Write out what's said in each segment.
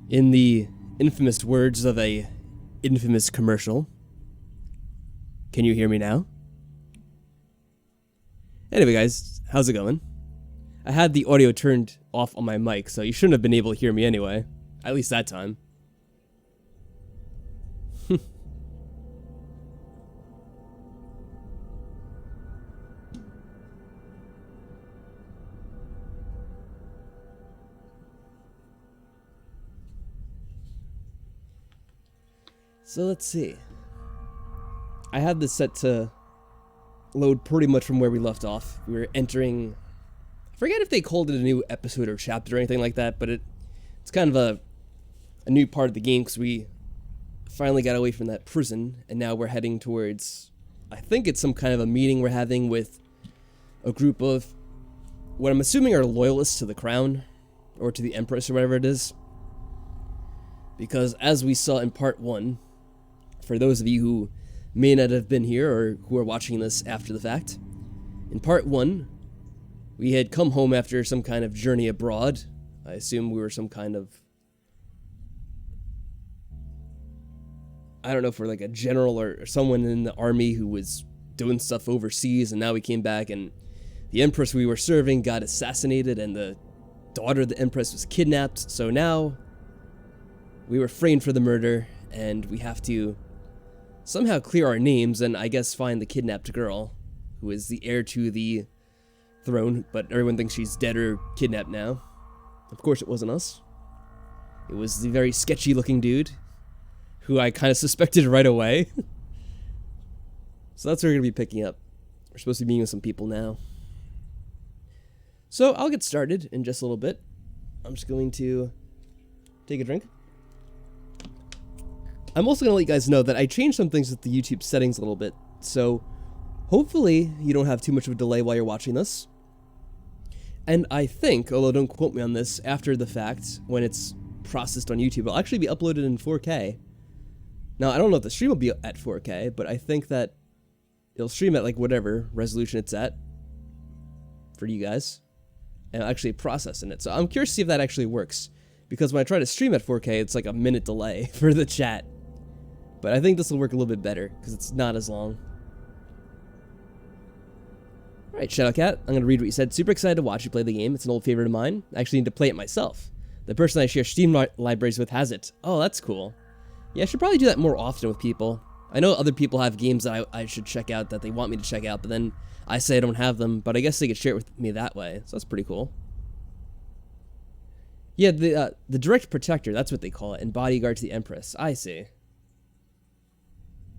In the infamous words of a infamous commercial. Can you hear me now? Anyway, guys, how's it going? I had the audio turned off on my mic, so you shouldn't have been able to hear me anyway. At least that time. So let's see. I had this set to load pretty much from where we left off. We were entering... I forget if they called it a new episode or chapter or anything like that, but it's kind of a new part of the game because we finally got away from that prison, and now we're heading towards... I think it's some kind of a meeting we're having with a group of what I'm assuming are loyalists to the crown, or to the Empress, or whatever it is. Because as we saw in part 1, for those of you who may not have been here or who are watching this after the fact, in part 1, we had come home after some kind of journey abroad. I assume we were some kind of... I don't know if we're like a general or someone in the army who was doing stuff overseas, and now we came back and the Empress we were serving got assassinated and the daughter of the Empress was kidnapped, so now we were framed for the murder and we have to somehow clear our names and I guess find the kidnapped girl who is the heir to the throne, but everyone thinks she's dead or kidnapped now. Of course it wasn't us. It was the very sketchy looking dude who I kind of suspected right away. So that's what we're going to be picking up. We're supposed to be meeting with some people now. So I'll get started in just a little bit. I'm just going to take a drink. I'm also going to let you guys know that I changed some things with the YouTube settings a little bit, so hopefully you don't have too much of a delay while you're watching this. And I think, although don't quote me on this, after the fact, when it's processed on YouTube, it'll actually be uploaded in 4K. Now, I don't know if the stream will be at 4K, but I think that it'll stream at like whatever resolution it's at for you guys, and I'll actually process in it. So I'm curious to see if that actually works, because when I try to stream at 4K, it's like a minute delay for the chat. But I think this will work a little bit better, because it's not as long. Alright, Shadowcat, I'm going to read what you said. Super excited to watch you play the game. It's an old favorite of mine. I actually need to play it myself. The person I share Steam libraries with has it. Oh, that's cool. Yeah, I should probably do that more often with people. I know other people have games that I should check out that they want me to check out, but then I say I don't have them, but I guess they could share it with me that way, so that's pretty cool. Yeah, the direct protector, that's what they call it, and bodyguard to the Empress. I see.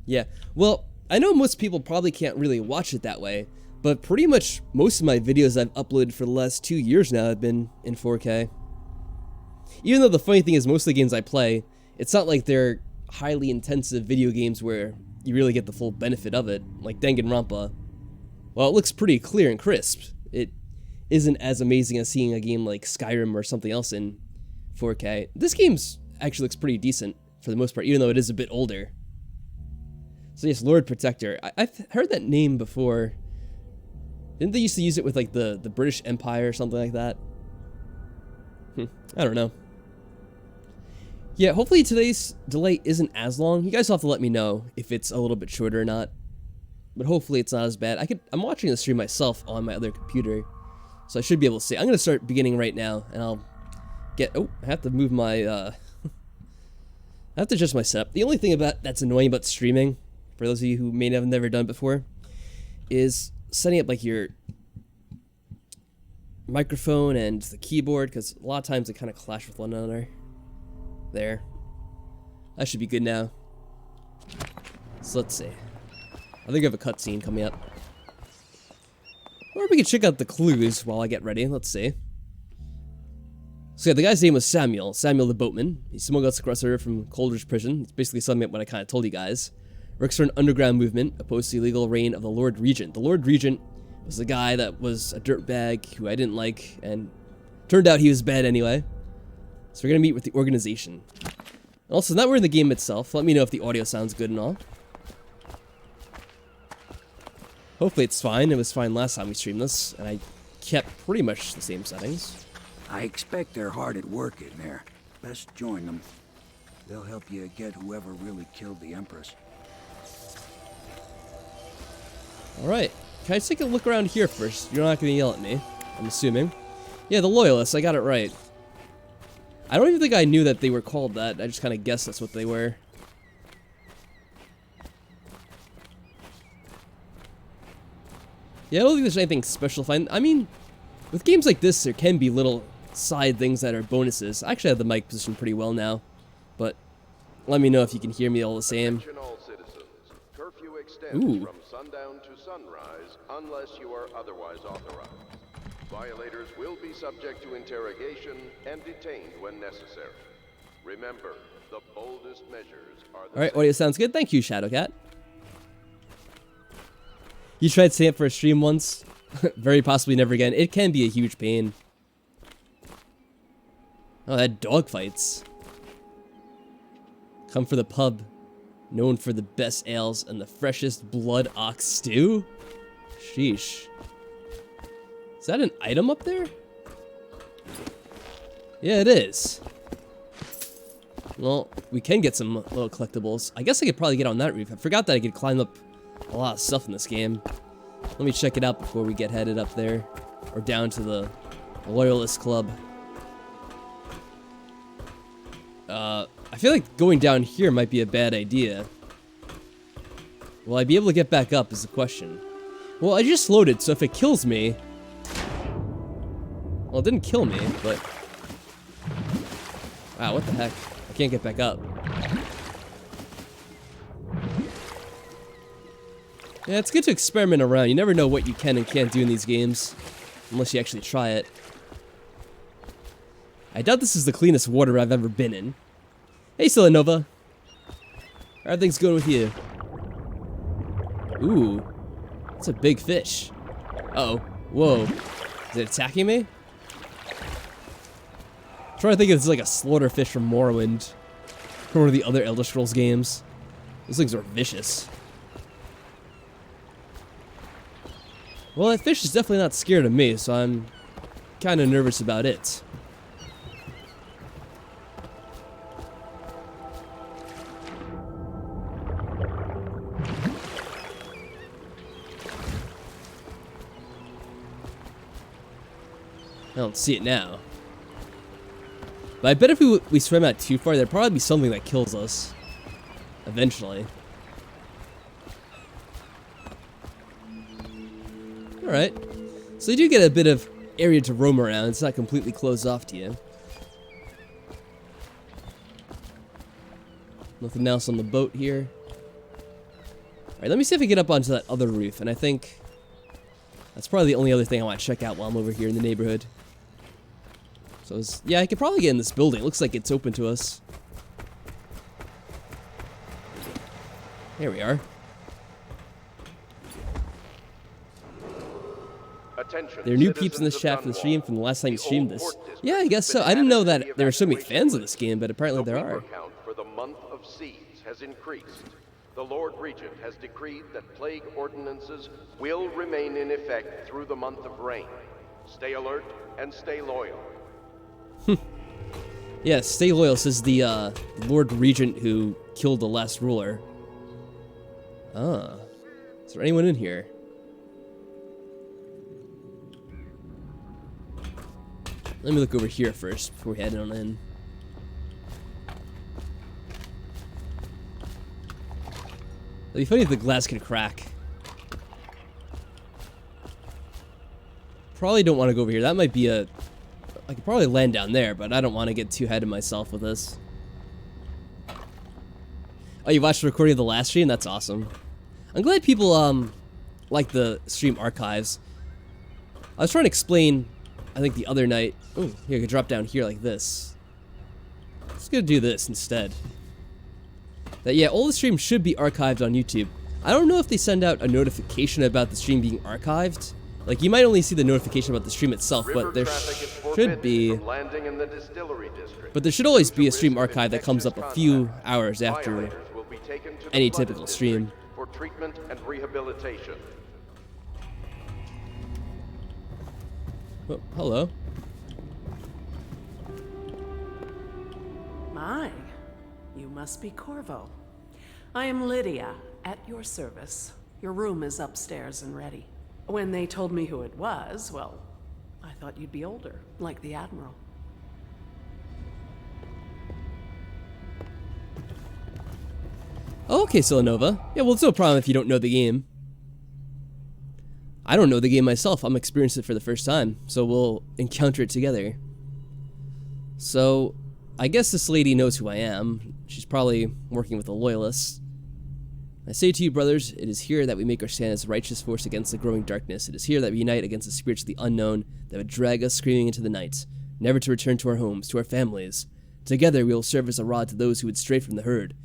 Yeah, well, I know most people probably can't really watch it that way, but pretty much most of my videos I've uploaded for the last 2 years now have been in 4K. Even though the funny thing is most of the games I play, it's not like they're highly intensive video games where you really get the full benefit of it, like Danganronpa. Well, it looks pretty clear and crisp. It isn't as amazing as seeing a game like Skyrim or something else in 4K. This game's actually looks pretty decent for the most part, even though it is a bit older. So yes, Lord Protector. I've heard that name before. Didn't they used to use it with like the British Empire or something like that? I don't know. Yeah, hopefully today's delay isn't as long. You guys will have to let me know if it's a little bit shorter or not. But hopefully it's not as bad. I'm watching the stream myself on my other computer, so I should be able to see. I'm going to start beginning right now, and I'll get... Oh, I have to move my... I have to adjust my setup. The only thing that's annoying about streaming, for those of you who may have never done it before, is setting up like your microphone and the keyboard, because a lot of times they kind of clash with one another. There. That should be good now. So let's see. I think I have a cutscene coming up. Or we can check out the clues while I get ready. Let's see. So yeah, the guy's name was Samuel. Samuel the boatman. He smuggled us across the river from Coldridge Prison. It's basically something what I kind of told you guys. Works for an underground movement opposed to the illegal reign of the Lord Regent. The Lord Regent was the guy that was a dirtbag who I didn't like, and turned out he was bad anyway. So we're going to meet with the organization. Also, now we're in the game itself. Let me know if the audio sounds good and all. Hopefully it's fine. It was fine last time we streamed this, and I kept pretty much the same settings. I expect they're hard at work in there. Best join them. They'll help you get whoever really killed the Empress. Alright. Can I just take a look around here first? You're not going to yell at me, I'm assuming. Yeah, the Loyalists. I got it right. I don't even think I knew that they were called that. I just kind of guessed that's what they were. Yeah, I don't think there's anything special. I mean, with games like this, there can be little side things that are bonuses. I actually have the mic positioned pretty well now, but let me know if you can hear me all the same. Attention all citizens. Curfew extends from sundown to sunrise unless you are otherwise authorized. Violators will be subject to interrogation and detained when necessary. Remember, the boldest measures are the Alright, audio sounds good. Thank you, Shadowcat. You tried staying up for a stream once? Very possibly never again. It can be a huge pain. Oh, that dog fights. Come for the pub, known for the best ales and the freshest blood ox stew? Sheesh. Is that an item up there? Yeah, it is. Well, we can get some little collectibles. I guess I could probably get on that roof. I forgot that I could climb up a lot of stuff in this game. Let me check it out before we get headed up there. Or down to the Loyalist Club. I feel like going down here might be a bad idea. Will I be able to get back up is the question. Well, I just loaded, so if it kills me... Well, it didn't kill me, but... Wow, what the heck? I can't get back up. Yeah, it's good to experiment around. You never know what you can and can't do in these games. Unless you actually try it. I doubt this is the cleanest water I've ever been in. Hey, Silanova. How are things going with you? Ooh. That's a big fish. Uh-oh. Whoa. Is it attacking me? I'm trying to think if it's like a slaughter fish from Morrowind. Or one of the other Elder Scrolls games. Those things are vicious. Well, that fish is definitely not scared of me, so I'm kind of nervous about it. I don't see it now. But I bet if we swim out too far, there'd probably be something that kills us. Eventually. Alright. So you do get a bit of area to roam around. It's not completely closed off to you. Nothing else on the boat here. Alright, let me see if I get up onto that other roof. And I think that's probably the only other thing I want to check out while I'm over here in the neighborhood. So, yeah, I could probably get in this building. It looks like it's open to us. There we are. Attention, there are new peeps in this chat from the stream from the last time you streamed this. Yeah, I guess so. I didn't know that there were so many fans of this game, but apparently there are. The count for the month of seeds has increased. The Lord Regent has decreed that plague ordinances will remain in effect through the month of rain. Stay alert and stay loyal. Yeah, stay loyal, says the Lord Regent who killed the last ruler. Ah. Is there anyone in here? Let me look over here first before we head on in. It'd be funny if the glass could crack. Probably don't want to go over here. That might be a... I could probably land down there, but I don't want to get too ahead of myself with this. Oh, you watched the recording of the last stream? That's awesome. I'm glad people, like the stream archives. I was trying to explain, I think the other night... Oh, here, I could drop down here like this. I'm just gonna do this instead. That, yeah, all the streams should be archived on YouTube. I don't know if they send out a notification about the stream being archived. Like, you might only see the notification about the stream itself, but there should be... But there should always be a stream archive that comes up a few hours after any typical stream. For treatment and rehabilitation. Oh, hello. Aye, you must be Corvo. I am Lydia, at your service. Your room is upstairs and ready. When they told me who it was, well, I thought you'd be older, like the Admiral. Okay, Silanova. Yeah, well, it's no problem if you don't know the game. I don't know the game myself. I'm experiencing it for the first time, so we'll encounter it together. So, I guess this lady knows who I am. She's probably working with the Loyalists. I say to you, brothers, it is here that we make our stand as a righteous force against the growing darkness. It is here that we unite against the spirits of the unknown that would drag us screaming into the night, never to return to our homes, to our families. Together we will serve as a rod to those who would stray from the herd.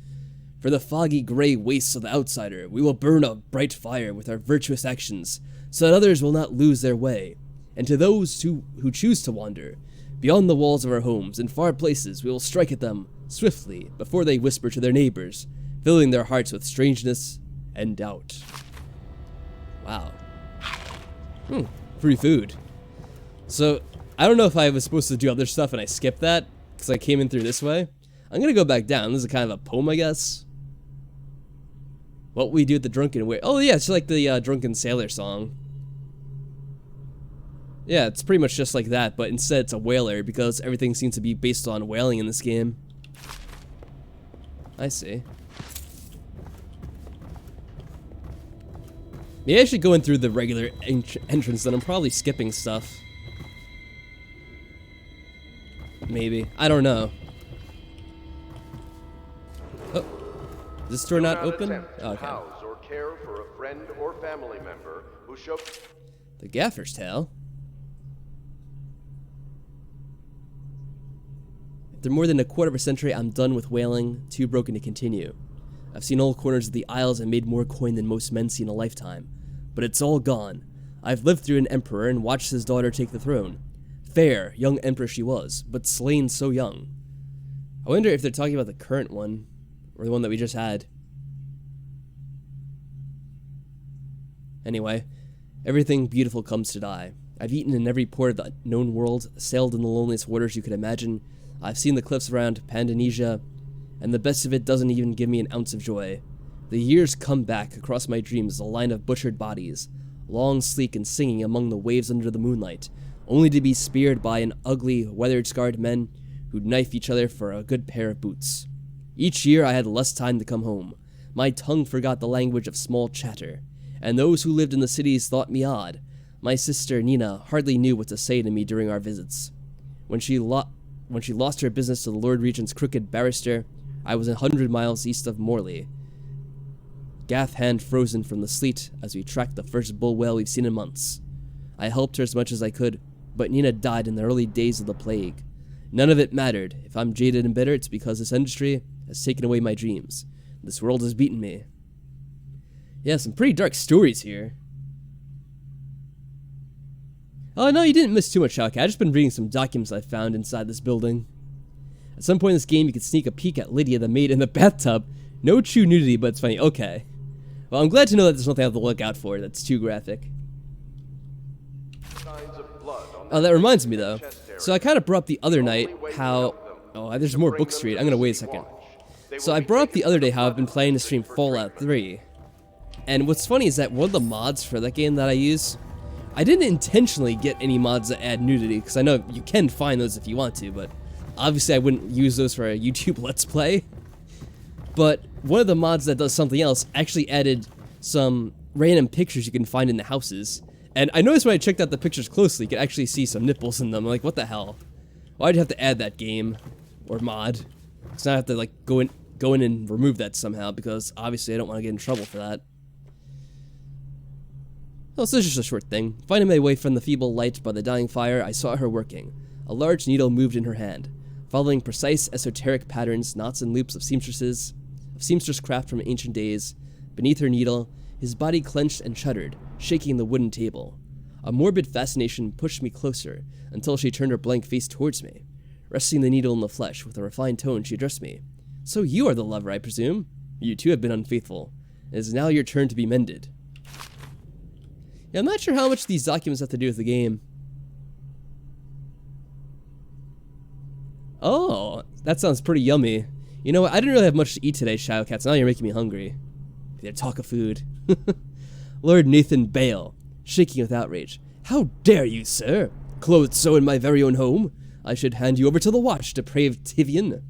For the foggy gray wastes of the outsider, we will burn a bright fire with our virtuous actions, so that others will not lose their way. And to those who choose to wander, beyond the walls of our homes, in far places, we will strike at them swiftly before they whisper to their neighbors, filling their hearts with strangeness and doubt. Wow. Free food. So, I don't know if I was supposed to do other stuff and I skipped that, because I came in through this way. I'm gonna go back down. This is kind of a poem, I guess. What we do at the drunken way. Oh yeah, it's like the Drunken Sailor song. Yeah, it's pretty much just like that, but instead it's a whaler, because everything seems to be based on whaling in this game. I see. Maybe I should go in through the regular entrance, then I'm probably skipping stuff. Maybe. I don't know. Oh. Is this door not open? Oh, okay. House or care for a friend or family member who showed The Gaffer's Tale? After more than a quarter of a century, I'm done with whaling, too broken to continue. I've seen all corners of the Isles and made more coin than most men see in a lifetime. But it's all gone. I've lived through an emperor and watched his daughter take the throne. Fair, young empress she was, but slain so young. I wonder if they're talking about the current one, or the one that we just had. Anyway, everything beautiful comes to die. I've eaten in every port of the known world, sailed in the loneliest waters you could imagine. I've seen the cliffs around Pandonesia, and the best of it doesn't even give me an ounce of joy. The years come back across my dreams as a line of butchered bodies, long, sleek, and singing among the waves under the moonlight, only to be speared by an ugly, weather-scarred men who'd knife each other for a good pair of boots. Each year I had less time to come home. My tongue forgot the language of small chatter, and those who lived in the cities thought me odd. My sister Nina hardly knew what to say to me during our visits. When she lost her business to the Lord Regent's crooked barrister, I was 100 miles east of Morley, gaff hand frozen from the sleet as we tracked the first bull whale we've seen in months. I helped her as much as I could, but Nina died in the early days of the plague. None of it mattered. If I'm jaded and bitter, it's because this industry has taken away my dreams. This world has beaten me. Yeah, some pretty dark stories here. Oh no, you didn't miss too much, Shaka. I've just been reading some documents I found inside this building. At some point in this game, you could sneak a peek at Lydia, the maid, in the bathtub. No true nudity, but it's funny. Okay. Well, I'm glad to know that there's nothing I have to look out for that's too graphic. Oh, that reminds me, though. So I kind of brought up the other night how... Oh, there's more books to read. I'm going to wait a second. So I brought up the other day how I've been playing to stream Fallout 3. And what's funny is that one of the mods for that game that I use, I didn't intentionally get any mods that add nudity, because I know you can find those if you want to, but obviously I wouldn't use those for a YouTube Let's Play. But one of the mods that does something else actually added some random pictures you can find in the houses. And I noticed when I checked out the pictures closely, you could actually see some nipples in them. I'm like, what the hell? Why'd you have to add that game or mod? So I have to like go in and remove that somehow, because obviously I don't want to get in trouble for that. Well, so it's just a short thing. Finding my way from the feeble light by the dying fire, I saw her working. A large needle moved in her hand, following precise esoteric patterns, knots and loops of seamstress craft from ancient days. Beneath her needle, his body clenched and shuddered, shaking the wooden table. A morbid fascination pushed me closer, until she turned her blank face towards me. Resting the needle in the flesh, with a refined tone, she addressed me. So you are the lover, I presume? You too have been unfaithful. It is now your turn to be mended. Yeah, I'm not sure how much these documents have to do with the game. Oh, That sounds pretty yummy. You know what? I didn't really have much to eat today, Shadowcats. Now you're making me hungry. There, talk of food. Lord Nathan Bale, shaking with outrage. How dare you, sir? Clothed so in my very own home? I should hand you over to the watch, depraved Tivian.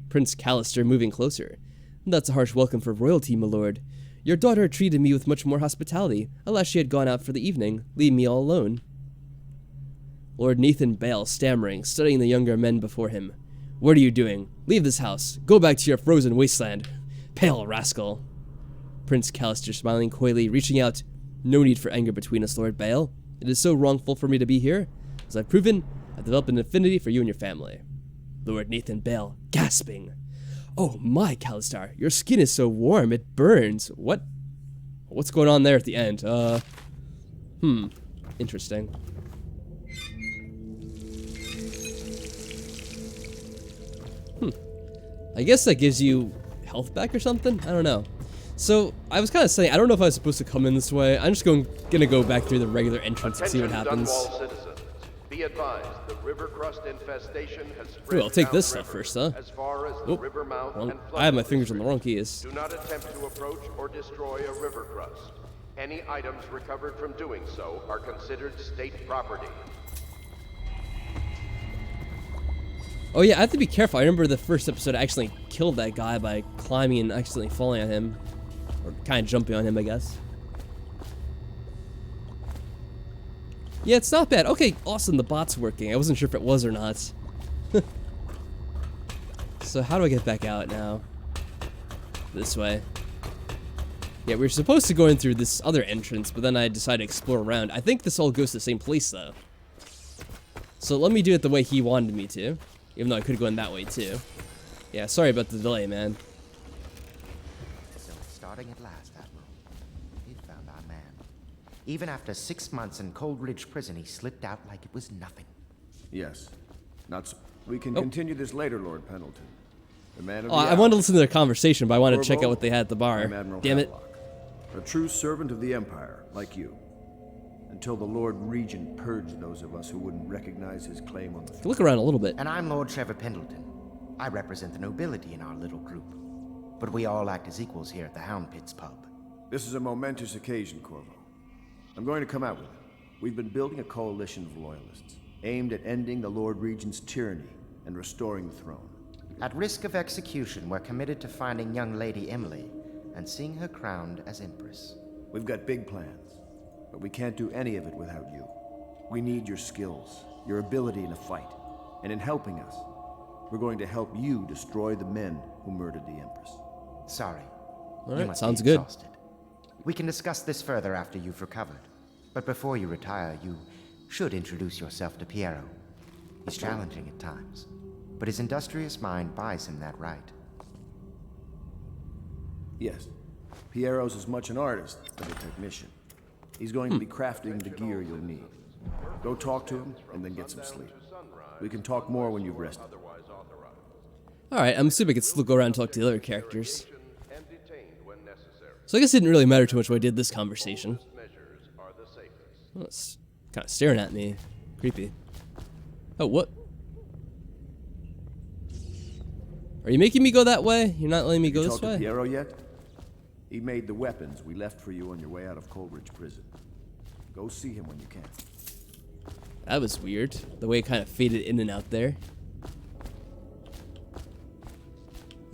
Prince Callister moving closer. That's a harsh welcome for royalty, my lord. Your daughter treated me with much more hospitality. Alas, she had gone out for the evening, leaving me all alone. Lord Nathan Bale, stammering, studying the younger men before him. What are you doing? Leave this house. Go back to your frozen wasteland. Pale rascal. Prince Callister smiling coyly, reaching out. No need for anger between us, Lord Bale. It is so wrongful for me to be here. As I've proven, I've developed an affinity for you and your family. Lord Nathan Bale, gasping. Oh my, Callister, your skin is so warm, it burns. What? What's going on there at the end? Interesting. I guess that gives you health back or something? I don't know. So, I was kind of saying, I don't know if I was supposed to come in this way. I'm just gonna go back through the regular entrance and see what happens. Be advised, the river crust infestation has spread. Ooh, I'll take this stuff first, huh? As far as the river mouth and I have my fingers on the wrong keys. Do not attempt to approach or destroy a river crust. Any items recovered from doing so are considered state property. Oh yeah, I have to be careful. I remember the first episode I actually killed that guy by climbing and accidentally falling on him. Or kind of jumping on him, I guess. Yeah, it's not bad. Okay, awesome, the bot's working. I wasn't sure if it was or not. So how do I get back out now? This way. Yeah, we were supposed to go in through this other entrance, but then I decided to explore around. I think this all goes to the same place, though. So let me do it the way he wanted me to. Even though I could go in that way, too. Yeah, sorry about the delay, man. So it's starting at last, Admiral. We found our man. Even after 6 months in Cold Ridge Prison, he slipped out like it was nothing. Yes. Not so. We can continue this later, Lord Pendleton. The man of the I wanted to listen to their conversation, but I wanted to check out what they had at the bar. Damn it. A true servant of the Empire, like you. Until the Lord Regent purged those of us who wouldn't recognize his claim on the throne. Look around a little bit. And I'm Lord Trevor Pendleton. I represent the nobility in our little group. But we all act as equals here at the Hound Pits pub. This is a momentous occasion, Corvo. I'm going to come out with it. We've been building a coalition of loyalists, aimed at ending the Lord Regent's tyranny and restoring the throne. At risk of execution, we're committed to finding young Lady Emily and seeing her crowned as Empress. We've got big plans, but we can't do any of it without you. We need your skills, your ability in a fight, and in helping us, we're going to help you destroy the men who murdered the Empress. Sorry. All You right, must sounds be good. exhausted. We can discuss this further after you've recovered. But before you retire, you should introduce yourself to Piero. He's challenging at times, but his industrious mind buys him that right. Yes, Piero's as much an artist as a technician. He's going to be crafting the gear you'll need. Go talk to him, and then get some sleep. We can talk more when you've rested. Alright, I'm assuming I could still go around and talk to the other characters. So I guess it didn't really matter too much what I did this conversation. Oh, it's kind of staring at me. Creepy. Oh, what? Are you making me go that way? You're not letting me go this Talk to way? Piero yet? He made the weapons we left for you on your way out of Coleridge Prison. Go see him when you can. That was weird. The way it kind of faded in and out there.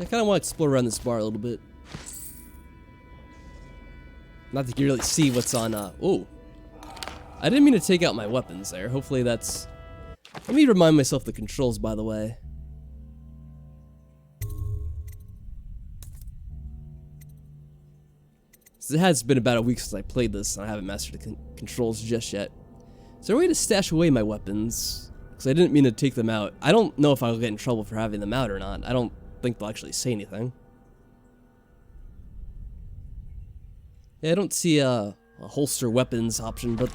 I kind of want to explore around this bar a little bit. Not that you can really see what's on, oh. I didn't mean to take out my weapons there. Hopefully that's... Let me remind myself the controls, by the way. So it has been about a week since I played this, and I haven't mastered the controls just yet. Is there a way to stash away my weapons? Because I didn't mean to take them out. I don't know if I'll get in trouble for having them out or not. I don't think they'll actually say anything. Yeah, I don't see a holster weapons option, but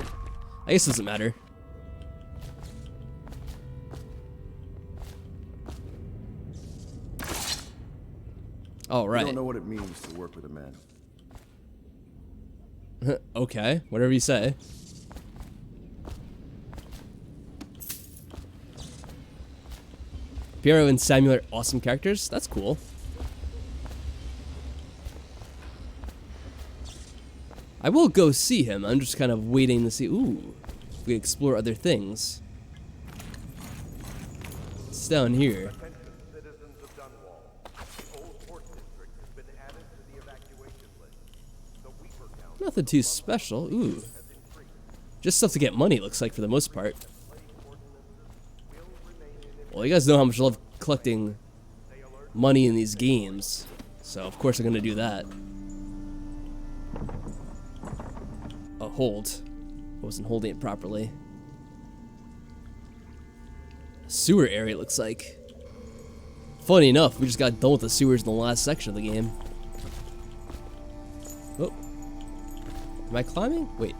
I guess it doesn't matter. All right. I don't know what it means to work with a man. Okay, whatever you say. Piero and Samuel are awesome characters. That's cool. I will go see him. I'm just kind of waiting to see. Ooh, we explore other things. It's down here. Citizens of Dunwall, the old port district has been added to the evacuation list. The Weaver Count Nothing too special. Ooh, just stuff to get money. Looks like for the most part. Well, you guys know how much I love collecting money in these games, so of course I'm gonna do that. Oh, hold. I wasn't holding it properly. Sewer area, it looks like. Funny enough, we just got done with the sewers in the last section of the game. Oh. Am I climbing? Wait.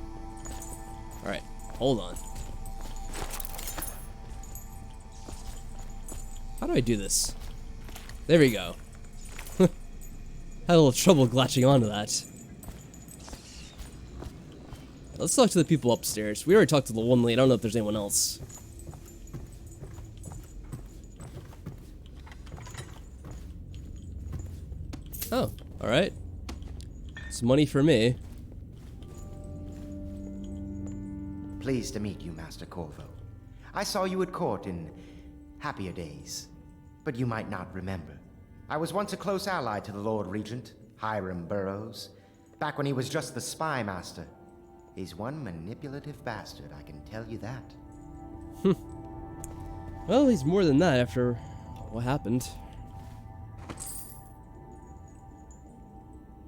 Alright, hold on. How do I do this? There we go. Had a little trouble glitching onto that. Let's talk to the people upstairs. We already talked to the one lady. I don't know if there's anyone else. Oh, alright. Some money for me. Pleased to meet you, Master Corvo. I saw you at court in happier days, but you might not remember. I was once a close ally to the Lord Regent, Hiram Burroughs, back when he was just the spy master. He's one manipulative bastard, I can tell you that. Well, he's more than that after what happened.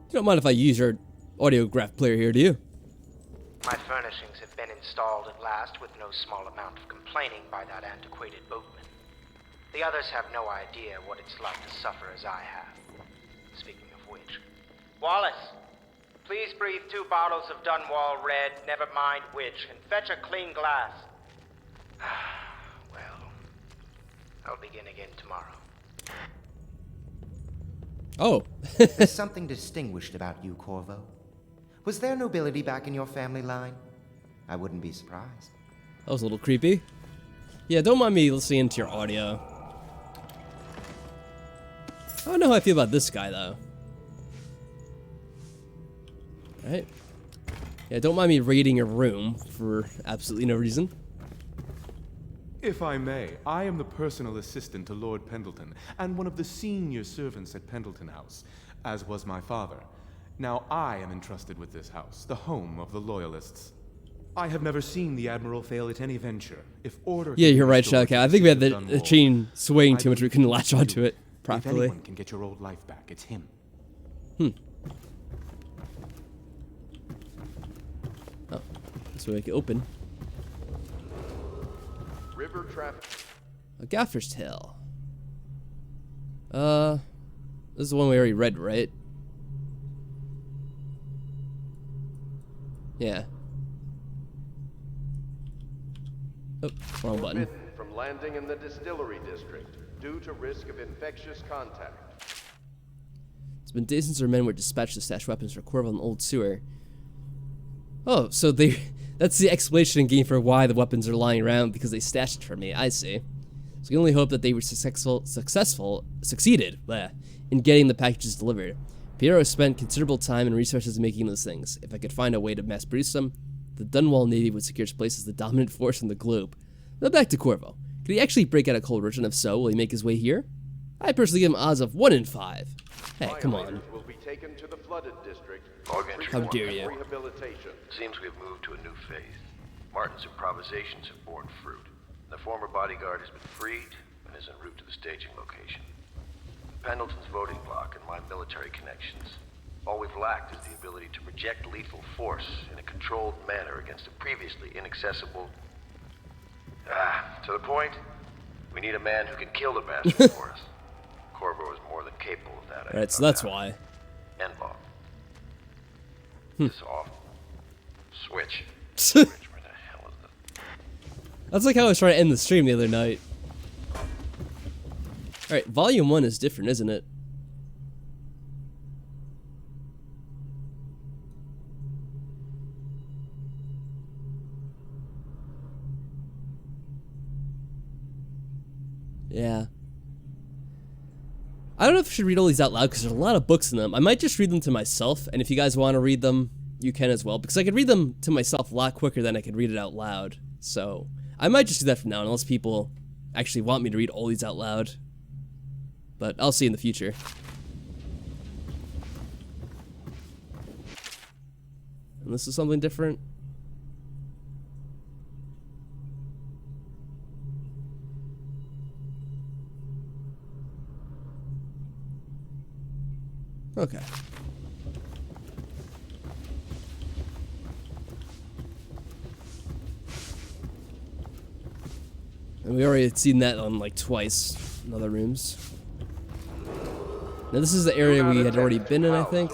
You don't mind if I use your audiograph player here, do you? My furnishings have been installed at last with no small amount of complaining by that antiquated boatman. The others have no idea what it's like to suffer as I have. Speaking of which... Wallace! Please breathe 2 bottles of Dunwall Red, never mind which, and fetch a clean glass. Well, I'll begin again tomorrow. Oh. There's something distinguished about you, Corvo. Was there nobility back in your family line? I wouldn't be surprised. That was a little creepy. Yeah, don't mind me listening to your audio. I don't know how I feel about this guy, though. Alright. Yeah, don't mind me raiding your room for absolutely no reason. If I may, I am the personal assistant to Lord Pendleton, and one of the senior servants at Pendleton House, as was my father. Now I am entrusted with this house, the home of the Loyalists. I have never seen the Admiral fail at any venture. If order... Yeah, you're right, Shaka. I think we had the chain swaying too much, we couldn't latch onto it properly. If anyone can get your old life back, it's him. Oh, this way we can open. river traffic. A Gaffer's Tale. This is the one we already read, right? Yeah. Oh, wrong button. Forbidden from landing in the distillery district due to risk of infectious contact. It's been days since our men were dispatched to stash weapons for Corvo in the old sewer. Oh, so they... That's the explanation in game for why the weapons are lying around, because they stashed it for me. I see. So we can only hope that they were succeeded in getting the packages delivered. Piero spent considerable time and resources in making those things. If I could find a way to mass produce them, the Dunwall Navy would secure its place as the dominant force on the globe. Now back to Corvo. Could he actually break out of Cold Ridge, and if so, will he make his way here? I personally give him odds of 1 in 5. Hey, come on. Will be taken to the flooded district. How dare you? Rehabilitation. Seems we've moved to a new phase. Martin's improvisations have borne fruit. The former bodyguard has been freed and is en route to the staging location. Pendleton's voting bloc and my military connections. All we've lacked is the ability to project lethal force in a controlled manner against a previously inaccessible... to the point, we need a man who can kill the bastard for us. Corvo is more than capable of that. Alright, so that's why. N-bomb. This off. Switch. Where the hell is this? That's like how I was trying to end the stream the other night. Alright, volume 1 is different, isn't it? Yeah. I don't know if I should read all these out loud because there's a lot of books in them. I might just read them to myself, and if you guys want to read them, you can as well, because I could read them to myself a lot quicker than I could read it out loud. So I might just do that from now on, unless people actually want me to read all these out loud. But I'll see in the future. And this is something different. Okay. And we already had seen that on like twice in other rooms. Now this is the area we had already been in, I think.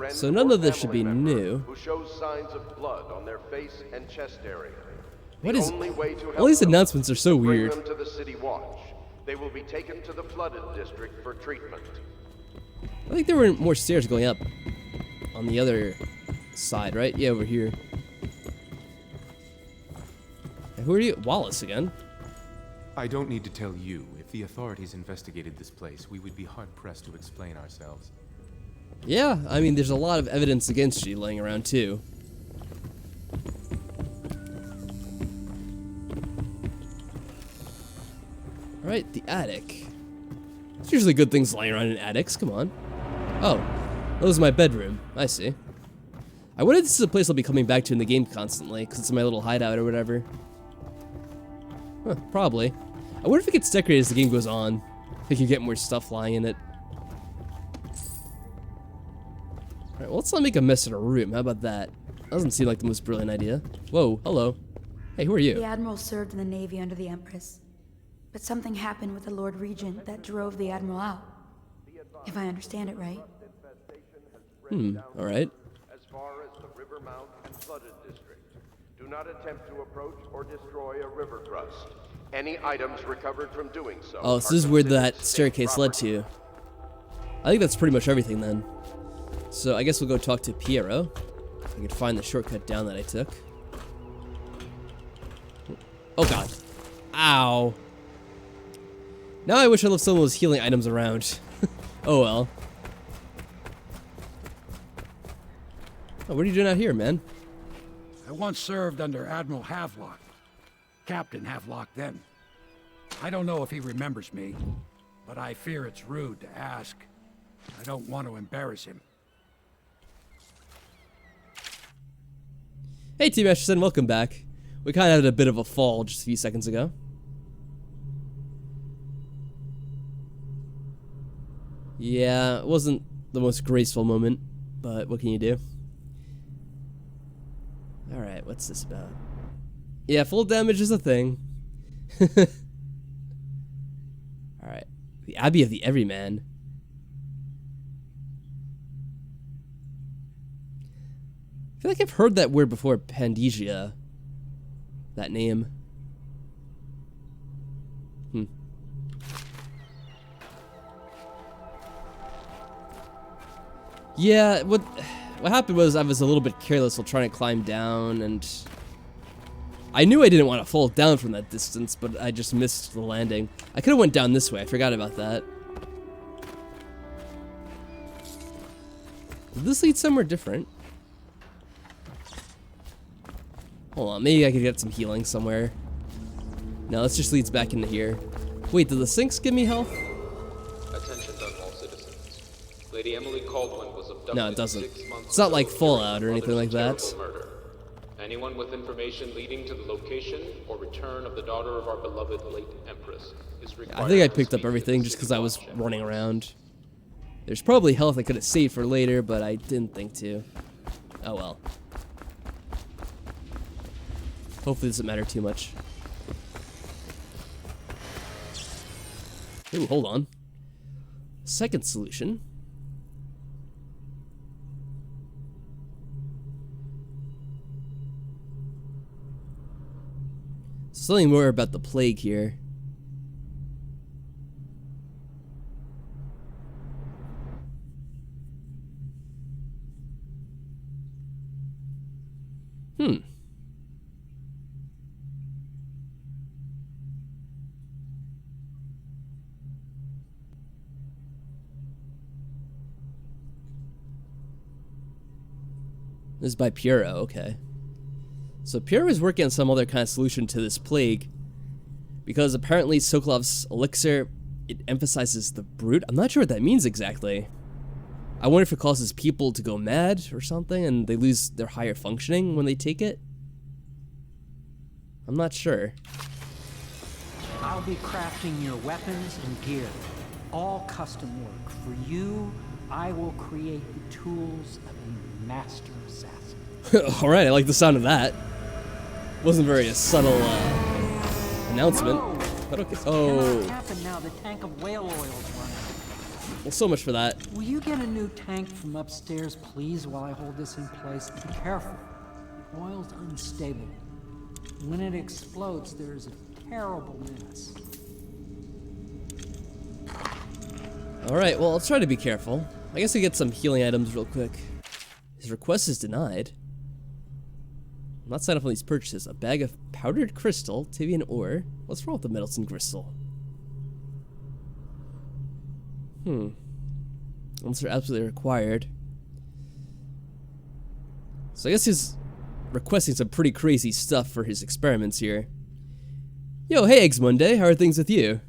So none of this should be new. Who shows signs of blood on their face and chest area. What is... All these announcements are so weird. Bring them to the city watch. They will be taken to the flooded district for treatment. I think there were more stairs going up on the other side, right? Yeah, over here. Hey, who are you? Wallace again? I don't need to tell you. If the authorities investigated this place, we would be hard-pressed to explain ourselves. Yeah, I mean, there's a lot of evidence against you laying around, too. Alright, the attic. There's usually good things lying around in attics, come on. Oh, that was my bedroom. I see. I wonder if this is a place I'll be coming back to in the game constantly, because it's my little hideout or whatever. Huh, probably. I wonder if it gets decorated as the game goes on. If you get more stuff lying in it. Alright, well, let's not make a mess in a room. How about that? Doesn't seem like the most brilliant idea. Whoa, hello. Hey, who are you? The Admiral served in the Navy under the Empress. But something happened with the Lord Regent that drove the Admiral out. If I understand it right. Alright. As far as the river mount and flooded district. Do not attempt to approach or destroy a river crust. Any items recovered from doing so. Oh, so this is where that staircase led to. I think that's pretty much everything then. So I guess we'll go talk to Piero. If I could find the shortcut down that I took. Oh god. Ow. Now I wish I left some of those healing items around. Oh well. Oh, what are you doing out here, man? I once served under Admiral Havelock. Captain Havelock then. I don't know if he remembers me, but I fear it's rude to ask. I don't want to embarrass him. Hey TeaMasterSen, welcome back. We kind of had a bit of a fall just a few seconds ago. Yeah, it wasn't the most graceful moment, but what can you do? Alright, what's this about? Yeah, full damage is a thing. Alright. The Abbey of the Everyman. I feel like I've heard that word before, Pandesia. That name. Yeah, what happened was I was a little bit careless while trying to climb down, and I knew I didn't want to fall down from that distance, but I just missed the landing. I could have went down this way. I forgot about that. Did this lead somewhere different? Hold on, maybe I could get some healing somewhere. No, this just leads back into here. Wait, did the sinks give me health? Attention all citizens. Lady Emily Caldwin was abducted. No, it doesn't. 6 months It's not like ago Fallout or during anything like that. mother's terrible murder. Anyone with information leading to the location or return of the daughter of our beloved late Empress is required. I think I to picked up speak to everything the just city because I was watch. running around. There's probably health I could have saved for later, but I didn't think to. Oh well. Hopefully it doesn't matter too much. Ooh, hold on. Second solution. Something more about the plague here. This is by Piero, okay. So Piero is working on some other kind of solution to this plague, because apparently Sokolov's elixir, it emphasizes the brute. I'm not sure what that means exactly. I wonder if it causes people to go mad or something, and they lose their higher functioning when they take it. I'm not sure. I'll be crafting your weapons and gear. All custom work. For you, I will create the tools of a master assassin. Alright, I like the sound of that. Wasn't very subtle announcement. But okay. Oh. Cannot happen now. The tank of whale oil's running. Well, so much for that. Will you get a new tank from upstairs, please, while I hold this in place? Be careful. The oil's unstable. When it explodes, there's a terrible mess. Alright, well, I'll try to be careful. I guess I get some healing items real quick. His request is denied. I'm not signed up on these purchases. A bag of powdered crystal, Tivian ore. What's wrong with the Middleton crystal? Unless they're absolutely required. So I guess he's requesting some pretty crazy stuff for his experiments here. Yo, hey Eggs Monday, how are things with you?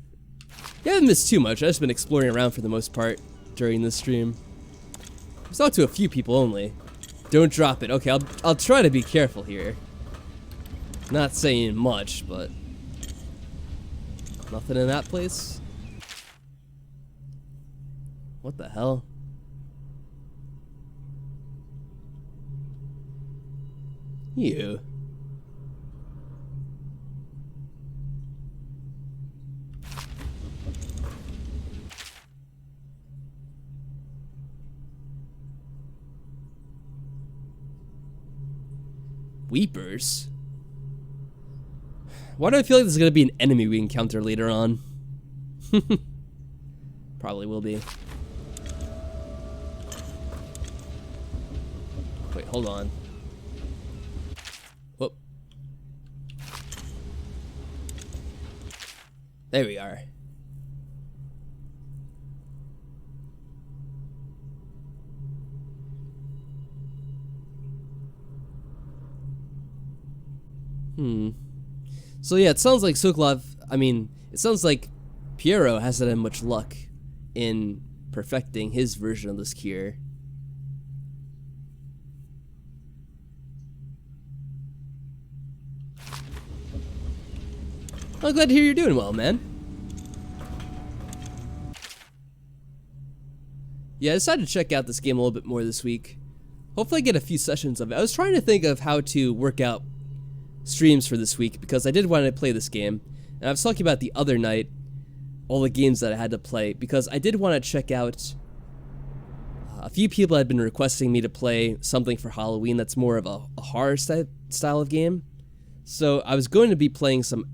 Yeah, I haven't missed too much. I've just been exploring around for the most part during this stream. I've talked to a few people only. Don't drop it. Okay, I'll try to be careful here. Not saying much, but nothing in that place. What the hell? You. Weepers? Why do I feel like there's gonna be an enemy we encounter later on? Probably will be. Wait, hold on. Whoop. There we are. So yeah, it sounds like Sokolov, it sounds like Piero hasn't had much luck in perfecting his version of this cure. I'm glad to hear you're doing well, man. Yeah, I decided to check out this game a little bit more this week. Hopefully I get a few sessions of it. I was trying to think of how to work out streams for this week because I did want to play this game. And I was talking about the other night, all the games that I had to play, because I did want to check out a few people had been requesting me to play something for Halloween that's more of a horror style of game. So I was going to be playing some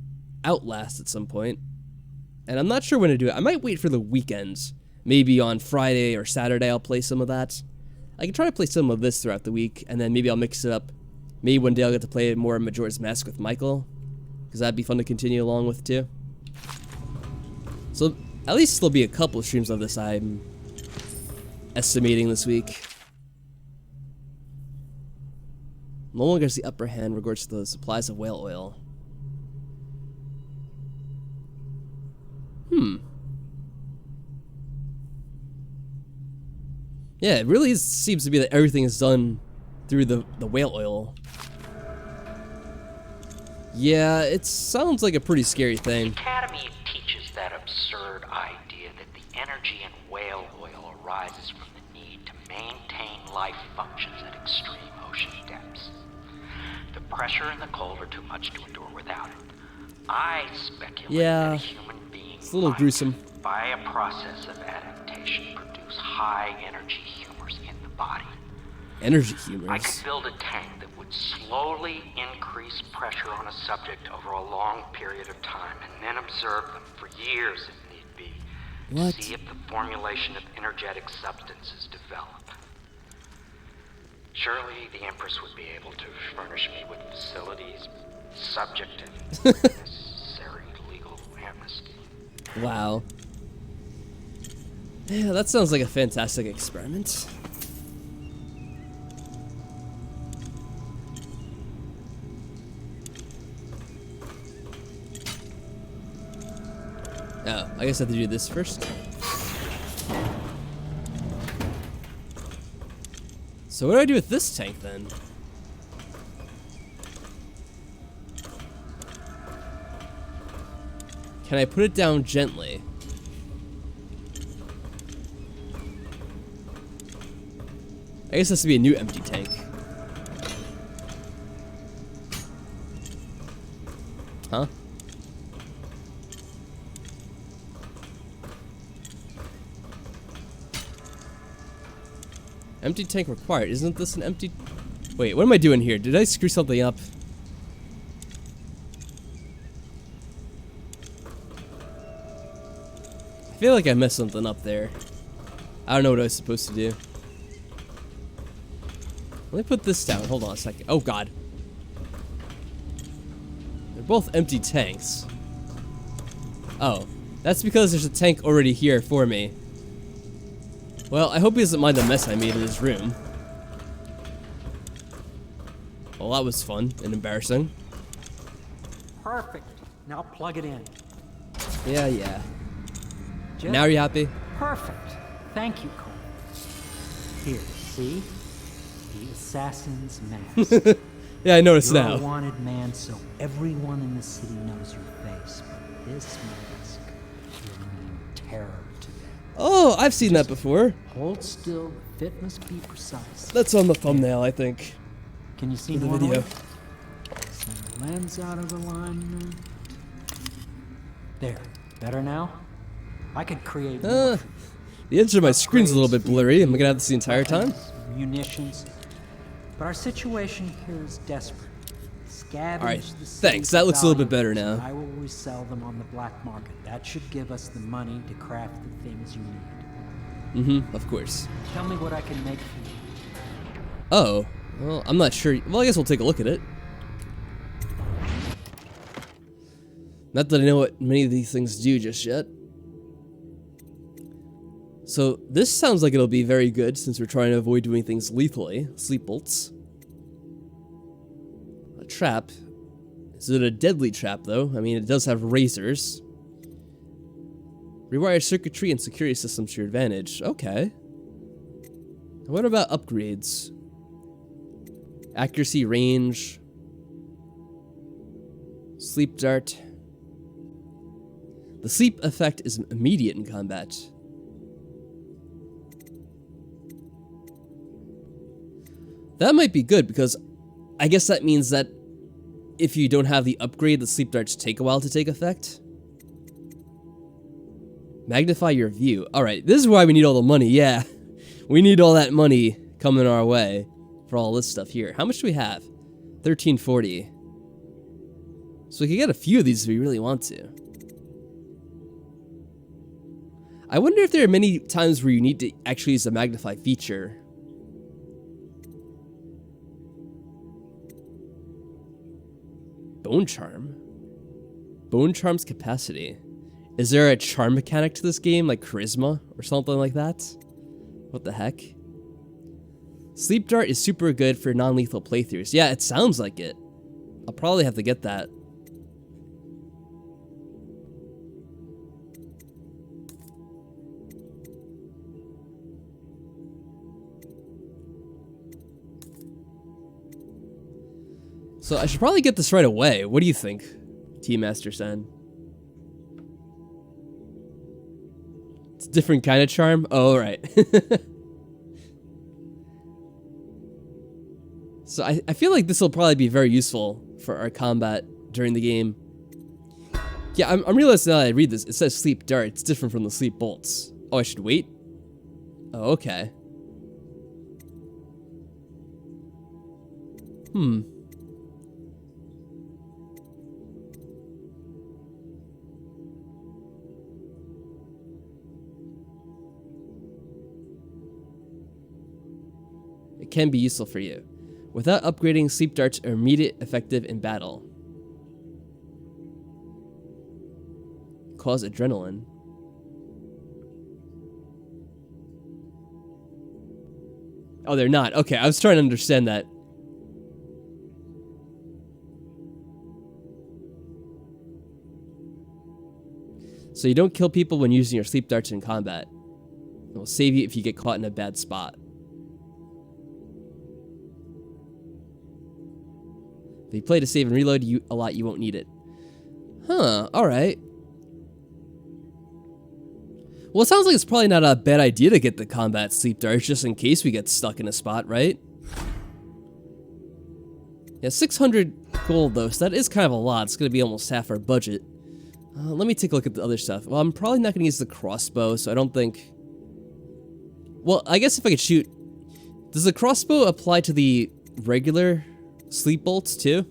Outlast at some point, and I'm not sure when to do it. I might wait for the weekends. Maybe on Friday or Saturday I'll play some of that. I can try to play some of this throughout the week, and then maybe I'll mix it up. Maybe one day I'll get to play more Majora's Mask with Michael, because that'd be fun to continue along with too. So at least there'll be a couple of streams of this I'm estimating this week. No longer has the upper hand in regards to the supplies of whale oil. Yeah, it really seems to be that everything is done through the whale oil. Yeah, it sounds like a pretty scary thing. The Academy teaches that absurd idea that the energy in whale oil arises from the need to maintain life functions at extreme ocean depths. The pressure and the cold are too much to endure without it. I speculate that a human being it's a little gruesome. By a process of adaptation, produce high energy humors in the body. Energy humors? I could build a tank that would slowly increase pressure on a subject over a long period of time and then observe them for years if need be. What? To see if the formulation of energetic substances develop. Surely the Empress would be able to furnish me with facilities subject to necessary legal amnesty. Wow. Yeah, that sounds like a fantastic experiment. Oh, I guess I have to do this first. So what do I do with this tank then? Can I put it down gently? I guess this would be a new empty tank. Huh? Empty tank required. Isn't this an empty... Wait, what am I doing here? Did I screw something up? I feel like I messed something up there. I don't know what I was supposed to do. Let me put this down. Hold on a second. Oh, God. They're both empty tanks. Oh. That's because there's a tank already here for me. Well, I hope he doesn't mind the mess I made in his room. Well, that was fun and embarrassing. Perfect. Now plug it in. Yeah. Just Now you're happy? perfect. Thank you, Cole. Here, see? The assassin's mask. Yeah, I noticed You're now. a wanted man, so everyone in the city knows your face. But this mask will mean terror to them. Oh, I've seen that before. Hold still. The fit must be precise. That's on the thumbnail, I think. Can you see For the normally? video. Send the lens out of alignment. There. Better now? I could create more. The edge of my screen's a little bit blurry. Am I gonna have this the entire time? Munitions. But our situation here is desperate. Scavenge Alright, the thanks. city's That looks a little bit better valuables, now. and I will resell them on the black market. That should give us the money to craft the things you need. Of course. Tell me what I can make for you. Oh, well, I'm not sure. Well, I guess we'll take a look at it. Not that I know what many of these things do just yet. So, this sounds like it'll be very good since we're trying to avoid doing things lethally. Sleep bolts. A trap. Is it a deadly trap, though? I mean, it does have razors. Rewire circuitry and security systems to your advantage. Okay. What about upgrades? Accuracy, range. Sleep dart. The sleep effect is immediate in combat. That might be good because I guess that means that if you don't have the upgrade, the sleep darts take a while to take effect. Magnify your view. Alright, this is why we need all the money, yeah. We need all that money coming our way for all this stuff here. How much do we have? 1340. So we can get a few of these if we really want to. I wonder if there are many times where you need to actually use the magnify feature. Bone charm? Bone charm's capacity. Is there a charm mechanic to this game, like charisma or something like that? What the heck? Sleep dart is super good for non-lethal playthroughs. Yeah, it sounds like it. I'll probably have to get that. So I should probably get this right away. What do you think, TeaMasterSen? It's a different kind of charm? Oh, all right. So I feel like this will probably be very useful for our combat during the game. Yeah, I'm realizing now that I read this. It says sleep dart. It's different from the sleep bolts. Oh, I should wait? Oh, okay. It can be useful for you. Without upgrading, sleep darts are immediate effective in battle. Cause adrenaline. Oh, they're not. Okay, I was trying to understand that. So you don't kill people when using your sleep darts in combat. It will save you if you get caught in a bad spot. If you play to save and reload a lot, you won't need it. Huh, alright. Well, it sounds like it's probably not a bad idea to get the combat sleep darts just in case we get stuck in a spot, right? Yeah, 600 gold though, so that is kind of a lot. It's going to be almost half our budget. Let me take a look at the other stuff. Well, I'm probably not going to use the crossbow, so I don't think... Well, I guess if I could shoot... Does the crossbow apply to the regular sleep bolts too?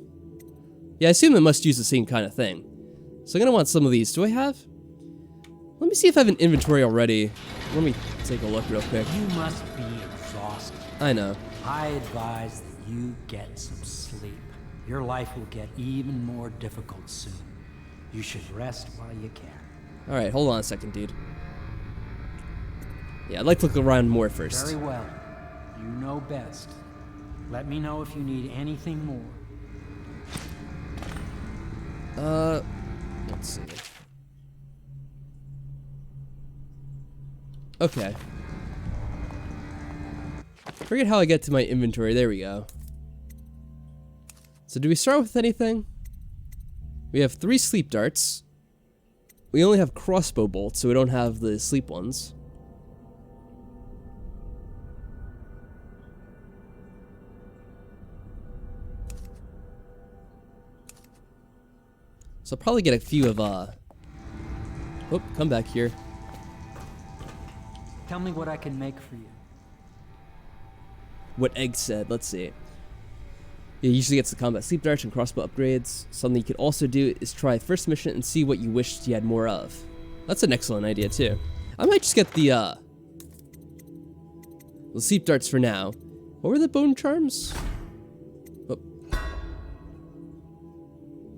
Yeah, I assume it must use the same kind of thing. So I'm going to want some of these. Do I have... Let me see if I have an inventory already. Let me take a look real quick. You must be exhausted. I know. I advise that you get some sleep. Your life will get even more difficult soon. You should rest while you can. Alright, hold on a second, dude. Yeah, I'd like to look around more first. Very well. You know best. Let me know if you need anything more. Let's see. Okay. Forget how I get to my inventory. There we go. So do we start with anything? We have 3 sleep darts. We only have crossbow bolts, so we don't have the sleep ones. So I'll probably get a few of, Oh, come back here. Tell me what I can make for you. What Egg said, let's see. It usually gets the combat sleep darts and crossbow upgrades. Something you could also do is try first mission and see what you wished you had more of. That's an excellent idea too. I might just get the sleep darts for now. What were the bone charms? Oh.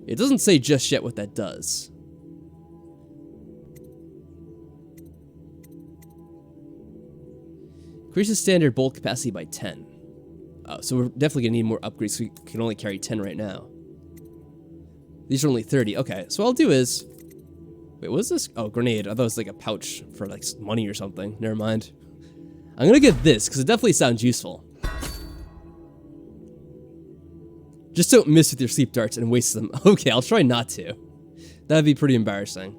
It doesn't say just yet what that does. Increases standard bolt capacity by 10. Oh, so we're definitely gonna need more upgrades. We can only carry 10 right now. These are only 30. Okay, so what I'll do is... Wait, what is this? Oh, grenade. I thought it was like a pouch for like money or something. Never mind. I'm gonna get this, because it definitely sounds useful. Just don't miss with your sleep darts and waste them. Okay, I'll try not to. That'd be pretty embarrassing.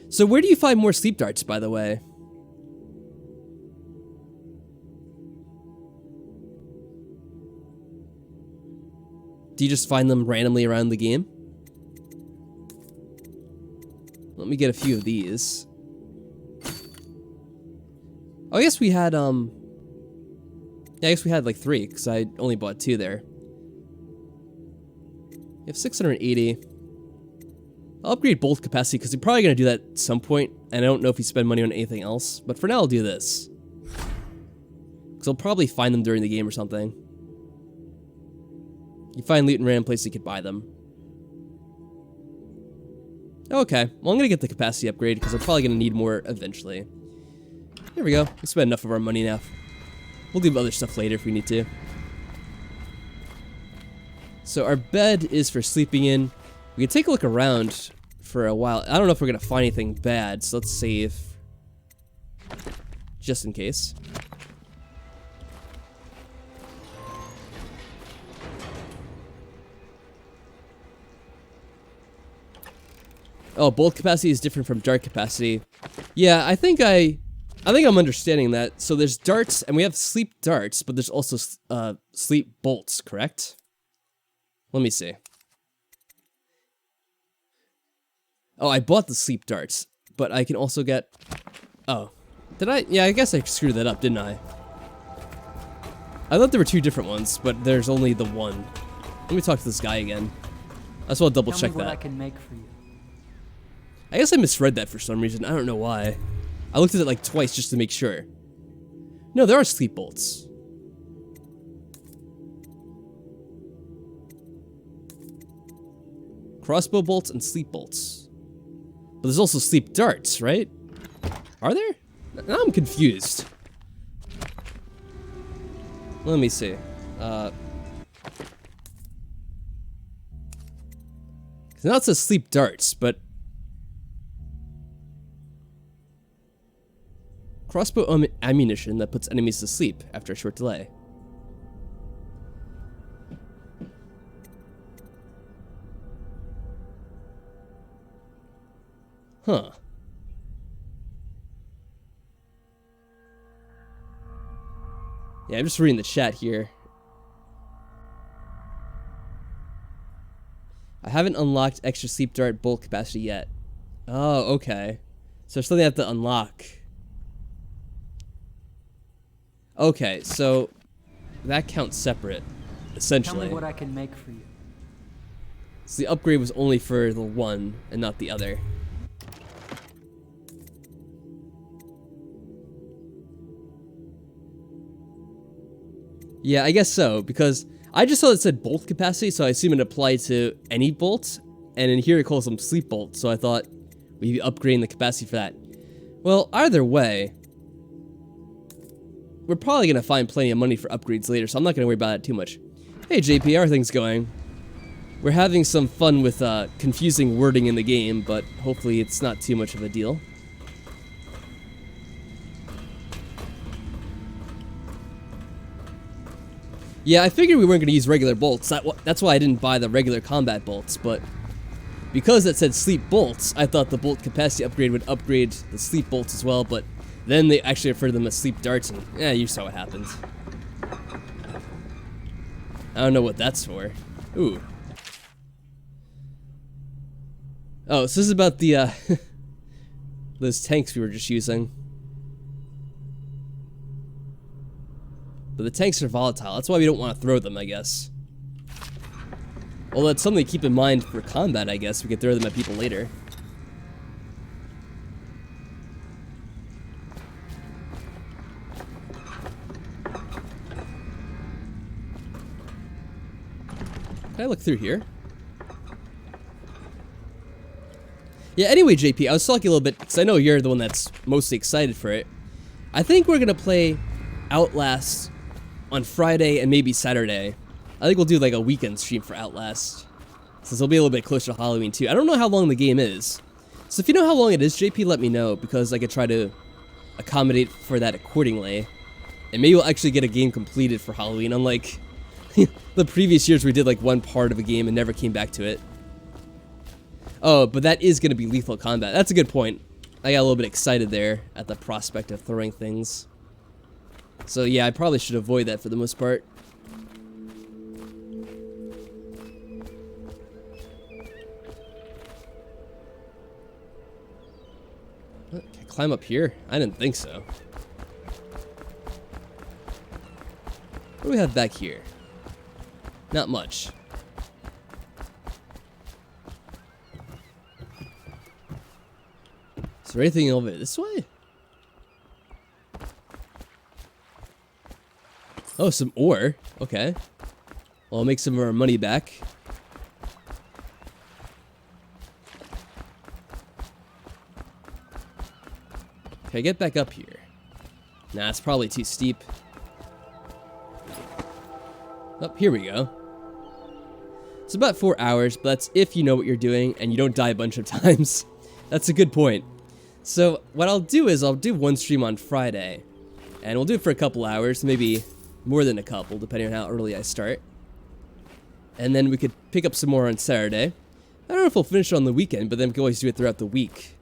So where do you find more sleep darts, by the way? Do you just find them randomly around the game? Let me get a few of these. Oh, I guess we had, yeah, I guess we had like 3, because I only bought 2 there. You have 680. I'll upgrade bolt capacity, because you're probably going to do that at some point, and I don't know if you spend money on anything else, but for now I'll do this. Because I'll probably find them during the game or something. You find loot in random places you could buy them. Okay, well I'm going to get the capacity upgrade, because I'm probably going to need more eventually. There we go, we spent enough of our money now. We'll do other stuff later if we need to. So our bed is for sleeping in. We can take a look around for a while. I don't know if we're going to find anything bad, so let's save. Just in case. Oh, bolt capacity is different from dart capacity. Yeah, I think I'm understanding that. So there's darts, and we have sleep darts, but there's also sleep bolts, correct? Let me see. Oh, I bought the sleep darts, but I can also get... Oh. Did I? Yeah, I guess I screwed that up, didn't I? I thought there were 2 different ones, but there's only the one. Let me talk to this guy again. I just want to double check that. Tell me what I can make for you. I guess I misread that for some reason. I don't know why. I looked at it like twice just to make sure. No, there are sleep bolts. Crossbow bolts and sleep bolts. But there's also sleep darts, right? Are there? Now I'm confused. Let me see. Because So now it says sleep darts, but crossbow ammunition that puts enemies to sleep after a short delay. Huh. Yeah, I'm just reading the chat here. I haven't unlocked extra sleep dart bolt capacity yet. Oh, okay. So there's something I have to unlock. Okay, so that counts separate, essentially. Tell me what I can make for you. So the upgrade was only for the one and not the other. Yeah, I guess so, because I just saw it said bolt capacity, so I assume it applied to any bolt, and in here it calls them sleep bolts, so I thought we'd be upgrading the capacity for that. Well, either way, we're probably going to find plenty of money for upgrades later, so I'm not going to worry about it too much. Hey JP, how are things going? We're having some fun with confusing wording in the game, but hopefully it's not too much of a deal. Yeah, I figured we weren't going to use regular bolts. That's why I didn't buy the regular combat bolts, but because it said sleep bolts, I thought the bolt capacity upgrade would upgrade the sleep bolts as well, but then they actually refer to them as sleep darts, and yeah, you saw what happened. I don't know what that's for. Ooh. Oh, so this is about the, those tanks we were just using. But the tanks are volatile, that's why we don't want to throw them, I guess. Well, that's something to keep in mind for combat, I guess. We could throw them at people later. Can I look through here? Yeah, anyway, JP, I was talking a little bit, because I know you're the one that's mostly excited for it. I think we're going to play Outlast on Friday and maybe Saturday. I think we'll do like a weekend stream for Outlast, since it'll be a little bit closer to Halloween too. I don't know how long the game is, so if you know how long it is, JP, let me know, because I could try to accommodate for that accordingly. And maybe we'll actually get a game completed for Halloween, unlike the previous years we did like one part of a game and never came back to it. Oh, but that is going to be lethal combat. That's a good point. I got a little bit excited there at the prospect of throwing things. So yeah, I probably should avoid that for the most part. What? Can I climb up here? I didn't think so. What do we have back here? Not much. Is there anything over this way? Oh, some ore. Okay. Well, I'll make some of our money back. Can I get back up here? Nah, it's probably too steep. Oh, here we go. It's about 4 hours, but that's if you know what you're doing and you don't die a bunch of times. That's a good point. So what I'll do is I'll do one stream on Friday, and we'll do it for a couple hours, maybe more than a couple, depending on how early I start. And then we could pick up some more on Saturday. I don't know if we'll finish it on the weekend, but then we can always do it throughout the week.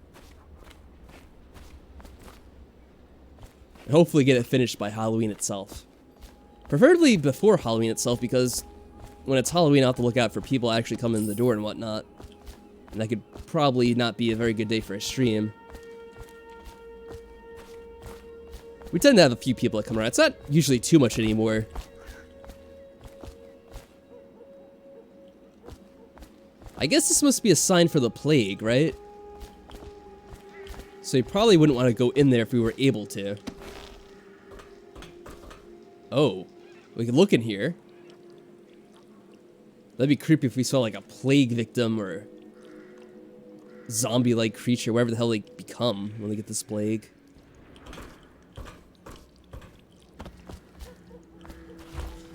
And hopefully get it finished by Halloween itself. Preferably before Halloween itself, because when it's Halloween, I'll have to look out for people actually coming in the door and whatnot. And that could probably not be a very good day for a stream. We tend to have a few people that come around. It's not usually too much anymore. I guess this must be a sign for the plague, right? So you probably wouldn't want to go in there if we were able to. Oh, we could look in here. That'd be creepy if we saw like a plague victim or zombie-like creature, whatever the hell they become when they get this plague.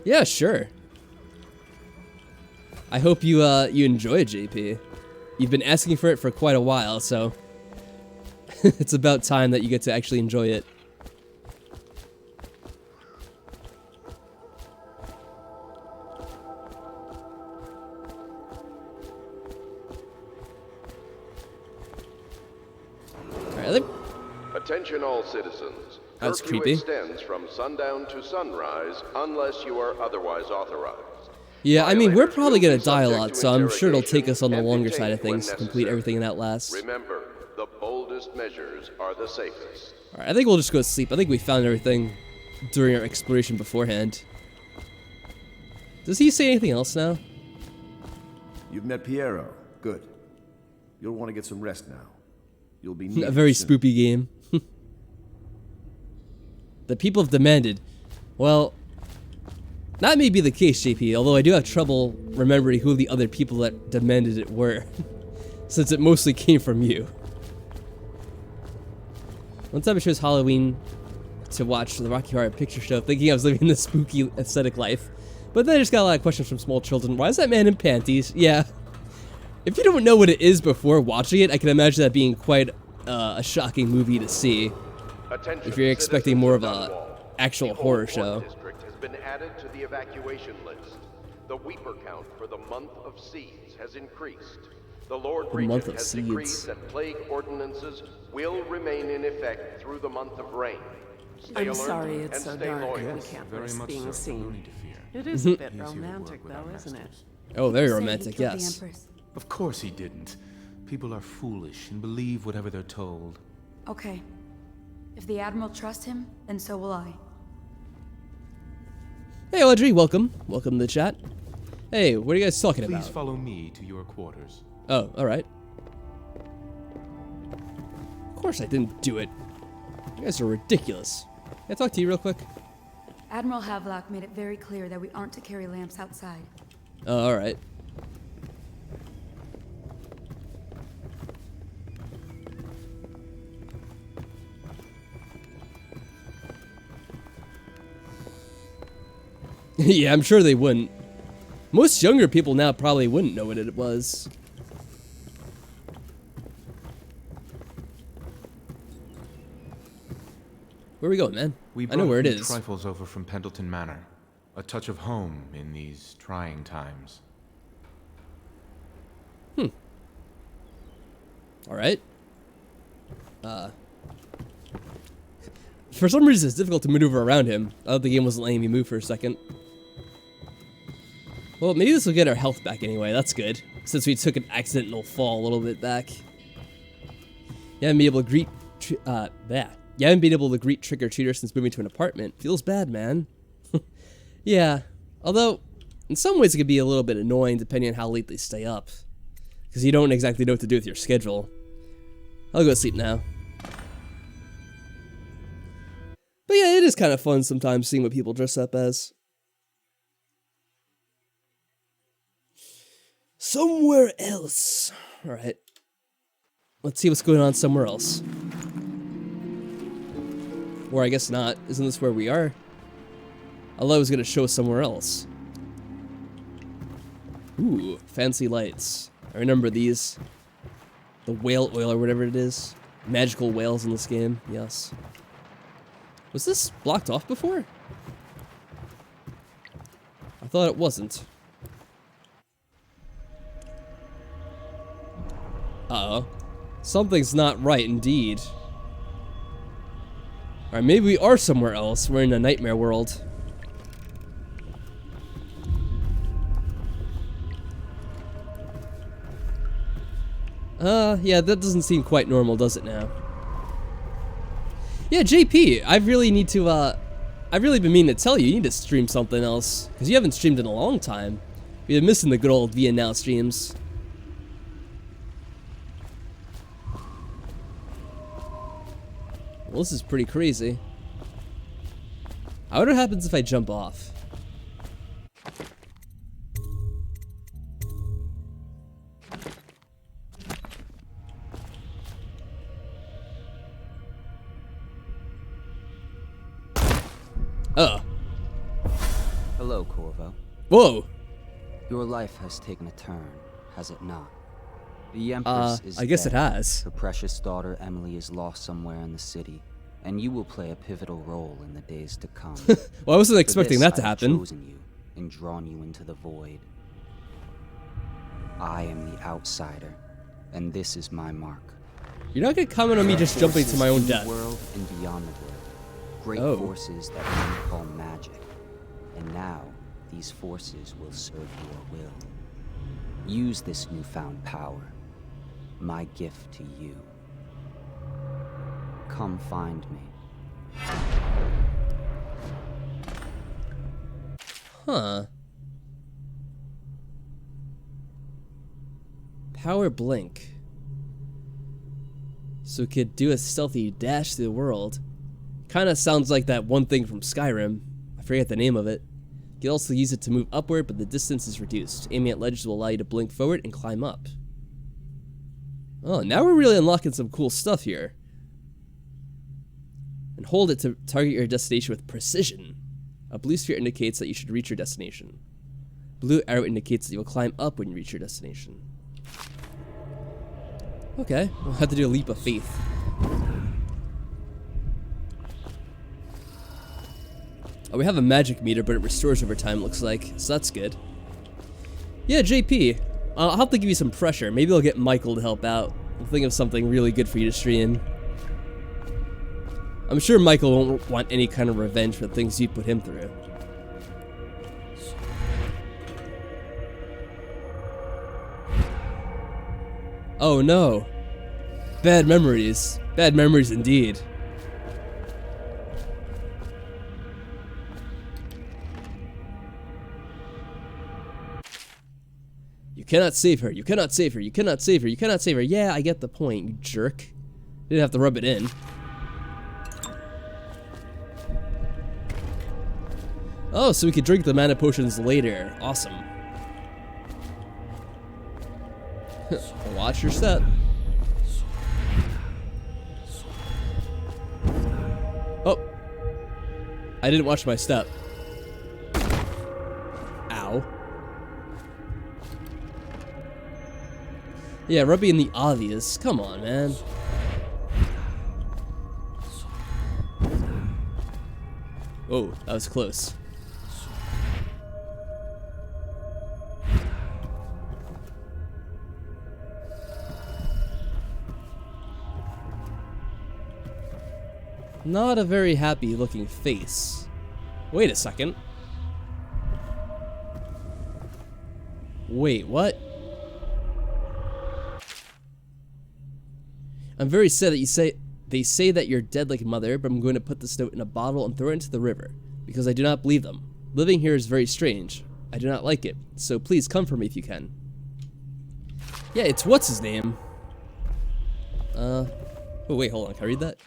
Yeah, sure. I hope you you enjoy it, JP. you've been asking for it for quite a while, so it's about time that you get to actually enjoy it. Attention all citizens. That's Curfew creepy. extends from sundown to sunrise unless you are otherwise authorized. Yeah, I mean, we're probably going will to be die a subject lot, to so I'm sure it'll take interrogation us on the and longer side of detained when things to complete necessary. everything that lasts. Remember, the boldest measures are the safest. Alright, I think we'll just go to sleep. I think we found everything during our exploration beforehand. Does he say anything else now? You've met Piero. Good. You'll want to get some rest now. You'll be A needed very soon. spoopy game. The people have demanded. Well, that may be the case, JP, although I do have trouble remembering who the other people that demanded it were, since it mostly came from you. One time I chose Halloween to watch the Rocky Horror Picture Show, thinking I was living this spooky aesthetic life, but then I just got a lot of questions from small children. Why is that man in panties? Yeah. If you don't know what it is before watching it, I can imagine that being quite a shocking movie to see. Attention, If you're expecting more of a Dunwall. actual The horror Old show. Port District has been added to the evacuation list. The weeper count for the month of seeds has increased. The Lord The month Regent of has seeds. decreed that plague ordinances will remain in effect through the month of rain. Stay I'm alert sorry it's and so stay dark. loyal. We can't Very risk much being so. No seen. need to fear. It is a bit He's here to work romantic, with though, our isn't it? masters. Oh, very Say he romantic, killed the yes. Empress. Of course he didn't. People are foolish and believe whatever they're told. Okay. If the Admiral trusts him, then so will I. Hey, Audrey, welcome. Welcome to the chat. Hey, what are you guys talking Please about? follow me to your quarters. Oh, alright. Of course I didn't do it. You guys are ridiculous. Can I talk to you real quick? Admiral Havelock made it very clear that we aren't to carry lamps outside. Oh, alright. Yeah, I'm sure they wouldn't. Most younger people now probably wouldn't know what it was. Where are we going, man? We I know where it brought a few is. trifles over from Pendleton Manor. A touch of home in these trying times. Alright. For some reason, it's difficult to maneuver around him. I thought the game wasn't letting me move for a second. Well, maybe this will get our health back anyway. That's good. Since we took an accidental fall a little bit back. You haven't been able to greet... You haven't been able to greet trick-or-treaters since moving to an apartment. Feels bad, man. Yeah. Although, in some ways it could be a little bit annoying depending on how late they stay up. Because you don't exactly know what to do with your schedule. I'll go to sleep now. But yeah, it is kind of fun sometimes seeing what people dress up as. Somewhere else. Alright. Let's see what's going on somewhere else. Or I guess not. Isn't this where we are? Although I was going to show us somewhere else. Ooh, fancy lights. I remember these. The whale oil or whatever it is. Magical whales in this game, yes. Was this blocked off before? I thought it wasn't. Uh-oh. Something's not right indeed. Alright, maybe we are somewhere else. We're in a nightmare world. Yeah, that doesn't seem quite normal, does it now? Yeah, JP, I really need to, I've really been meaning to tell you, you need to stream something else. Because you haven't streamed in a long time. You've been missing the good old Via Now streams. Well, this is pretty crazy. I wonder what happens if I jump off. Hello, Corvo. Whoa! Your life has taken a turn, has it not? The Empress is I guess it dead. has. Her precious daughter Emily is lost somewhere in the city, and you will play a pivotal role in the days to come. Well, I wasn't For expecting this, that to I have happen. chosen you and drawn you into the void. I am the outsider, and this is my mark. You're not gonna comment on me just jumping to my own In the death. world and beyond the world. Great Oh. forces that men call magic. And now, these forces will serve your will. Use this newfound power. My gift to you. Come find me. Huh. Power blink. So it could do a stealthy dash through the world. Kind of sounds like that one thing from Skyrim. I forget the name of it. You can also use it to move upward, but the distance is reduced. Aiming at ledges will allow you to blink forward and climb up. Oh, now we're really unlocking some cool stuff here. And hold it to target your destination with precision. A blue sphere indicates that you should reach your destination. Blue arrow indicates that you will climb up when you reach your destination. Okay, we'll have to do a leap of faith. Oh, we have a magic meter, but it restores over time, looks like, so that's good. Yeah, JP, I'll have to give you some pressure. Maybe I'll get Michael to help out. I'll think of something really good for you to stream. I'm sure Michael won't want any kind of revenge for the things you put him through. Oh no. Bad memories. Bad memories indeed. You cannot save her. You cannot save her. You cannot save her. You cannot save her. Yeah, I get the point, you jerk. Didn't have to rub it in. Oh, so we could drink the mana potions later. Awesome. Watch your step. Oh. I didn't watch my step. Ow. Yeah, rubbing the obvious. Come on, man. Oh, that was close. Not a very happy looking face. Wait a second. Wait, what? I'm very sad that they say that you're dead like mother, but I'm going to put this note in a bottle and throw it into the river, because I do not believe them. Living here is very strange. I do not like it, so please come for me if you can. Yeah, it's what's his name? Oh wait, hold on, can I read that?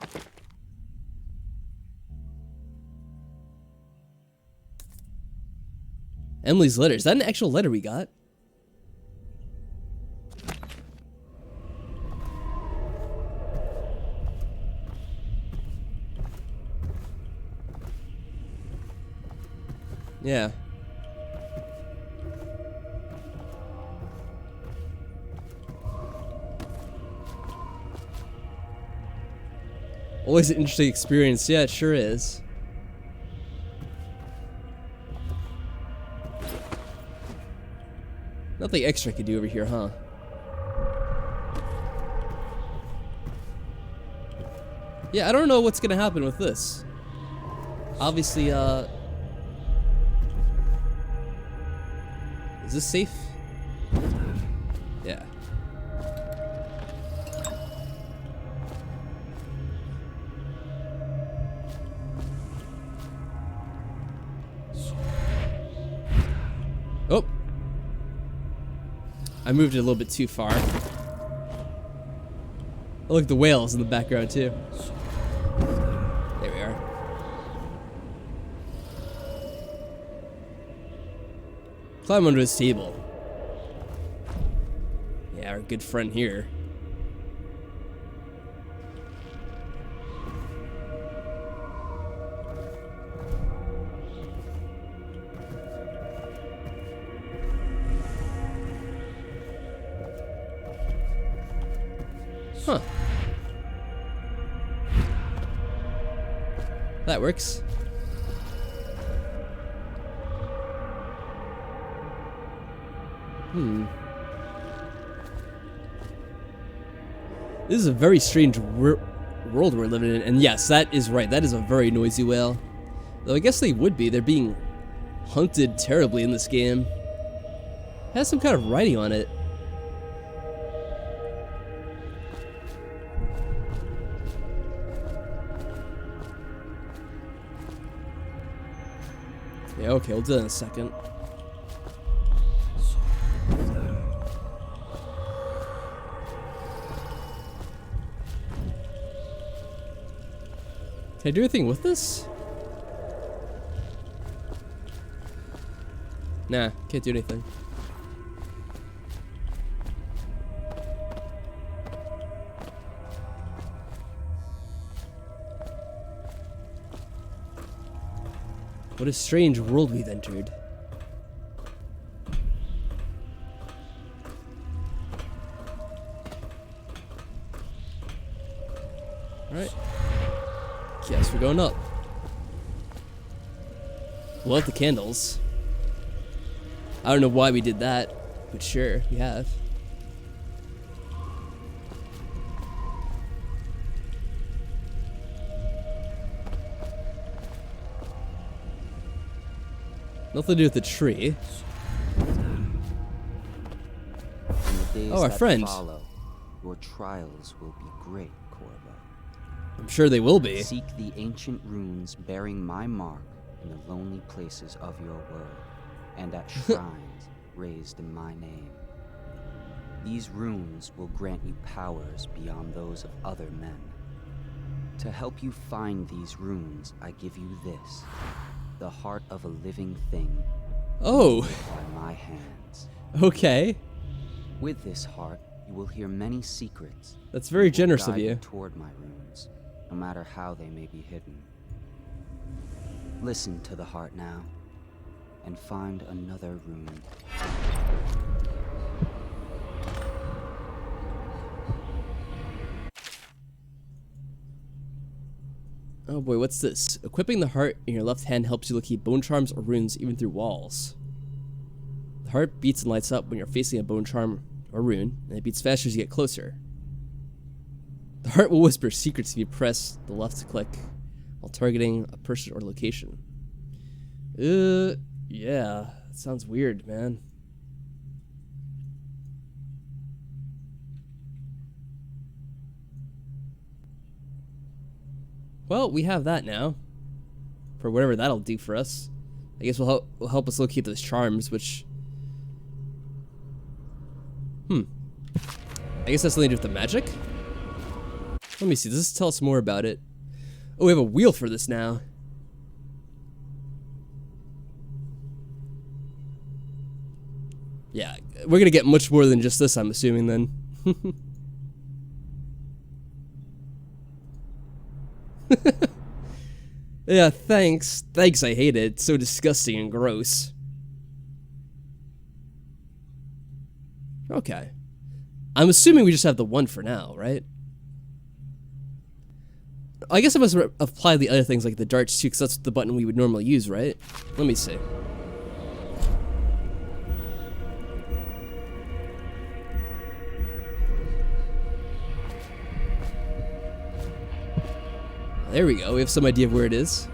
Emily's letter. Is that an actual letter we got? Yeah. Always an interesting experience. Yeah, it sure is. Nothing extra I could do over here, huh? Yeah, I don't know what's gonna happen with this. Obviously, is this safe? Yeah. Oh. I moved it a little bit too far. Oh, look, the whales in the background too. There we are. Climb under his table. Yeah, our good friend here. Huh. That works. This is a very strange world we're living in, and yes, that is right. That is a very noisy whale. Though I guess they would be. They're being hunted terribly in this game. It has some kind of writing on it. Yeah, okay, we'll do that in a second. Can I do anything with this? Nah, can't do anything. What a strange world we've entered. Alright. Guess we're going up. Love the candles. I don't know why we did that, but sure, we have. Nothing to do with the tree. Oh, our friend. Follow, your trials will be great, Corvo. I'm sure they will be. Seek the ancient runes bearing my mark in the lonely places of your world, and at shrines raised in my name. These runes will grant you powers beyond those of other men. To help you find these runes, I give you this. The heart of a living thing. Oh. By my hands. Okay. With this heart, you will hear many secrets. That's very generous of you. you. Toward my runes, no matter how they may be hidden. Listen to the heart now, and find another rune. Oh boy, what's this? Equipping the heart in your left hand helps you locate bone charms or runes even through walls. The heart beats and lights up when you're facing a bone charm or rune, and it beats faster as you get closer. The heart will whisper secrets if you press the left click while targeting a person or location. Yeah, that sounds weird, man. Well, we have that now. For whatever that'll do for us. I guess will help us locate those charms, which... I guess that's something to do with the magic? Let me see, does this tell us more about it? Oh, we have a wheel for this now. Yeah, we're gonna get much more than just this, I'm assuming, then. Yeah, thanks. Thanks, I hate it. It's so disgusting and gross. Okay. I'm assuming we just have the one for now, right? I guess I must apply the other things like the darts too, because that's the button we would normally use, right? Let me see. There we go, we have some idea of where it is.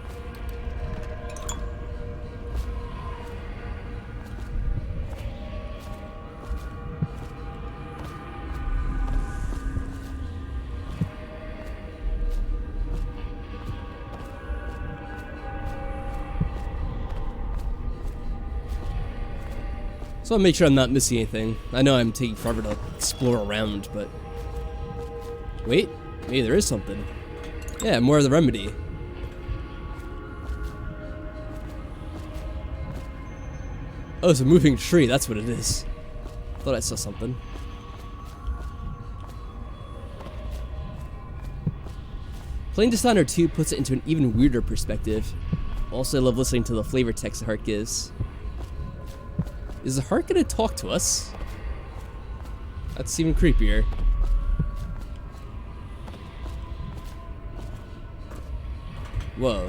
So I'll make sure I'm not missing anything. I know I'm taking forever to explore around, but... Wait, maybe there is something. Yeah, more of the remedy. Oh, it's a moving tree, that's what it is. Thought I saw something. Playing Dishonored 2 puts it into an even weirder perspective. Also, I love listening to the flavor text the heart gives. Is the heart gonna talk to us? That's even creepier. Whoa.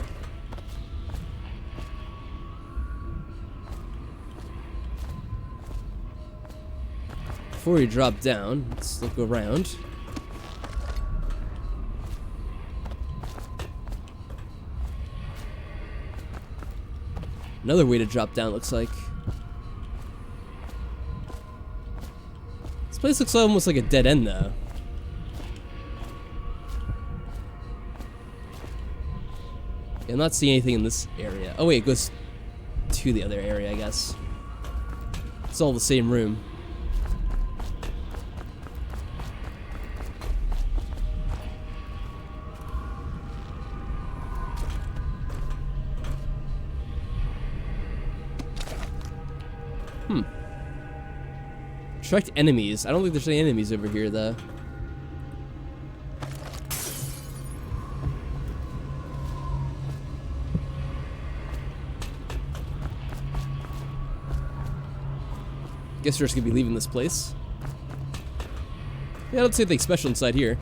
Before we drop down, let's look around. Another way to drop down, looks like. This place looks almost like a dead end, though. Yeah, I'm not seeing anything in this area. Oh wait, it goes to the other area, I guess. It's all the same room. Attract enemies. I don't think there's any enemies over here, though. Guess we're just gonna be leaving this place. Yeah, I don't see anything special inside here.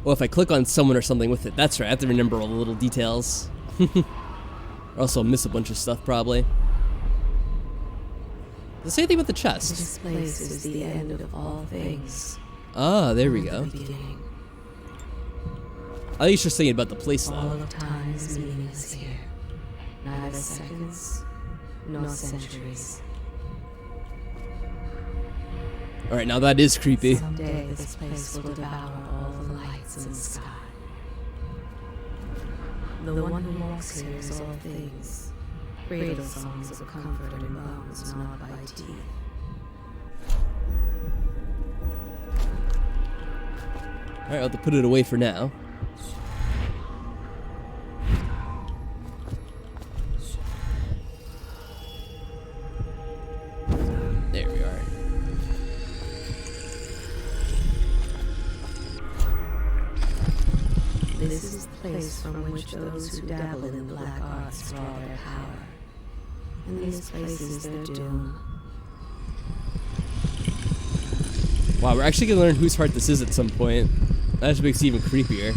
Well, if I click on someone or something with it, that's right. I have to remember all the little details. Or else I'll miss a bunch of stuff, probably. Does it say anything about the chest? This place is the end of all things. Ah, there we go. I think it's just saying about the place, though. All of time is meaningless here. Neither seconds, nor centuries. Alright, now that is creepy. Someday this place will devour all the lights in the sky. The one who walks here is all things. Cradle songs of comfort in bones, not by teeth. Alright, I'll have to put it away for now. There we are. This is the place from which those who dabble in black arts draw their power. And this place is their doom. Wow, we're actually gonna learn whose heart this is at some point. That just makes it even creepier.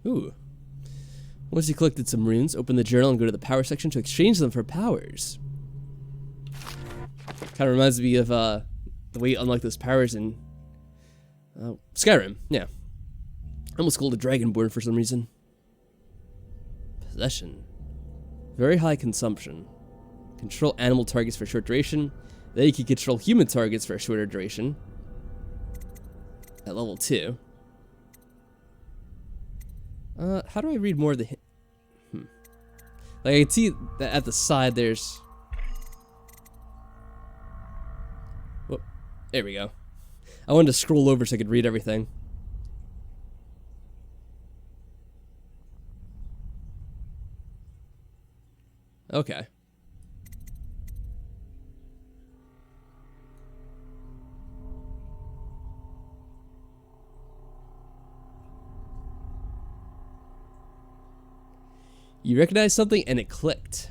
Ooh. Once you collected some runes, open the journal and go to the power section to exchange them for powers. Kind of reminds me of the way you unlock those powers in Skyrim. Yeah. I almost called it Dragonborn for some reason. Possession. Very high consumption. Control animal targets for a short duration. Then you can control human targets for a shorter duration. At level 2. How do I read more of the Like, I can see that at the side there's... Whoop. There we go. I wanted to scroll over so I could read everything. Okay. You recognized something and it clicked.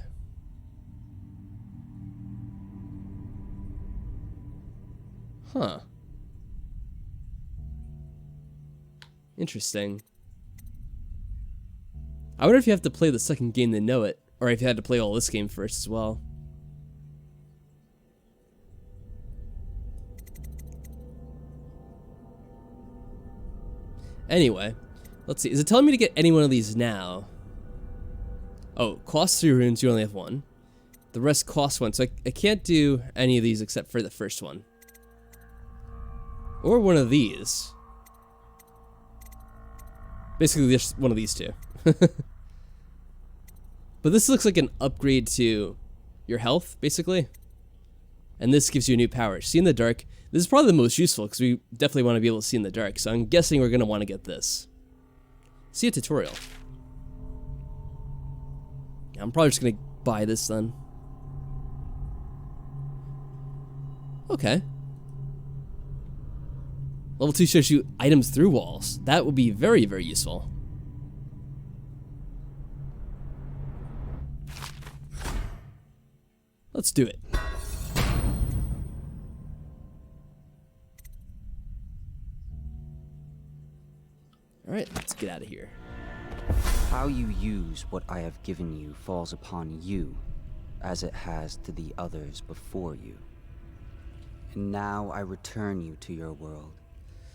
Huh. Interesting. I wonder if you have to play the second game to know it, or if you had to play all this game first as well. Anyway, let's see. Is it telling me to get any one of these now? Oh, cost 3 runes, you only have 1. The rest cost 1, so I can't do any of these except for the first one. Or one of these. Basically, just one of these two. But this looks like an upgrade to your health, basically. And this gives you a new power. See in the dark. This is probably the most useful, because we definitely want to be able to see in the dark. So I'm guessing we're going to want to get this. See a tutorial. I'm probably just going to buy this then. Okay. Level 2 shows you items through walls. That would be very, very useful. let's do it. Alright, let's get out of here. How you use what I have given you falls upon you, as it has to the others before you. And now I return you to your world,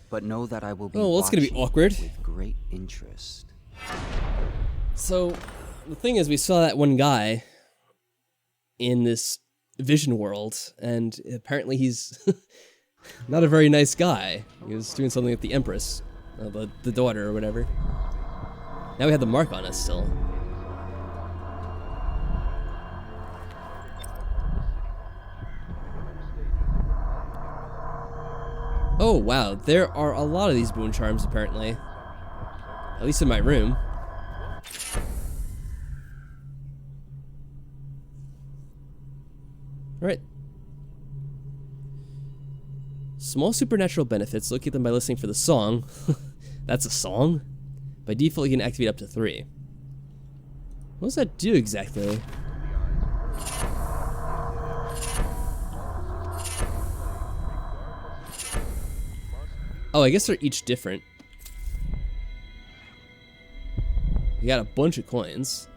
but know that I will be well, it's gonna be awkward. With great interest. So, the thing is, we saw that one guy in this vision world, and apparently he's not a very nice guy. He was doing something with the Empress, the daughter or whatever. Now we have the mark on us still. Oh wow, there are a lot of these boon charms apparently. At least in my room. Alright. Small supernatural benefits, locate them by listening for the song. That's a song? By default, you can activate up to 3. What does that do exactly? Oh, I guess they're each different. You got a bunch of coins.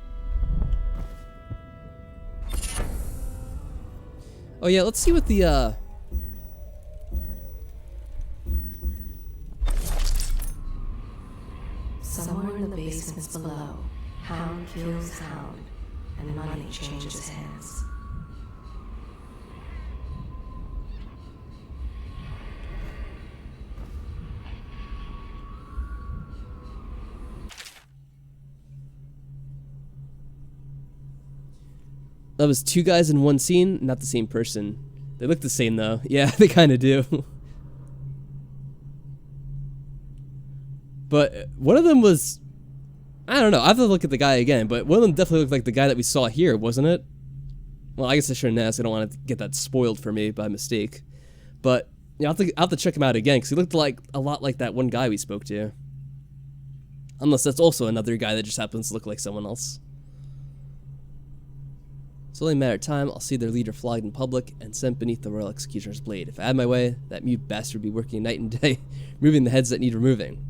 Oh yeah, let's see what the Somewhere in the basements below, hound kills hound, and money changes hands. That was 2 guys in one scene, not the same person. They look the same though. Yeah, they kind of do. But one of them was, I don't know, I have to look at the guy again, but one of them definitely looked like the guy that we saw here, wasn't it? Well, I guess I shouldn't ask, I don't want to get that spoiled for me by mistake. But, you know, I'll have to check him out again, because he looked like a lot like that one guy we spoke to. Unless that's also another guy that just happens to look like someone else. It's only a matter of time, I'll see their leader flogged in public and sent beneath the royal executioner's blade. If I had my way, that mute bastard would be working night and day, removing the heads that need removing.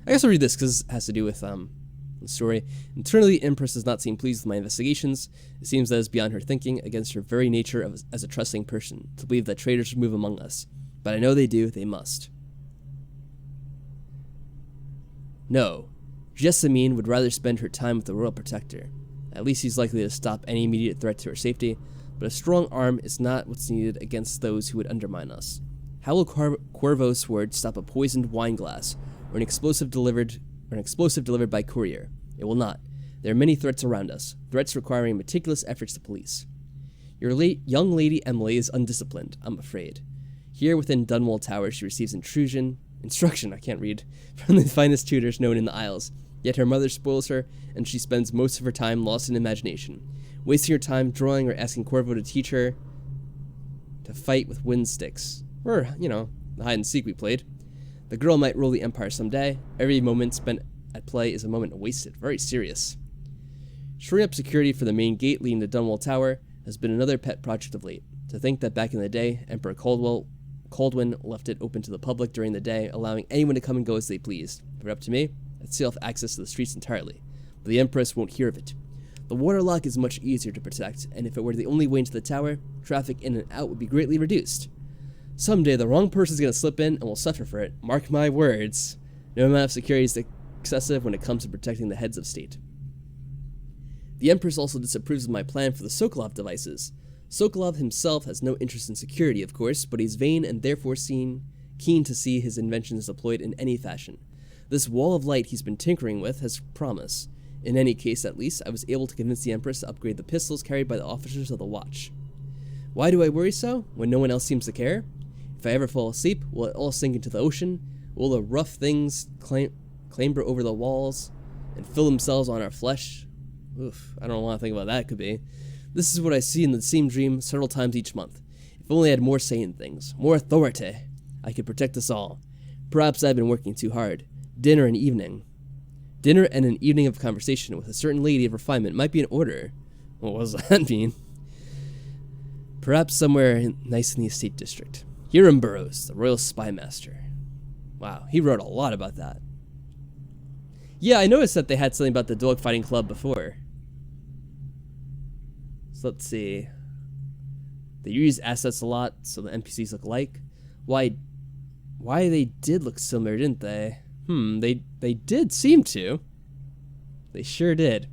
I guess I'll read this because it has to do with the story. Internally, the Empress does not seem pleased with my investigations. It seems that it's beyond her thinking, against her very nature as a trusting person, to believe that traitors would move among us. But I know they do, they must. No, Jessamine would rather spend her time with the royal protector. At least he's likely to stop any immediate threat to her safety, but a strong arm is not what's needed against those who would undermine us. How will Corvo's sword stop a poisoned wine glass, or an explosive delivered by courier? It will not. There are many threats around us, threats requiring meticulous efforts to police. Your young lady Emily is undisciplined, I'm afraid. Here within Dunwall Tower, she receives instruction, from the finest tutors known in the Isles. Yet her mother spoils her, and she spends most of her time lost in imagination, wasting her time drawing or asking Corvo to teach her to fight with wind sticks. Or, you know, the hide and seek we played. The girl might rule the Empire someday. Every moment spent at play is a moment wasted. Very serious. Shoring up security for the main gate leading to Dunwall Tower has been another pet project of late. To think that back in the day, Emperor Caldwin left it open to the public during the day, allowing anyone to come and go as they pleased. If it were up to me, I'd seal off access to the streets entirely. But the Empress won't hear of it. The waterlock is much easier to protect, and if it were the only way into the tower, traffic in and out would be greatly reduced. Someday the wrong person's gonna slip in and will suffer for it. Mark my words. No amount of security is excessive when it comes to protecting the heads of state. The Empress also disapproves of my plan for the Sokolov devices. Sokolov himself has no interest in security, of course, but he's vain and therefore keen to see his inventions deployed in any fashion. This wall of light he's been tinkering with has promise. In any case, at least, I was able to convince the Empress to upgrade the pistols carried by the officers of the Watch. Why do I worry so, when no one else seems to care? If I ever fall asleep, will it all sink into the ocean? Will the rough things clamber over the walls and fill themselves on our flesh? Oof, I don't want to think about that, could be. This is what I see in the same dream several times each month. If only I had more say in things, more authority, I could protect us all. Perhaps I've been working too hard. Dinner and evening. Dinner and an evening of conversation with a certain lady of refinement might be in order. What does that mean? Perhaps somewhere nice in the estate district. Hiram Burroughs, the royal spy master. Wow, he wrote a lot about that. Yeah, I noticed that they had something about the dogfighting club before. So let's see. They use assets a lot, so the NPCs look alike. Why they did look similar, didn't they? They did seem to. They sure did.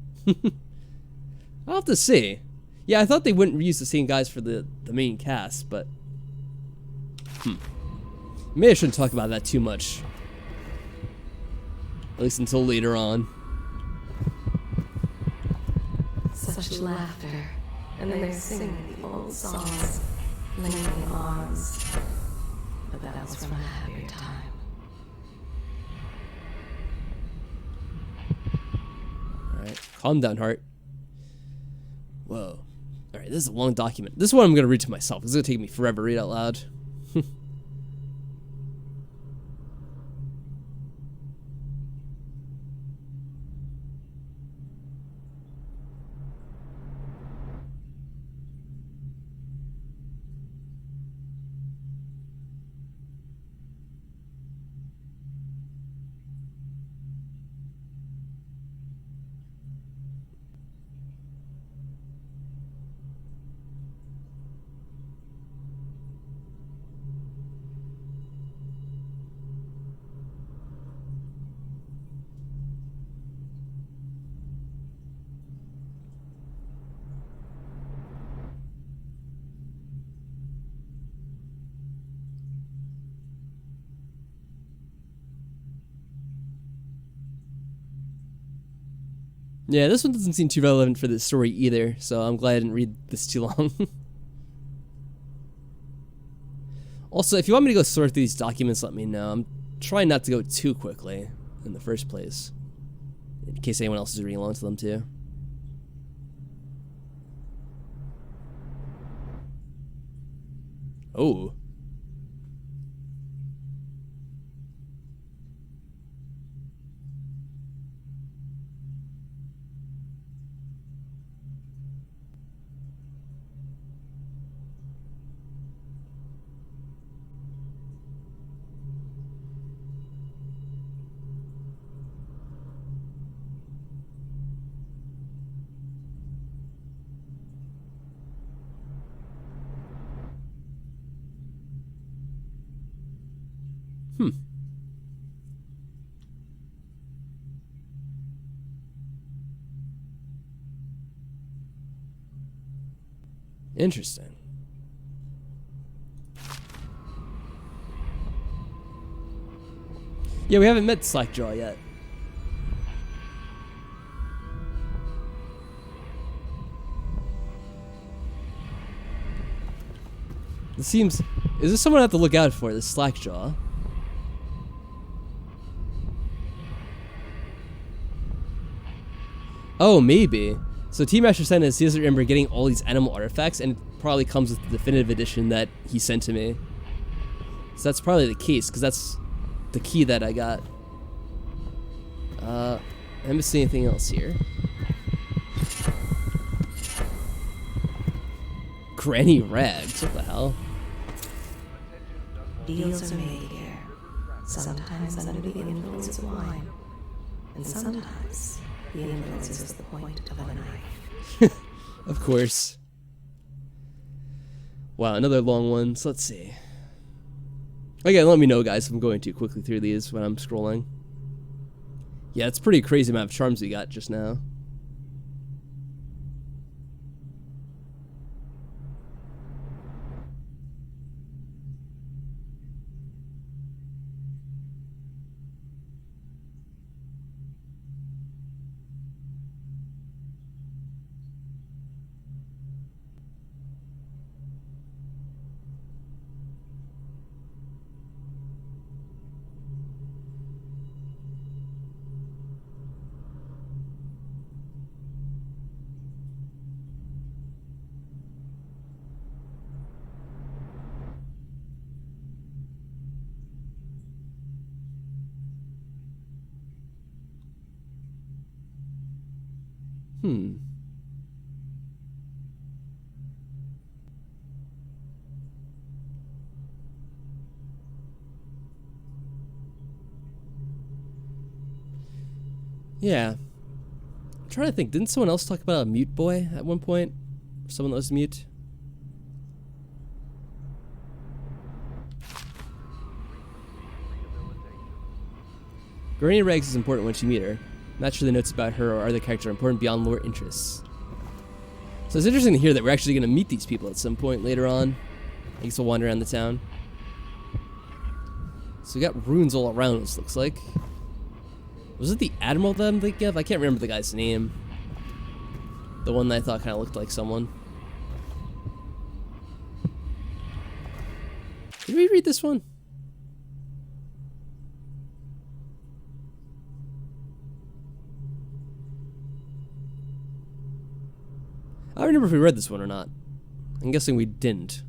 I'll have to see. Yeah, I thought they wouldn't reuse the same guys for the main cast, but... Maybe I shouldn't talk about that too much. At least until later on. Such laughter, and they're singing the old songs, linking arms. But that was from a happier time. Alright, calm down, heart. Whoa. Alright, this is a long document. This one I'm going to read to myself. It's going to take me forever to read out loud. Yeah, this one doesn't seem too relevant for the story either, so I'm glad I didn't read this too long. Also, if you want me to go sort through these documents, let me know. I'm trying not to go too quickly in the first place, in case anyone else is reading along to them too. Oh. Interesting. Yeah, we haven't met Slackjaw yet. It seems... Is this someone I have to look out for, this Slackjaw? Oh, maybe. So TeaMasterSen is, he doesn't remember getting all these animal artifacts, and it probably comes with the definitive edition that he sent to me. So that's probably the case, because that's the key that I got. I haven't seen anything else here. Granny Rags, what the hell? Deals are made here, sometimes under the influence of wine, and sometimes the influence is the point of a knife. Of course. Wow, another long one, so let's see. Again, let me know, guys, if I'm going too quickly through these when I'm scrolling. Yeah, it's pretty crazy amount of charms we got just now. Yeah. I'm trying to think. Didn't someone else talk about a mute boy at one point? Someone that was mute? Granny Rags is important when you meet her. Not sure the notes about her or other character are important beyond lore interests. So it's interesting to hear that we're actually going to meet these people at some point later on. I guess we'll wander around the town. So we got runes all around us, looks like. Was it the Admiral that I'm thinking of? I can't remember the guy's name. The one that I thought kind of looked like someone. Did we read this one? I don't remember if we read this one or not. I'm guessing we didn't.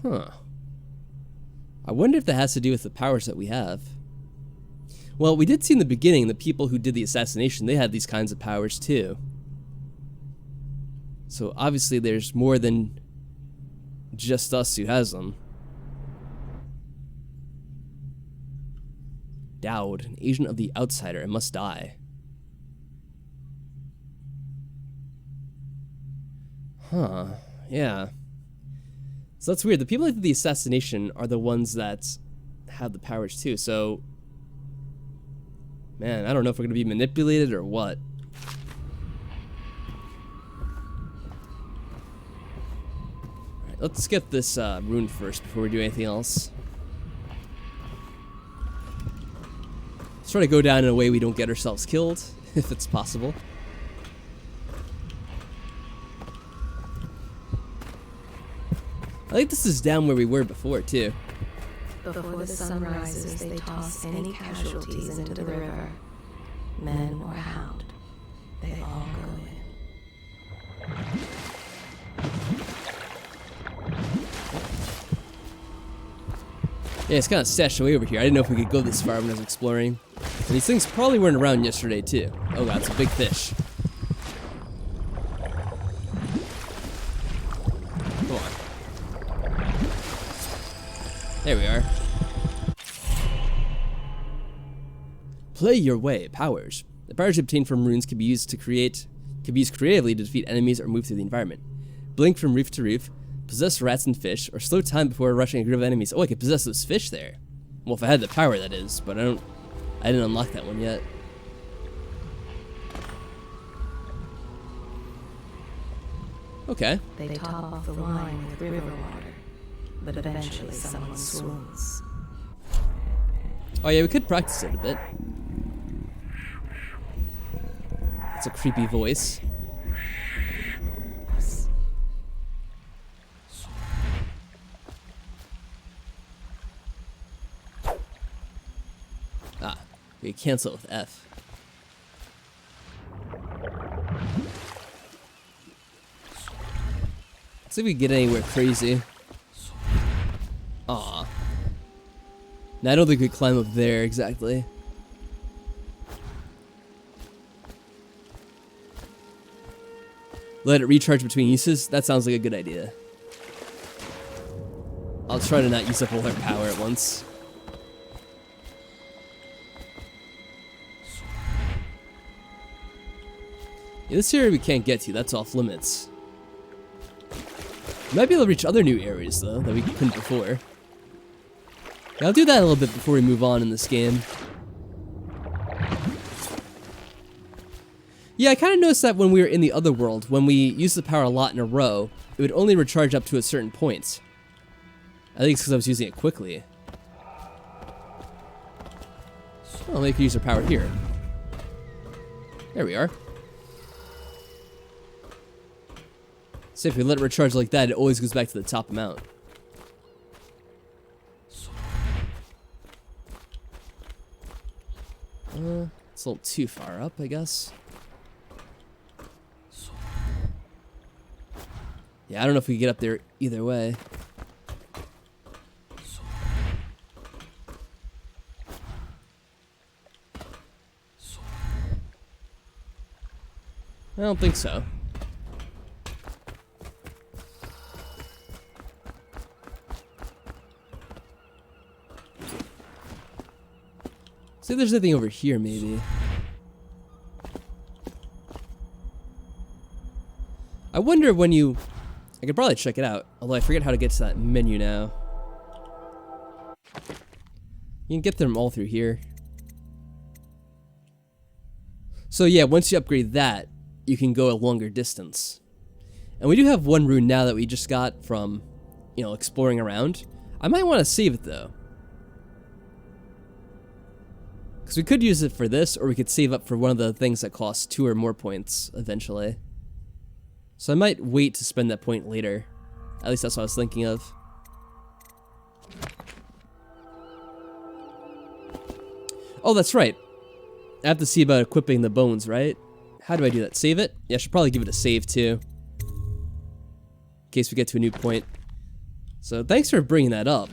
Huh. I wonder if that has to do with the powers that we have. Well, we did see in the beginning the people who did the assassination, they had these kinds of powers too. So obviously there's more than just us who has them. Dowd, an agent of the outsider, and must die. Huh, yeah. So that's weird. The people that did the assassination are the ones that have the powers too, so... Man, I don't know if we're going to be manipulated or what. Alright, let's get this rune first before we do anything else. Let's try to go down in a way we don't get ourselves killed, if it's possible. I think this is down where we were before, too. Before the sun rises, they toss any casualties into the river. Men or hound, they all go in. Yeah, it's kind of stashed away over here. I didn't know if we could go this far when I was exploring. And these things probably weren't around yesterday, too. Oh god, it's a big fish. Come on. There we are. Play your way. Powers. The powers obtained from runes can be used creatively to defeat enemies or move through the environment. Blink from reef to reef, possess rats and fish, or slow time before rushing a group of enemies. Oh, I could possess those fish there. Well, if I had the power, that is, but I didn't unlock that one yet. Okay. They top off the wine with river water, but eventually someone swoons. Oh yeah, we could practice it a bit. It's a creepy voice. Ah, we cancel it with F. Let's see if we can get anywhere crazy. Aw. Now, I don't think we could climb up there exactly. Let it recharge between uses? That sounds like a good idea. I'll try to not use up all our power at once. Yeah, this area we can't get to, that's off limits. We might be able to reach other new areas though, that we couldn't before. Yeah, I'll do that a little bit before we move on in this game. Yeah, I kind of noticed that when we were in the other world, when we used the power a lot in a row, it would only recharge up to a certain point. I think it's because I was using it quickly. Well, maybe we could use our power here. There we are. So if we let it recharge like that, it always goes back to the top amount. It's a little too far up, I guess. Yeah, I don't know if we can get up there either way. I don't think so. See if there's anything over here, maybe. I wonder when you... I could probably check it out, although I forget how to get to that menu now. You can get them all through here. So yeah, once you upgrade that, you can go a longer distance. And we do have one rune now that we just got from, you know, exploring around. I might want to save it though. Because we could use it for this, or we could save up for one of the things that costs 2 or more points eventually. So I might wait to spend that point later. At least that's what I was thinking of. Oh, that's right. I have to see about equipping the bones, right? How do I do that? Save it? Yeah, I should probably give it a save too. In case we get to a new point. So thanks for bringing that up.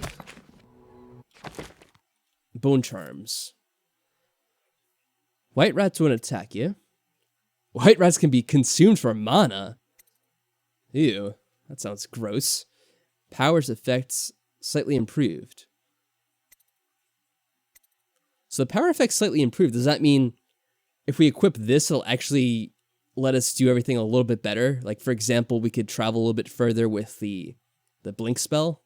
Bone charms. White rats won't attack you. White rats can be consumed for mana. Ew, that sounds gross. Powers effects slightly improved. So the power effects slightly improved. Does that mean if we equip this, it'll actually let us do everything a little bit better? Like, for example, we could travel a little bit further with the blink spell?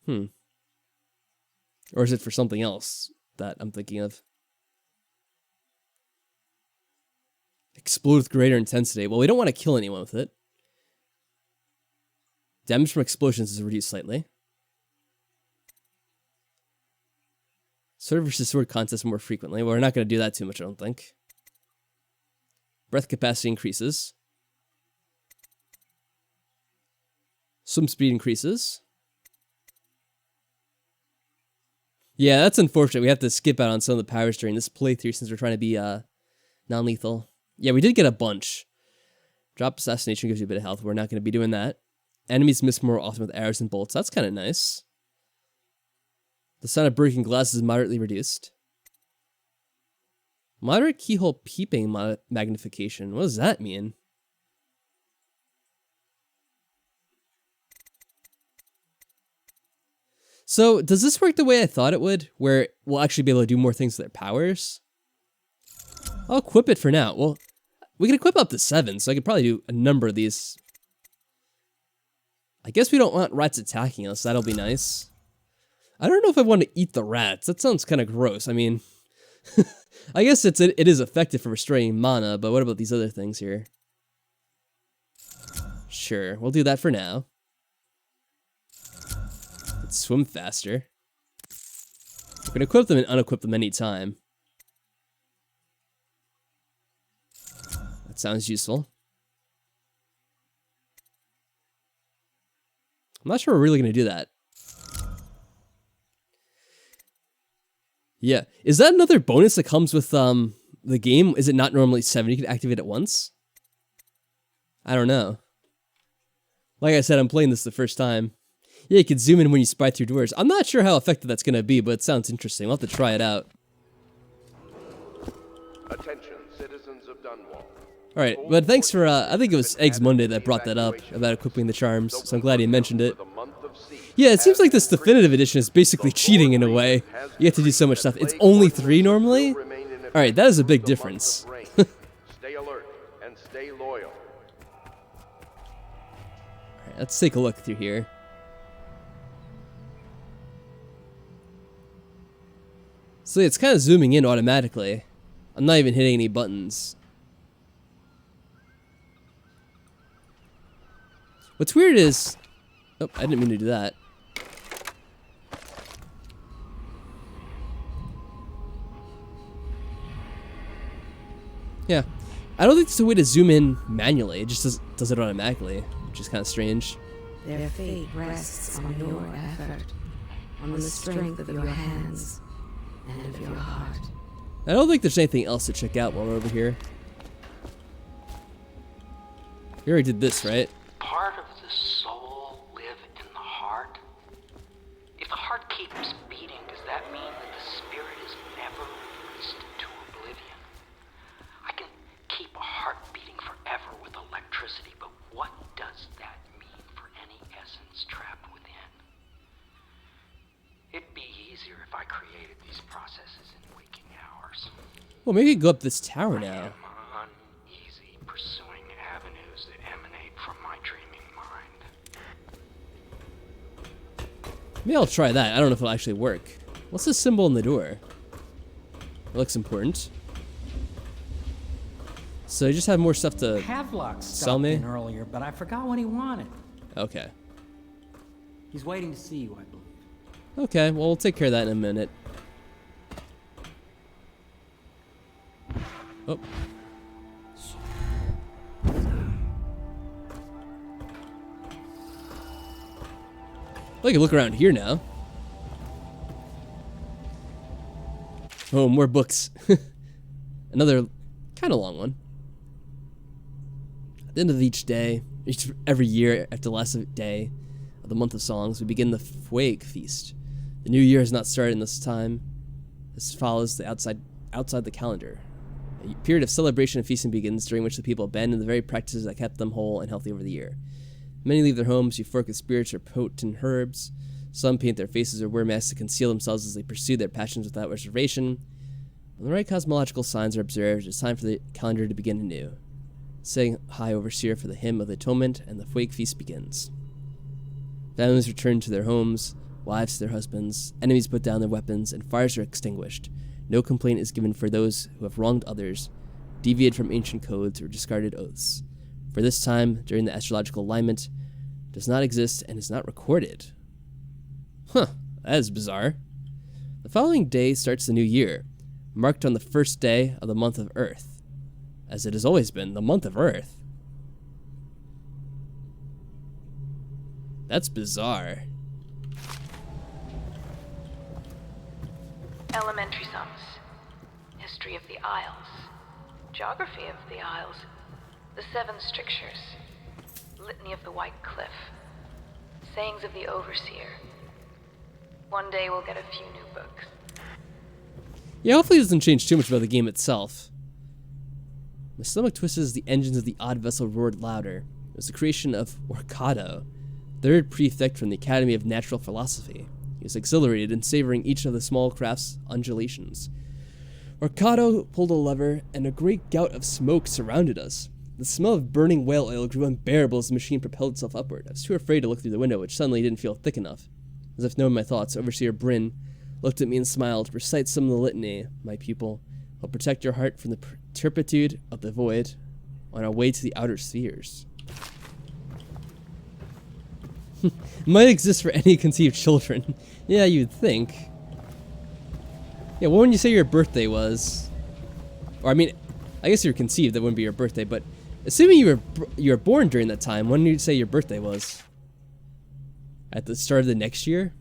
Or is it for something else that I'm thinking of? Explode with greater intensity. Well, we don't want to kill anyone with it. Damage from explosions is reduced slightly. Sword versus sword contest more frequently. Well, we're not going to do that too much, I don't think. Breath capacity increases. Swim speed increases. Yeah, that's unfortunate. We have to skip out on some of the powers during this playthrough since we're trying to be non-lethal. Yeah, we did get a bunch. Drop assassination gives you a bit of health. We're not going to be doing that. Enemies miss more often with arrows and bolts. That's kind of nice. The sound of breaking glass is moderately reduced. Moderate keyhole peeping magnification. What does that mean? So, does this work the way I thought it would? Where we'll actually be able to do more things with their powers? I'll equip it for now. Well, we can equip up to 7, so I could probably do a number of these. I guess we don't want rats attacking us. That'll be nice. I don't know if I want to eat the rats. That sounds kind of gross. I mean, I guess it is effective for restoring mana, but what about these other things here? Sure, we'll do that for now. Let's swim faster. We can equip them and unequip them anytime. That sounds useful. I'm not sure we're really going to do that. Yeah. Is that another bonus that comes with the game? Is it not normally 7? You can activate it once? I don't know. Like I said, I'm playing this the first time. Yeah, you can zoom in when you spy through doors. I'm not sure how effective that's going to be, but it sounds interesting. We'll have to try it out. Attention, citizens of Dunwall. Alright, but thanks for, I think it was Eggs Monday that brought that up, about equipping the charms, so I'm glad he mentioned it. Yeah, it seems like this definitive edition is basically cheating in a way. You have to do so much stuff. It's only 3 normally? Alright, that is a big difference. Stay alert and stay loyal. Alright, let's take a look through here. So it's kind of zooming in automatically. I'm not even hitting any buttons. What's weird is... Oh, I didn't mean to do that. Yeah. I don't think there's a way to zoom in manually. It just does it automatically, which is kind of strange. Their fate rests on your effort, on the strength of your hands and of your heart. I don't think there's anything else to check out while we're over here. We already did this, right? Part of the soul live in the heart. If the heart keeps beating, does that mean that the spirit is never released to oblivion? I can keep a heart beating forever with electricity, but what does that mean for any essence trapped within? It'd be easier if I created these processes in waking hours. Well, maybe we can go up this tower now. Uneasy pursuing avenues that emanate from my dreaming mind. Maybe I'll try that. I don't know if it'll actually work. What's this symbol on the door? It looks important. So you just have more stuff to Havelock sell stopped me? in earlier, but I forgot what he wanted. Okay. He's waiting to see you, I believe. Okay, well, we'll take care of that in a minute. Oh. I can look around here now. Oh, more books. Another kind of long one. At the end of each day, every year after the last day of the month of songs, we begin the Fueg feast. The new year has not started in this time. This follows the outside the calendar. A period of celebration and feasting begins, during which the people abandon the very practices that kept them whole and healthy over the year. Many leave their homes, euphoric with spirits or potent herbs. Some paint their faces or wear masks to conceal themselves as they pursue their passions without reservation. When the right cosmological signs are observed, it's time for the calendar to begin anew. Setting high overseer for the hymn of the atonement, and the Fueg feast begins. Families return to their homes, wives to their husbands, enemies put down their weapons, and fires are extinguished. No complaint is given for those who have wronged others, deviated from ancient codes, or discarded oaths. For this time, during the astrological alignment, does not exist and is not recorded. Huh, that is bizarre. The following day starts the new year, marked on the first day of the month of Earth, as it has always been, the month of Earth. That's bizarre. Elementary sums. History of the Isles. Geography of the Isles. The Seven Strictures. Litany of the White Cliff. Sayings of the Overseer. One day we'll get a few new books. Yeah, hopefully it doesn't change too much about the game itself. My stomach twisted as the engines of the odd vessel roared louder. It was the creation of Orcado, third prefect from the Academy of Natural Philosophy. He was exhilarated in savoring each of the small craft's undulations. Orcado pulled a lever, and a great gout of smoke surrounded us. The smell of burning whale oil grew unbearable as the machine propelled itself upward. I was too afraid to look through the window, which suddenly didn't feel thick enough. As if knowing my thoughts, Overseer Bryn looked at me and smiled. Recite some of the litany, my pupil. I'll protect your heart from the turpitude of the void on our way to the outer spheres. Might exist for any conceived children. Yeah, you'd think. Yeah, what would you say your birthday was? Or, I mean, I guess you were conceived, that wouldn't be your birthday, but assuming you were born during that time, when did you say your birthday was? At the start of the next year?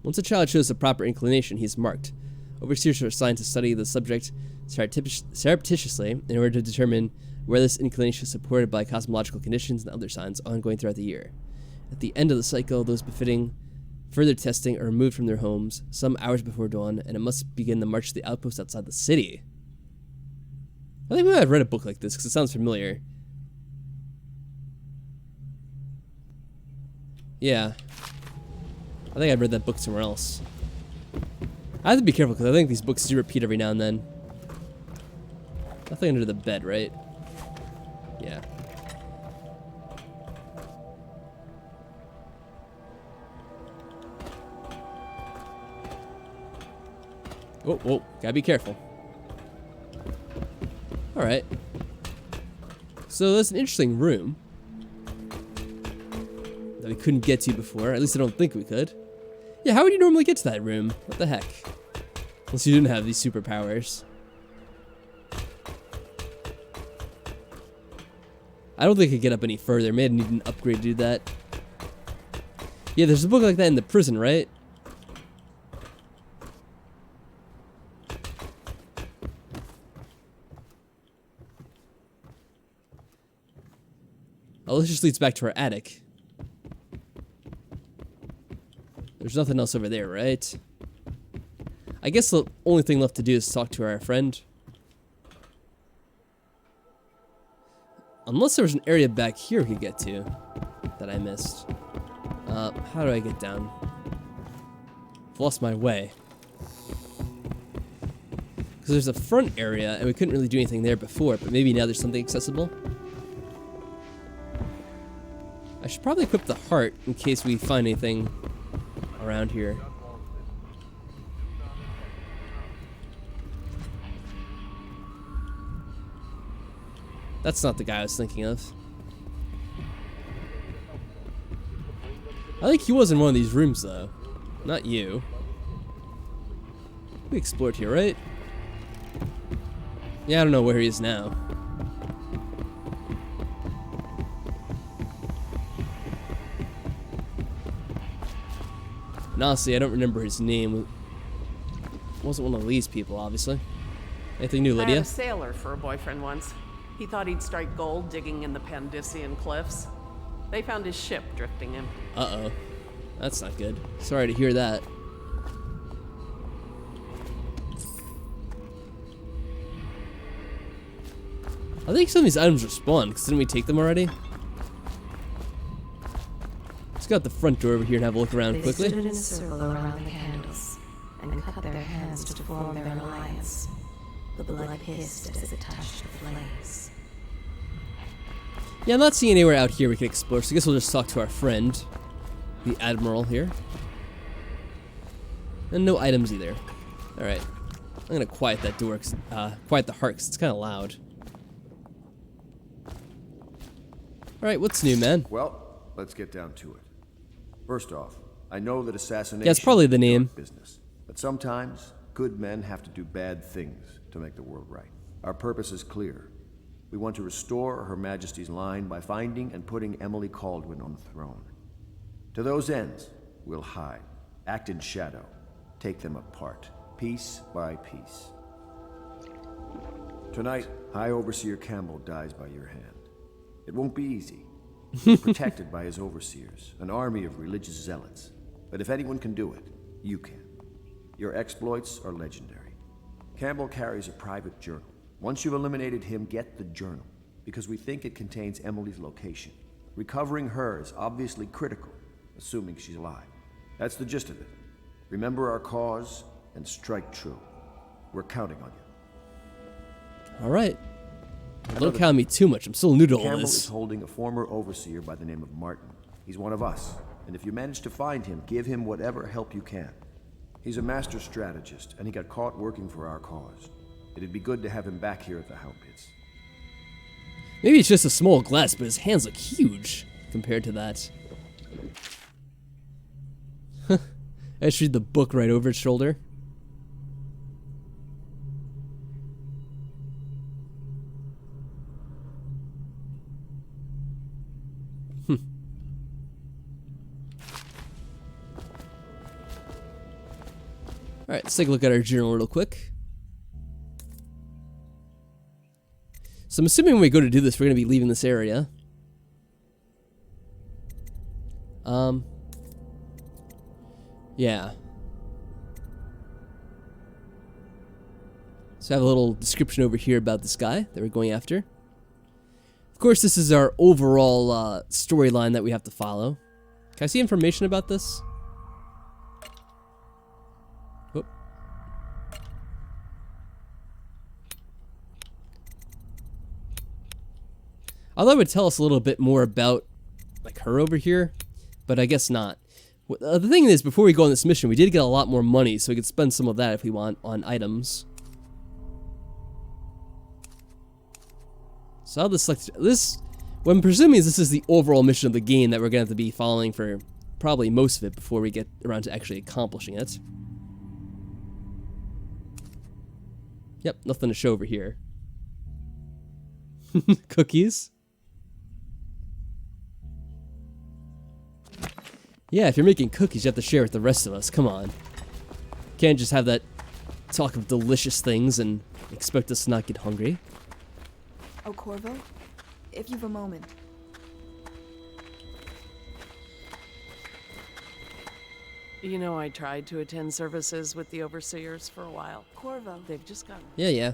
Once a child shows the proper inclination, he is marked. Overseers are assigned to study the subject surreptitiously in order to determine where this inclination is supported by cosmological conditions and other signs ongoing throughout the year. At the end of the cycle, those befitting further testing are removed from their homes some hours before dawn, and it must begin the march to the outpost outside the city. I think maybe I've read a book like this because it sounds familiar. Yeah. I think I've read that book somewhere else. I have to be careful because I think these books do repeat every now and then. Nothing under the bed, right? Yeah. Oh, whoa, gotta be careful. Alright. So that's an interesting room that we couldn't get to before. At least I don't think we could. Yeah, how would you normally get to that room? What the heck? Unless you didn't have these superpowers. I don't think I could get up any further. May need an upgrade to do that. Yeah, there's a book like that in the prison, right? Oh, this just leads back to our attic. There's nothing else over there, right? I guess the only thing left to do is talk to our friend. Unless there was an area back here we could get to that I missed. How do I get down? I've lost my way. Because there's a front area, and we couldn't really do anything there before, but maybe now there's something accessible. I should probably equip the heart in case we find anything around here. That's not the guy I was thinking of. I think he was in one of these rooms, though. Not you. We explored here, right? Yeah, I don't know where he is now. And honestly, I don't remember his name. Wasn't one of these people, obviously. Anything new, I Lydia? had a sailor for a boyfriend once. He thought he'd strike gold digging in the Pandician cliffs. They found his ship drifting empty. Uh-oh. That's not good. Sorry to hear that. I think some of these items respawn, because didn't we take them already? Let's go out the front door over here and have a look around quickly. They stood in a circle around the candles and cut their hands to form their alliance. The blood hissed as it touched the flames. Yeah, I'm not seeing anywhere out here we can explore, so I guess we'll just talk to our friend, the Admiral here. And no items either. Alright. I'm gonna quiet that door, quiet the heart, because it's kind of loud. Alright, what's new, man? Well, let's get down to it. First off, I know that assassination Yeah, it's probably the is name. dark business, but sometimes good men have to do bad things to make the world right. Our purpose is clear. We want to restore Her Majesty's line by finding and putting Emily Kaldwin on the throne. To those ends, we'll hide, act in shadow, take them apart, piece by piece. Tonight, High Overseer Campbell dies by your hand. It won't be easy. He's protected by his overseers, an army of religious zealots. But if anyone can do it, you can. Your exploits are legendary. Campbell carries a private journal. Once you've eliminated him, get the journal, because we think it contains Emily's location. Recovering her is obviously critical, assuming she's alive. That's the gist of it. Remember our cause and strike true. We're counting on you. Alright. Don't count me too much, I'm still new to all Campbell this. is holding a former overseer by the name of Martin. He's one of us, and if you manage to find him, give him whatever help you can. He's a master strategist, and he got caught working for our cause. It'd be good to have him back here at the How Pits. Maybe it's just a small glass, but his hands look huge compared to that. I just read the book right over its shoulder. Alright, let's take a look at our journal real quick. So I'm assuming when we go to do this, we're going to be leaving this area. Yeah. So I have a little description over here about this guy that we're going after. Of course, this is our overall storyline that we have to follow. Can I see information about this? Whoop. I thought it would tell us a little bit more about like her over here, but I guess not. The thing is, before we go on this mission, we did get a lot more money, so we could spend some of that if we want on items. So I'll just select this. What I'm presuming is this is the overall mission of the game that we're going to have to be following for probably most of it before we get around to actually accomplishing it. Yep, nothing to show over here. Cookies? Yeah, if you're making cookies, you have to share with the rest of us. Come on. Can't just have that talk of delicious things and expect us to not get hungry. Oh, Corvo, if you've a moment, You know, I tried to attend services with the overseers for a while. Corvo. They've just gotten... Yeah.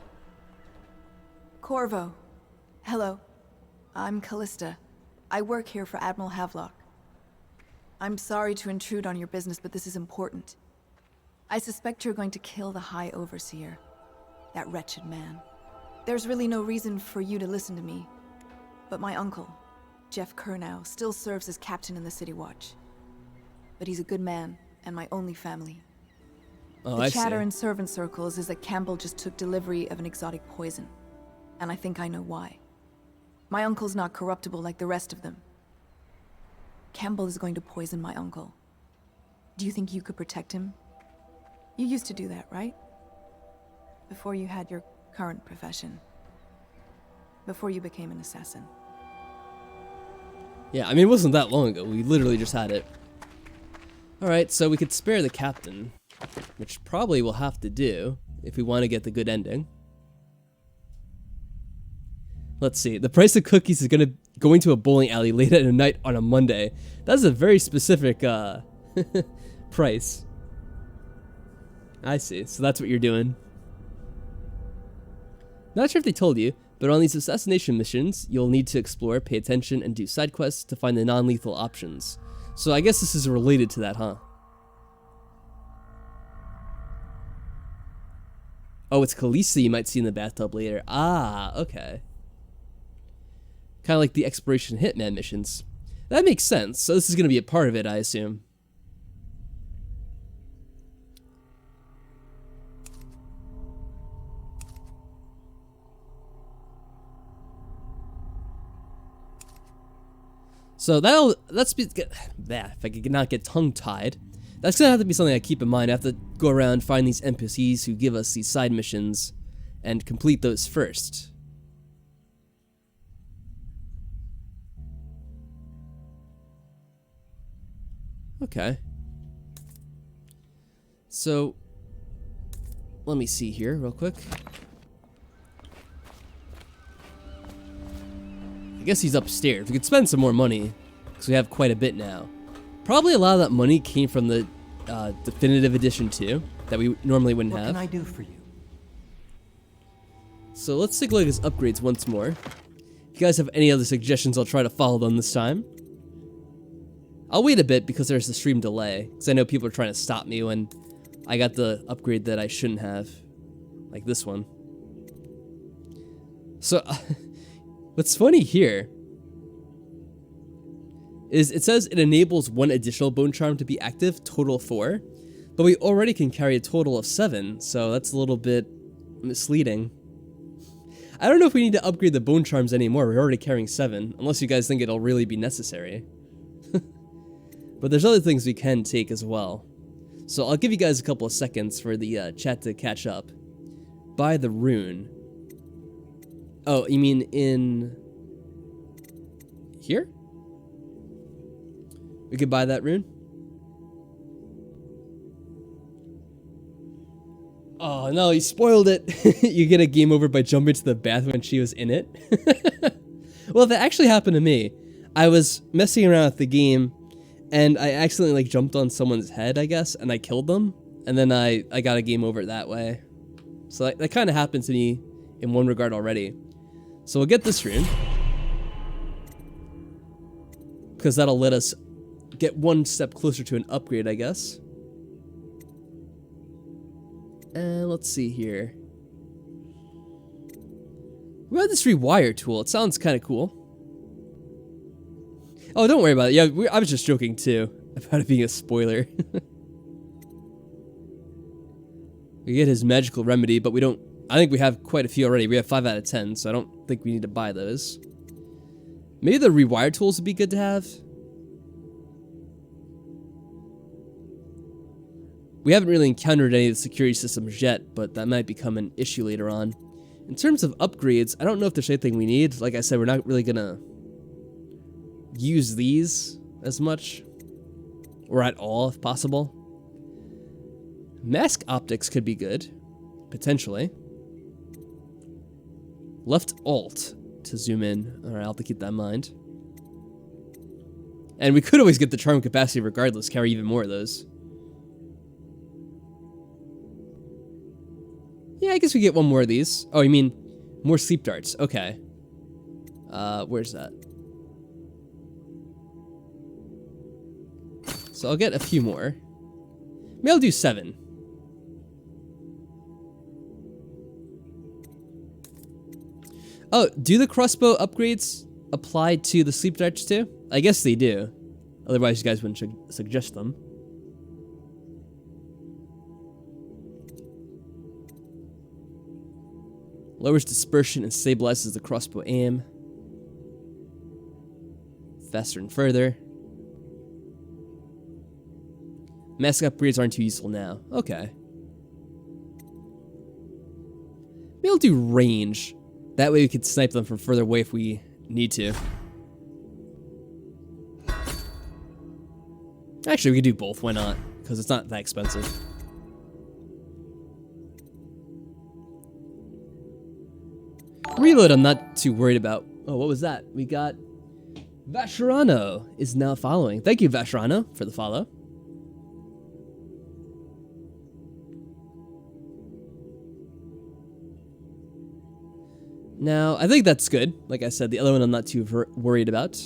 Corvo. Hello. I'm Callista. I work here for Admiral Havelock. I'm sorry to intrude on your business, but this is important. I suspect you're going to kill the High Overseer. That wretched man. There's really no reason for you to listen to me. But my uncle, Jeff Kernow, still serves as captain in the City Watch. But he's a good man, and my only family. Oh, The I chatter see. in servant circles is that Campbell just took delivery of an exotic poison. And I think I know why. My uncle's not corruptible like the rest of them. Campbell is going to poison my uncle. Do you think you could protect him? You used to do that, right? Before you had your current profession. Before you became an assassin. Yeah, I mean, it wasn't that long ago. We literally just had it. Alright, so we could spare the captain, which probably we'll have to do if we want to get the good ending. Let's see. The price of cookies is going to a bowling alley late at night on a Monday. That's a very specific price. I see. So that's what you're doing. Not sure if they told you, but on these assassination missions, you'll need to explore, pay attention, and do side quests to find the non-lethal options. So I guess this is related to that, huh? Oh, it's Khaleesi you might see in the bathtub later. Ah, okay. Kind of like the exploration Hitman missions. That makes sense. So this is going to be a part of it, I assume. So if I could not get tongue-tied, that's gonna have to be something I keep in mind. I have to go around, find these NPCs who give us these side missions, and complete those first. Okay. So, let me see here real quick. I guess he's upstairs. We could spend some more money, because we have quite a bit now. Probably a lot of that money came from the definitive edition too, that we normally wouldn't have. What can I do for you? So let's take a look at his upgrades once more. If you guys have any other suggestions, I'll try to follow them this time. I'll wait a bit because there's the stream delay, because I know people are trying to stop me when I got the upgrade that I shouldn't have, like this one. So... What's funny here is it says it enables 1 additional bone charm to be active, total 4, but we already can carry a total of 7, so that's a little bit misleading. I don't know if we need to upgrade the bone charms anymore. We're already carrying 7, unless you guys think it'll really be necessary. But there's other things we can take as well. So I'll give you guys a couple of seconds for the chat to catch up. Buy the rune. Oh, you mean in here? We could buy that rune? Oh no, you spoiled it. You get a game over by jumping to the bath when she was in it. Well, that actually happened to me. I was messing around with the game and I accidentally jumped on someone's head, I guess, and I killed them. And then I got a game over that way. So that kind of happened to me in one regard already. So we'll get this rune, because that'll let us get one step closer to an upgrade, I guess. And let's see here. We have this rewire tool. It sounds kind of cool. Oh, don't worry about it. Yeah, I was just joking too about it being a spoiler. We get his magical remedy, but we don't. I think we have quite a few already. We have 5 out of 10, so I don't think we need to buy those. Maybe the rewire tools would be good to have. We haven't really encountered any of the security systems yet, but that might become an issue later on. In terms of upgrades, I don't know if there's anything we need. Like I said, we're not really gonna use these as much, or at all if possible. Mask optics could be good, potentially. Left alt to zoom in. Alright, I'll have to keep that in mind. And we could always get the charm capacity regardless, carry even more of those. I guess we get one more of these. Oh, you mean more sleep darts. Okay. Where's that? So I'll get a few more. Maybe I'll do 7. Oh, do the crossbow upgrades apply to the sleep darts too? I guess they do. Otherwise, you guys wouldn't suggest them. Lowers dispersion and stabilizes the crossbow aim. Faster and further. Mask upgrades aren't too useful now. Okay. Maybe I'll do range. That way we could snipe them from further away if we need to. Actually, we could do both. Why not? Because it's not that expensive. Reload, I'm not too worried about. Oh, what was that? We got Vasharano is now following. Thank you, Vasharano, for the follow. Now, I think that's good. Like I said, the other one I'm not too worried about.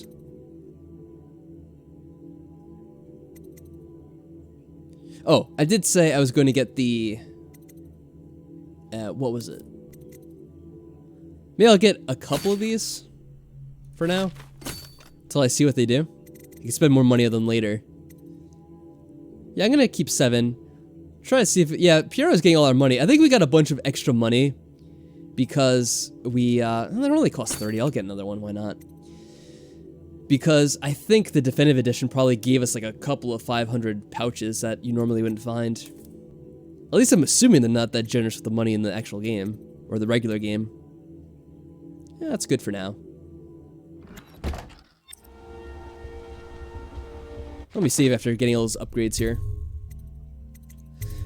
Oh, I did say I was going to get the... what was it? Maybe I'll get a couple of these for now. Until I see what they do. You can spend more money on them later. Yeah, I'm going to keep 7. Try to see if... Yeah, Piero's getting all our money. I think we got a bunch of extra money. Because we... they only cost 30. I'll get another one. Why not? Because I think the definitive edition probably gave us like a couple of 500 pouches that you normally wouldn't find. At least I'm assuming they're not that generous with the money in the actual game. Or the regular game. Yeah, that's good for now. Let me save after getting all those upgrades here.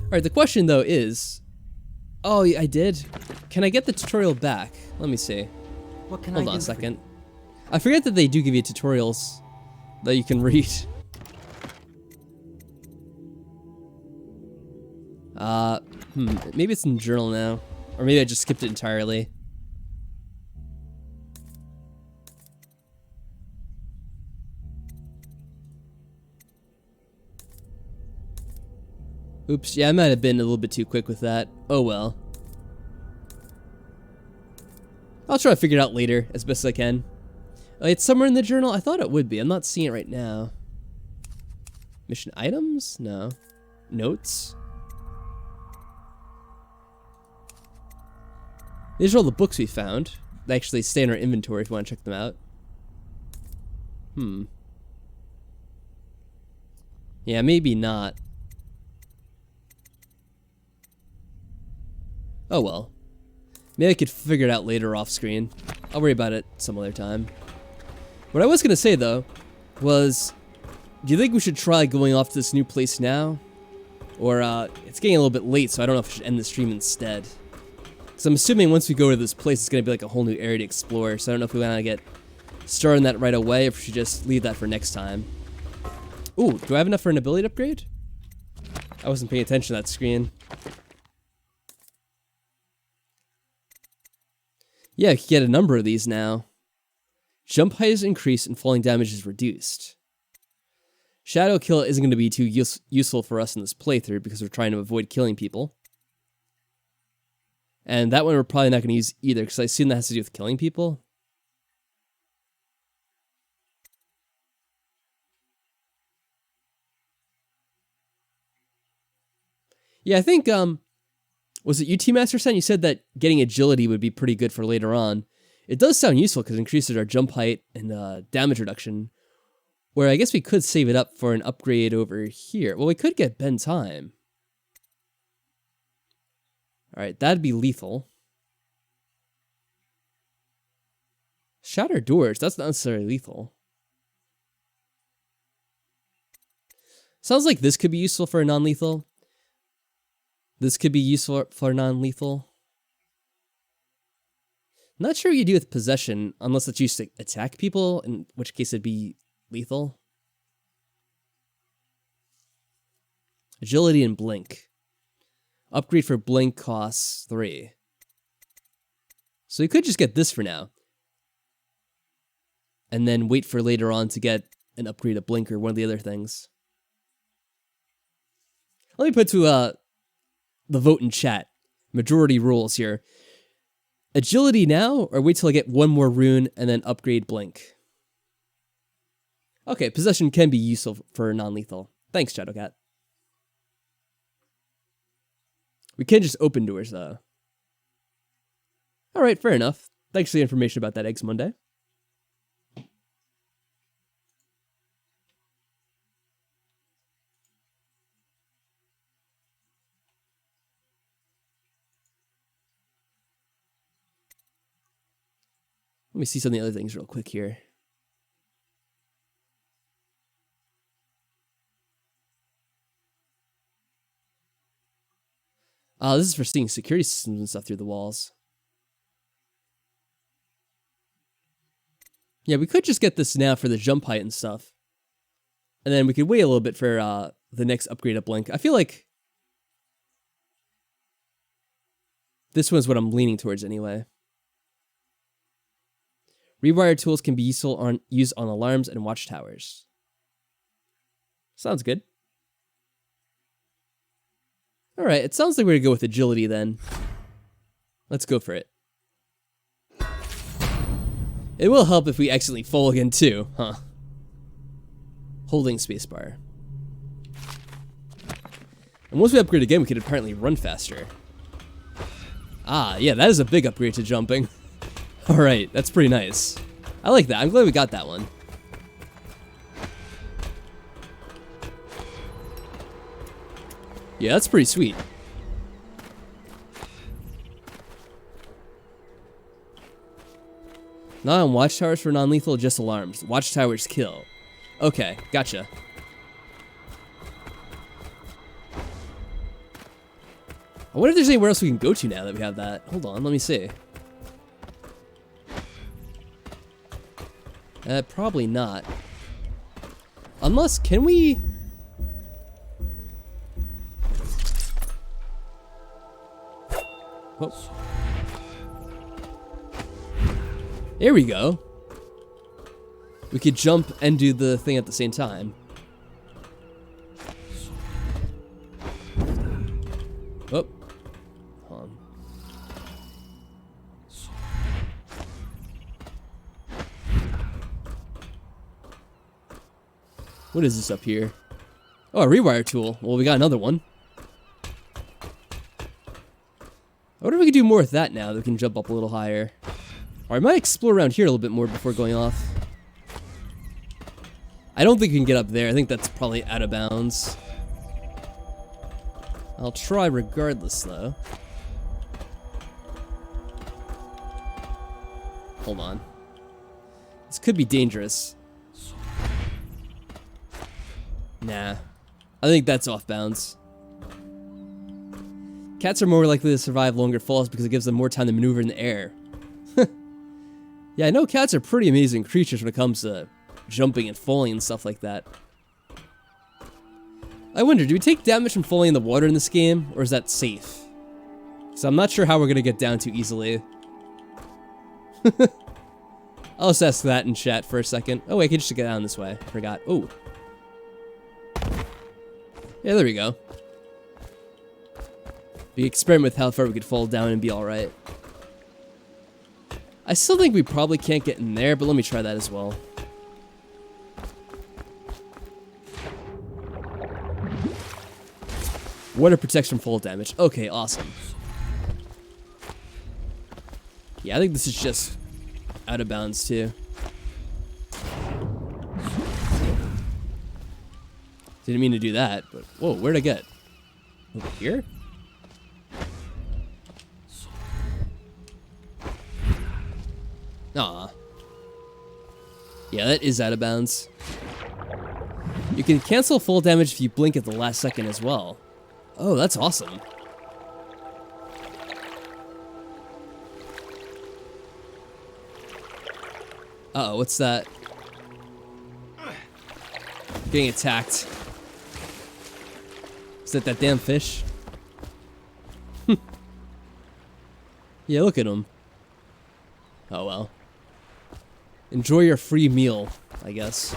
Alright, the question though is... Oh, I did? Can I get the tutorial back? Let me see. What can Hold I on do a second. I forget that they do give you tutorials that you can read. Maybe it's in journal now. Or maybe I just skipped it entirely. Oops, yeah, I might have been a little bit too quick with that. Oh well. I'll try to figure it out later, as best as I can. It's somewhere in the journal? I thought it would be. I'm not seeing it right now. Mission items? No. Notes? These are all the books we found. They actually stay in our inventory if you want to check them out. Yeah, maybe not. Oh well. Maybe I could figure it out later off screen. I'll worry about it some other time. What I was gonna say though was, do you think we should try going off to this new place now? Or it's getting a little bit late, so I don't know if we should end the stream instead. Because I'm assuming once we go to this place, it's gonna be like a whole new area to explore. So I don't know if we want to get started on that right away, or if we should just leave that for next time. Ooh, do I have enough for an ability upgrade? I wasn't paying attention to that screen. Yeah, you can get a number of these now. Jump height is increased and falling damage is reduced. Shadow kill isn't going to be too useful for us in this playthrough because we're trying to avoid killing people. And that one we're probably not going to use either because I assume that has to do with killing people. Yeah, I think, was it you, TeaMasterSen? You said that getting agility would be pretty good for later on. It does sound useful because it increases our jump height and damage reduction. Where I guess we could save it up for an upgrade over here. Well, we could get bend time. Alright, that'd be lethal. Shatter doors, that's not necessarily lethal. Sounds like this could be useful for a non-lethal. This could be useful for non-lethal. Not sure what you do with possession, unless it's used to attack people, in which case it'd be lethal. Agility and blink. Upgrade for blink costs 3. So you could just get this for now. And then wait for later on to get an upgrade of blink or one of the other things. Let me put to the vote in chat. Majority rules here. Agility now, or wait till I get one more rune and then upgrade blink? Okay, possession can be useful for non-lethal. Thanks, Shadowcat. We can just open doors, though. Alright, fair enough. Thanks for the information about that, Eggs Monday. Let me see some of the other things real quick here. This is for seeing security systems and stuff through the walls. Yeah, we could just get this now for the jump height and stuff. And then we could wait a little bit for the next upgrade of blink. I feel like this one's what I'm leaning towards anyway. Rewire tools can be used on alarms and watchtowers. Sounds good. Alright, it sounds like we're gonna go with agility then. Let's go for it. It will help if we accidentally fall again too, huh? Holding spacebar. And once we upgrade again, we can apparently run faster. Ah, yeah, that is a big upgrade to jumping. Alright, that's pretty nice. I like that. I'm glad we got that one. Yeah, that's pretty sweet. Not on watchtowers for non-lethal, just alarms. Watchtowers kill. Okay, gotcha. I wonder if there's anywhere else we can go to now that we have that. Hold on, let me see. Probably not. Unless, can we... Oh. There we go. We could jump and do the thing at the same time. Oh. Hold on. What is this up here? Oh, a rewire tool. Well, we got another one. I wonder if we could do more with that now that we can jump up a little higher. Or I might explore around here a little bit more before going off. I don't think we can get up there. I think that's probably out of bounds. I'll try regardless, though. Hold on. This could be dangerous. Nah. I think that's off bounds. Cats are more likely to survive longer falls because it gives them more time to maneuver in the air. Yeah, I know cats are pretty amazing creatures when it comes to jumping and falling and stuff like that. I wonder, do we take damage from falling in the water in this game, or is that safe? So I'm not sure how we're gonna get down too easily. I'll just ask that in chat for a second. Oh, wait, I can just get down this way. Forgot. Oh. Yeah, there we go. We experiment with how far we could fall down and be alright. I still think we probably can't get in there, but let me try that as well. Water protects from fall damage. Okay, awesome. Yeah, I think this is just out of bounds too. Didn't mean to do that, but whoa, where'd I get? Over here? Aw. Yeah, that is out of bounds. You can cancel full damage if you blink at the last second as well. Oh, that's awesome. Uh-oh, what's that? Getting attacked. Is that damn fish? Yeah, look at him. Oh well. Enjoy your free meal, I guess.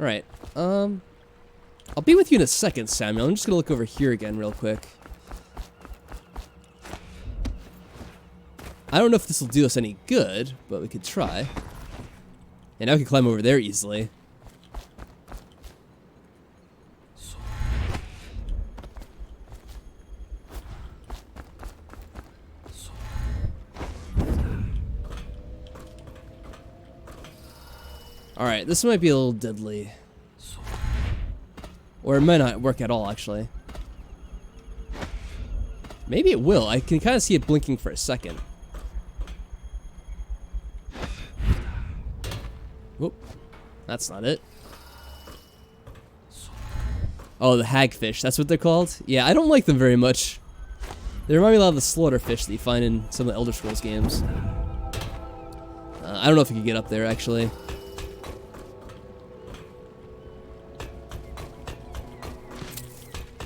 Alright, I'll be with you in a second, Samuel. I'm just gonna look over here again real quick. I don't know if this will do us any good, but we could try. And now we can climb over there easily. Alright, this might be a little deadly. Or it might not work at all, actually. Maybe it will. I can kind of see it blinking for a second. Whoop. That's not it. Oh, the hagfish. That's what they're called? Yeah, I don't like them very much. They remind me a lot of the slaughterfish that you find in some of the Elder Scrolls games. I don't know if we can get up there, actually.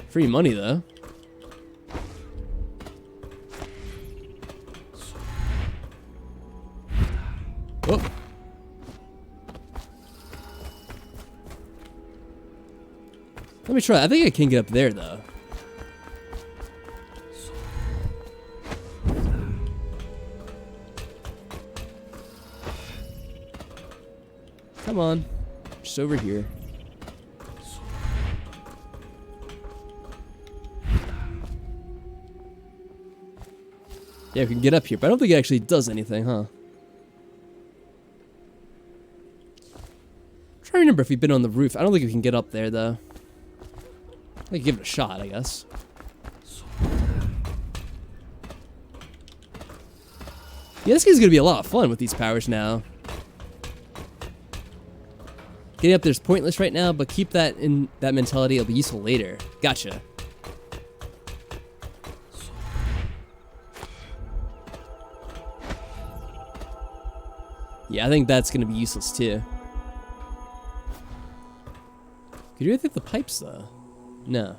Free money, though. Whoop. Let me try. I think I can get up there, though. Come on. Just over here. Yeah, we can get up here, but I don't think it actually does anything, huh? I'm trying to remember if we've been on the roof. I don't think we can get up there, though. I can give it a shot, I guess. Yeah, this game's gonna be a lot of fun with these powers now. Getting up there's pointless right now, but keep that in that mentality. It'll be useful later. Gotcha. Yeah, I think that's gonna be useless too. Could you really think the pipes though? No.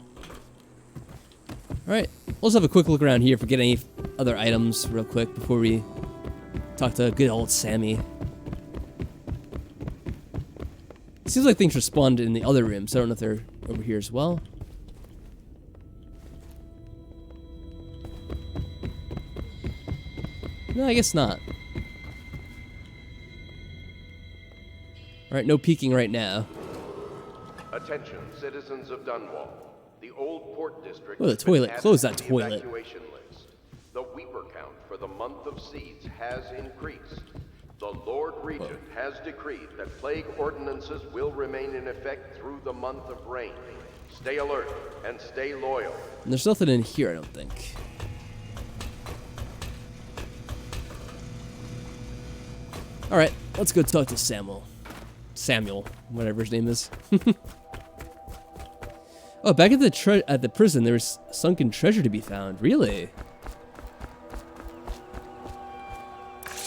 Alright, we'll just have a quick look around here if we get any other items real quick before we talk to good old Sammy. It seems like things respawned in the other rooms. I don't know if they're over here as well. No, I guess not. Alright, no peeking right now. Attention, citizens of Dunwall. The old port district. Oh, the toilet. Close that toilet. Evacuation list. The Weeper count for the month of seeds has increased. The Lord Regent has decreed that plague ordinances will remain in effect through the month of rain. Stay alert and stay loyal. And there's nothing in here, I don't think. Alright, let's go talk to Samuel. Samuel, whatever his name is. Oh, back at the prison, there was sunken treasure to be found. Really?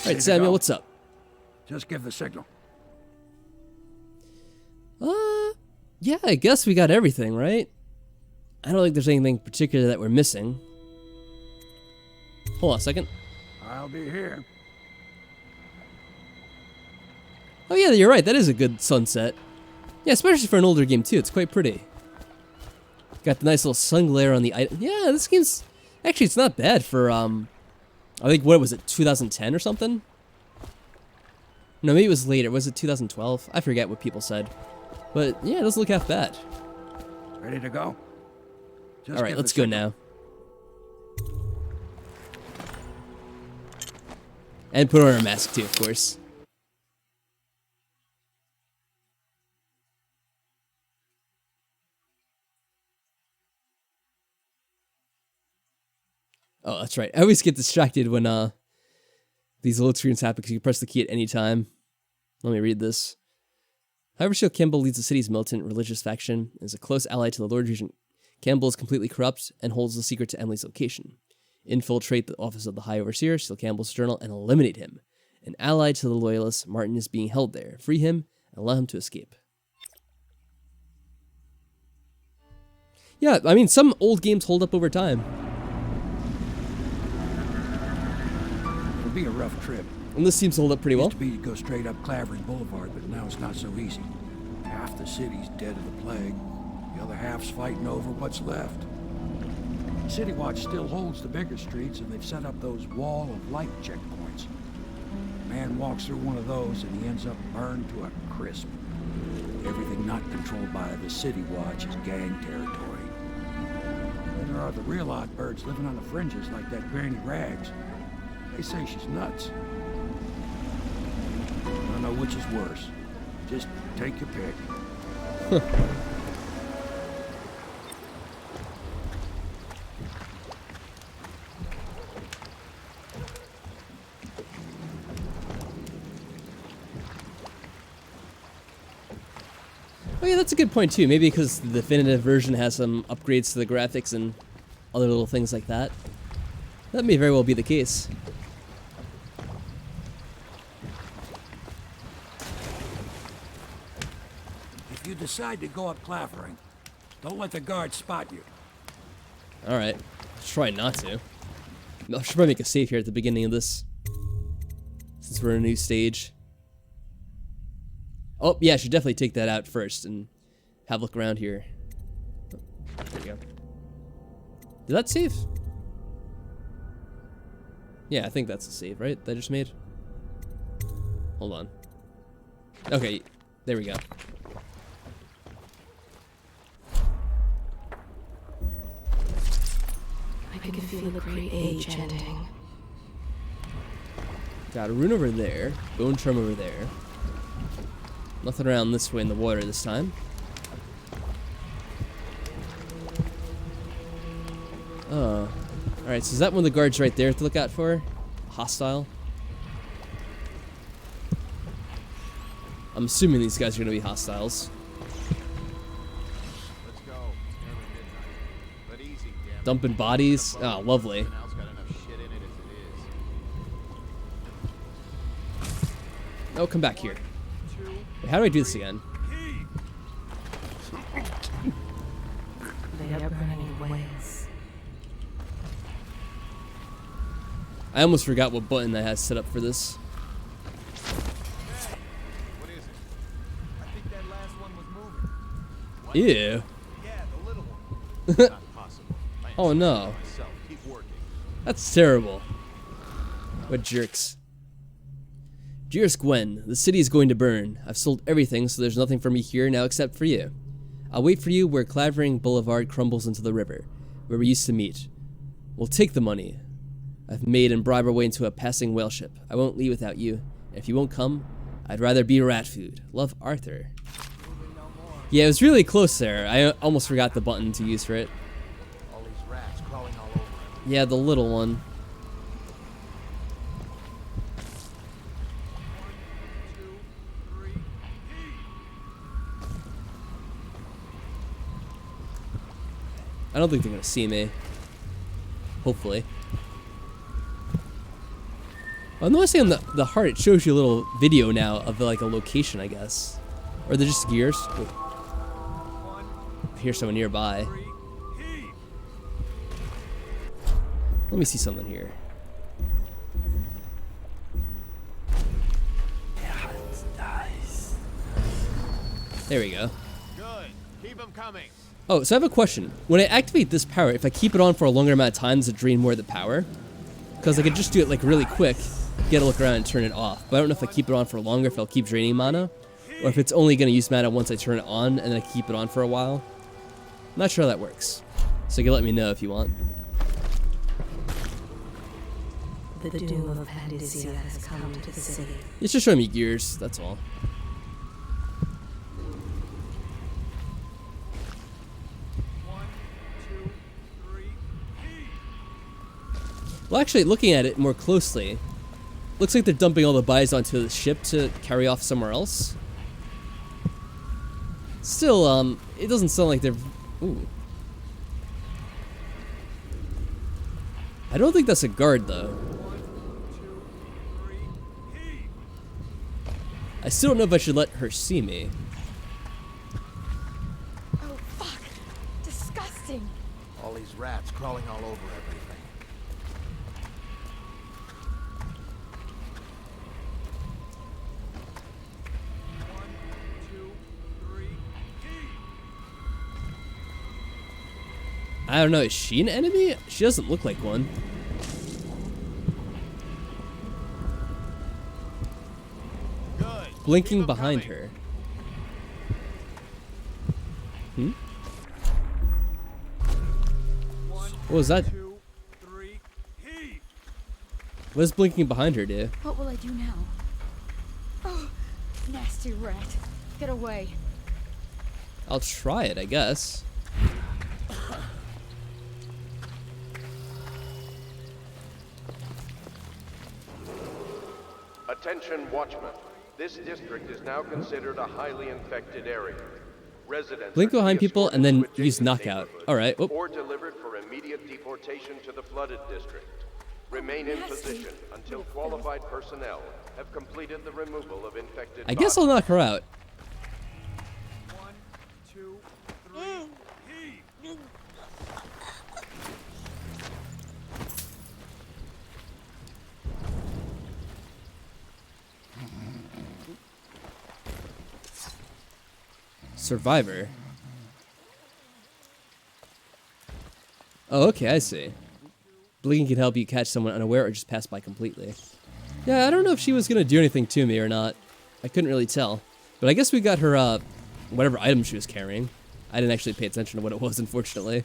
Alright, Samuel, what's up? Just give the signal. Yeah, I guess we got everything, right? I don't think there's anything particular that we're missing. Hold on a second. I'll be here. Oh yeah, you're right. That is a good sunset. Yeah, especially for an older game too. It's quite pretty. Got the nice little sun glare on the item. Yeah, this game's actually it's not bad for I think what was it, 2010 or something? No, maybe it was later. Was it 2012? I forget what people said. But yeah, it doesn't look half bad. Ready to go? All right, let's go now. And put on our mask too, of course. Oh, that's right. I always get distracted when these load screens happen because you can press the key at any time. Let me read this. However, Shield Campbell leads the city's militant religious faction and is a close ally to the Lord Regent. Campbell is completely corrupt and holds the secret to Emily's location. Infiltrate the office of the High Overseer, steal Campbell's journal, and eliminate him. An ally to the Loyalists, Martin is being held there. Free him and allow him to escape. Yeah, I mean, some old games hold up over time. It'll be a rough trip. And this seems to hold up pretty well. Used to be to go straight up Clavering Boulevard, but now it's not so easy. Half the city's dead of the plague. The other half's fighting over what's left. City Watch still holds the bigger streets, and they've set up those wall of light checkpoints. A man walks through one of those, and he ends up burned to a crisp. Everything not controlled by the City Watch is gang territory. Then there are the real odd birds living on the fringes, like that Granny Rags. They say she's nuts. I don't know which is worse. Just take your pick. Oh yeah, that's a good point too. Maybe because the definitive version has some upgrades to the graphics and other little things like that. That may very well be the case. If you decide to go up Clavering, don't let the guards spot you. Alright. Try not to. I should probably make a save here at the beginning of this, since we're in a new stage. Oh, yeah, I should definitely take that out first and have a look around here. Oh, there we go. Did that save? Yeah, I think that's a save, right? That I just made? Hold on. Okay, there we go. I can feel a great age ending. Got a rune over there, bone charm over there. Nothing around this way in the water this time. Oh. Alright, so is that one of the guards right there to look out for? Hostile? I'm assuming these guys are going to be hostiles. Let's go. But easy, damn. Dumping bodies? Oh, lovely. Oh, come back here. Wait, how do I do this again? They are burning ways. I almost forgot what button I had set up for this. What is it? I think that last one was moving. What? Ew. Yeah, the little one. Not possible. Oh no. Myself. Keep working. That's terrible. What jerks. Dearest Gwen, the city is going to burn. I've sold everything, so there's nothing for me here now except for you. I'll wait for you where Clavering Boulevard crumbles into the river, where we used to meet. We'll take the money I've made and bribe our way into a passing whale ship. I won't leave without you. And if you won't come, I'd rather be rat food. Love, Arthur. Yeah, it was really close there. I almost forgot the button to use for it. All these rats crawling all over. Yeah, the little one. I don't think they're gonna see me. Hopefully. I'm noticing on the heart, it shows you a little video now of like a location, I guess. Or they're just gears. Wait. I hear someone nearby. Let me see something here. There we go. Good. Keep them coming. Oh, so I have a question. When I activate this power, if I keep it on for a longer amount of time, does it drain more of the power? Because I could just do it like really quick, get a look around and turn it off. But I don't know if I keep it on for longer, if it'll keep draining mana, or if it's only going to use mana once I turn it on and then I keep it on for a while. I'm not sure how that works. So you can let me know if you want. The doom of Pandysia has come to the city. It's just showing me gears, that's all. Well, actually, looking at it more closely, looks like they're dumping all the bodies onto the ship to carry off somewhere else. Still, it doesn't sound like they're... Ooh. I don't think that's a guard, though. I still don't know if I should let her see me. Oh, fuck. Disgusting. All these rats crawling all over everything. I don't know, is she an enemy? She doesn't look like one. Blinking behind her. Hmm? What was that? What does blinking behind her do? What will I do now? Oh, nasty rat. Get away. I'll try it, I guess. Attention, Watchmen. This district is now considered a highly infected area. Residents Blink are to behind be people and escorted then to use adjacent knockout. neighborhoods Alright. Or delivered for immediate deportation to the flooded district. Remain in position until qualified personnel have completed the removal of infected I guess I'll knock her out. 1, 2, 3, heave! Survivor. Oh, okay, I see. Blinking can help you catch someone unaware or just pass by completely. Yeah, I don't know if she was gonna do anything to me or not. I couldn't really tell. But I guess we got her, whatever item she was carrying. I didn't actually pay attention to what it was, unfortunately.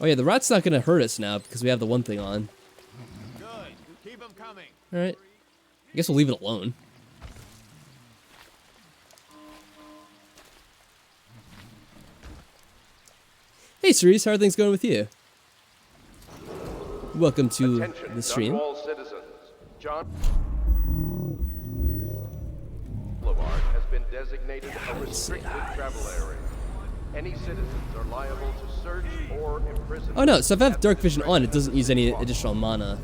Oh yeah, the rat's not gonna hurt us now because we have the one thing on. Good. Keep them coming. Alright. I guess we'll leave it alone. Hey Cerise, how are things going with you? Welcome to the stream. Dunwall citizens. John Boulevard has been designated a restricted travel area. Any citizens are liable to search or imprison. Oh no, so if I have dark vision on, it doesn't use any additional mana.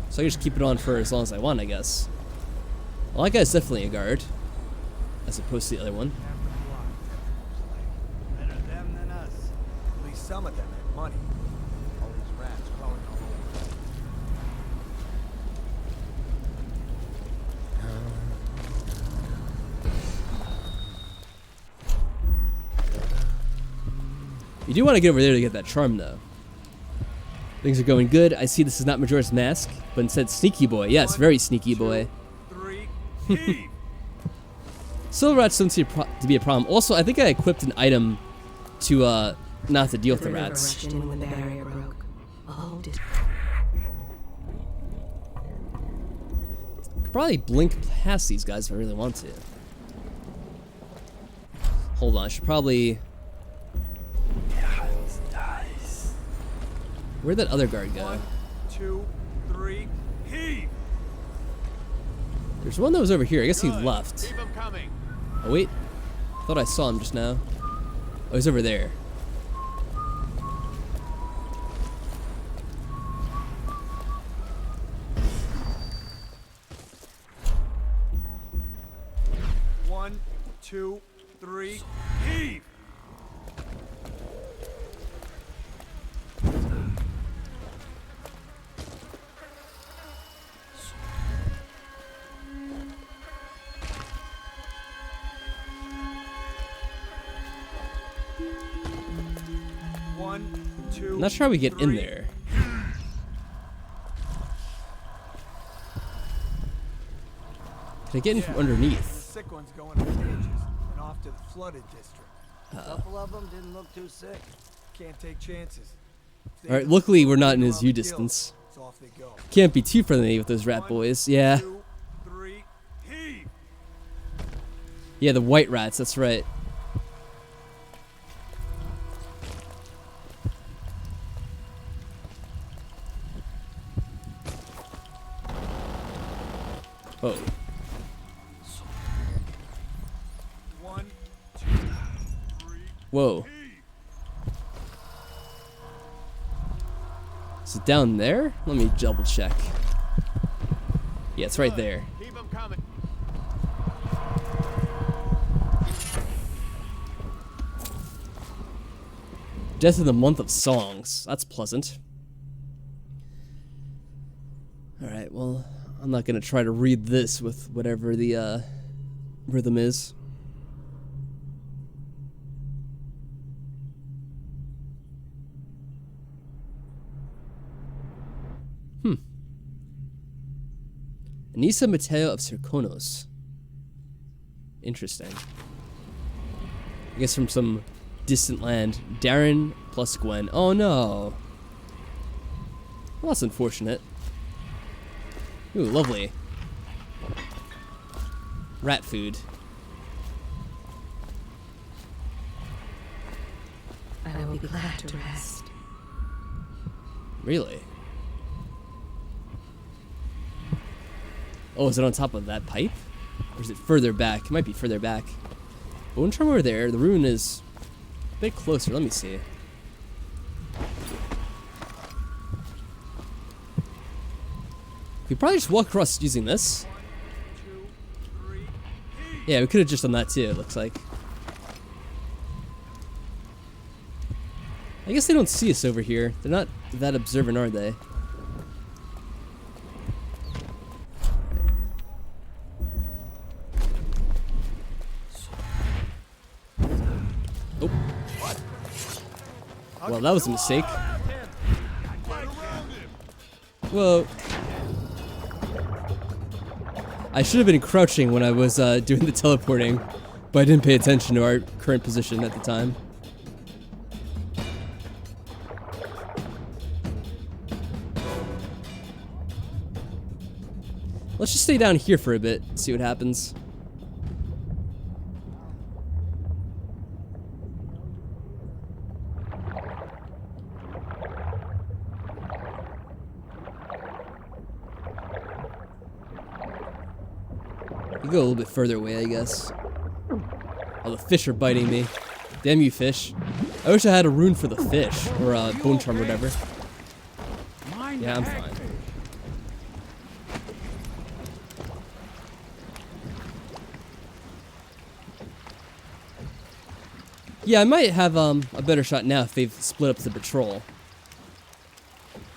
So I can just keep it on for as long as I want, I guess. Well, that guy's definitely a guard, as opposed to the other one. Better them than us. At least some of them have money. All these rats crawling all over. You do want to get over there to get that charm, though. Things are going good. I see this is not Majora's Mask, but instead Sneaky Boy. Yes, very Sneaky Boy. 3, heave! Silver rats don't seem to be a problem. Also, I think I equipped an item to not to deal with the rats. Rushed in when the barrier broke. A whole Could probably blink past these guys if I really want to. Hold on, I should probably. Where'd that other guard go? 1, 2, 3, heave! There's one that was over here. I guess he left. Keep them coming. Oh wait, thought I saw him just now. Oh, he's over there. One, 2, 3, heave! I'm not sure how we get in there. Can I get in from underneath? The sick ones going to cages and off to the flooded district. A couple of them didn't look too sick. Can't take chances. Alright, luckily we're not in his view distance. So off they go. Can't be too friendly with those rat boys. Yeah. 2, 3, heave! Yeah, the white rats, that's right. Oh. 1, 2, 3. Whoa. Is it down there? Let me double check. Yeah, it's right there. Keep them coming. Death in the month of songs. That's pleasant. Alright, well, I'm not gonna try to read this with whatever the rhythm is. Anissa Mateo of Circonos. Interesting. I guess from some distant land. Darren plus Gwen. Oh no. Well, that's unfortunate. Ooh, lovely. Rat food. I will be glad to rest. Really? Oh, is it on top of that pipe? Or is it further back? It might be further back. Bone charm over there. The rune is a bit closer. Let me see. We probably just walk across using this. Yeah, we could have just done that too, it looks like. I guess they don't see us over here. They're not that observant, are they? Oh. Well, that was a mistake. Whoa. I should have been crouching when I was doing the teleporting, but I didn't pay attention to our current position at the time. Let's just stay down here for a bit, see what happens. We go a little bit further away, I guess. Oh, the fish are biting me. Damn you, fish. I wish I had a rune for the fish, or a bone charm or whatever. Yeah, I'm fine. Yeah, I might have a better shot now if they've split up the patrol.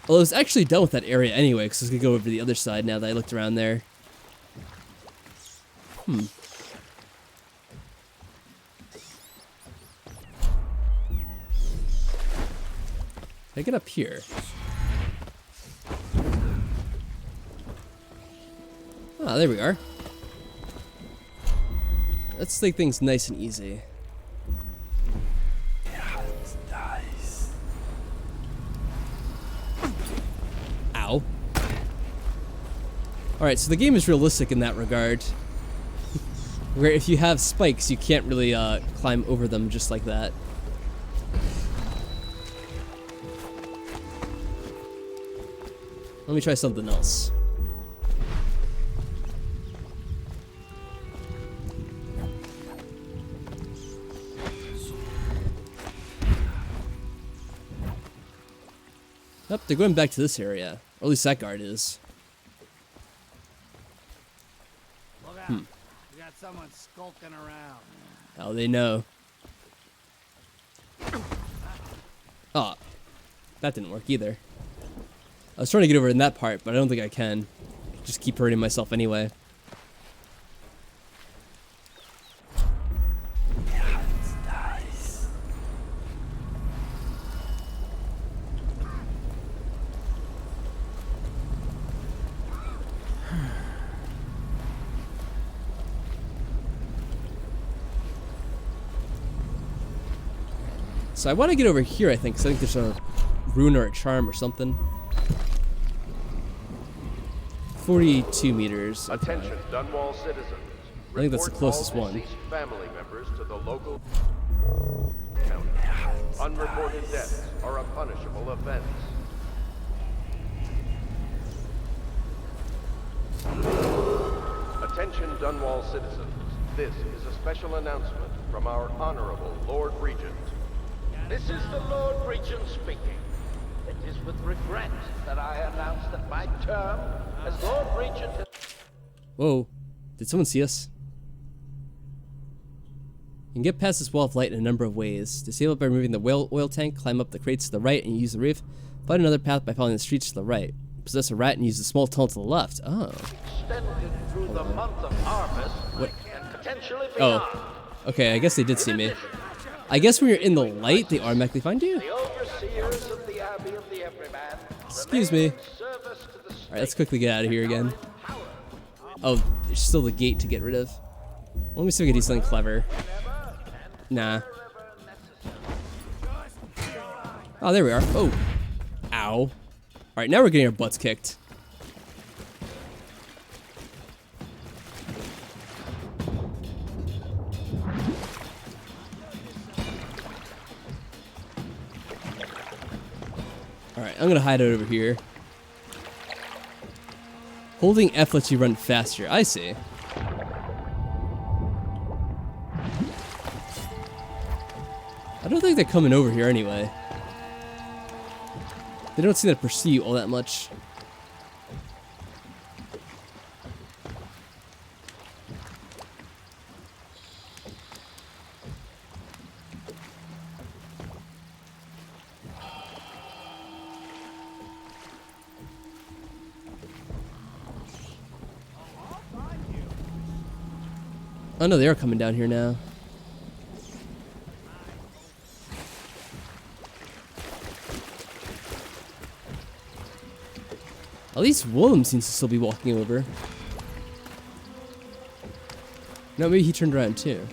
Well, I was actually done with that area anyway, because I was going to go over to the other side now that I looked around there. Can I get up here? Ah, there we are. Let's take things nice and easy. Yeah, it's nice. Ow. Alright, so the game is realistic in that regard. Where if you have spikes, you can't really climb over them just like that. Let me try something else. Yep, they're going back to this area. Or at least that guard is. Look out. We got someone skulking around. How they know. Oh, that didn't work either. I was trying to get over in that part, but I don't think I can. Just keep hurting myself anyway. Yeah, it's nice. So I want to get over here, I think, because I think there's a rune or a charm or something. 42 meters. Okay. Attention, Dunwall citizens. I think that's the closest Report all one. deceased family members to the local county. Unreported deaths are a punishable offense. Attention, Dunwall citizens. This is a special announcement from our Honorable Lord Regent. This is the Lord Regent speaking. It is with regret that I announce that my term as Lord Regent has... Whoa. Did someone see us? You can get past this wall of light in a number of ways. Disable it by removing the oil tank, climb up the crates to the right and use the roof. Find another path by following the streets to the right. Possess a rat and use the small tunnel to the left. Oh. extended through the month of harvest What? and potentially beyond. Oh. Okay, I guess they did see me. I guess when you're in the light, they automatically find you. The overseers of the Abbey of the Everyman Excuse me. Alright, let's quickly get out of here again. Oh, there's still the gate to get rid of. Let me see if we can do something clever. Nah. Oh, there we are. Oh. Ow. Alright, now we're getting our butts kicked. Alright, I'm gonna hide out over here. Holding F lets you run faster. I see. I don't think they're coming over here anyway. They don't seem to pursue you all that much. Oh no, they are coming down here now. At least Willem seems to still be walking over. No, maybe he turned around too.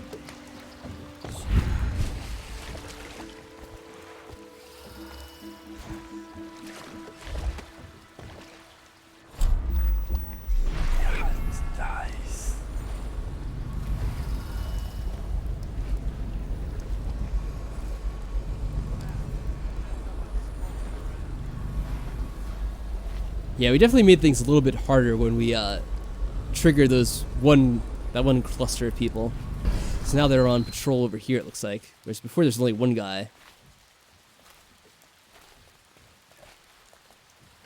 Yeah, we definitely made things a little bit harder when we triggered that one cluster of people. So now they're on patrol over here, it looks like. Whereas before there's only one guy.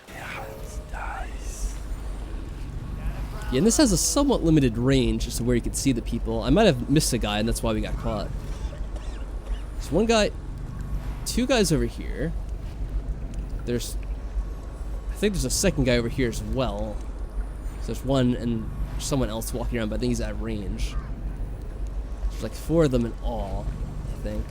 Yeah, and this has a somewhat limited range as to where you can see the people. I might have missed a guy, and that's why we got caught. There's one guy, two guys over here. I think there's a second guy over here as well. So there's one and someone else walking around, but I think he's at range. There's like 4 of them in all, I think.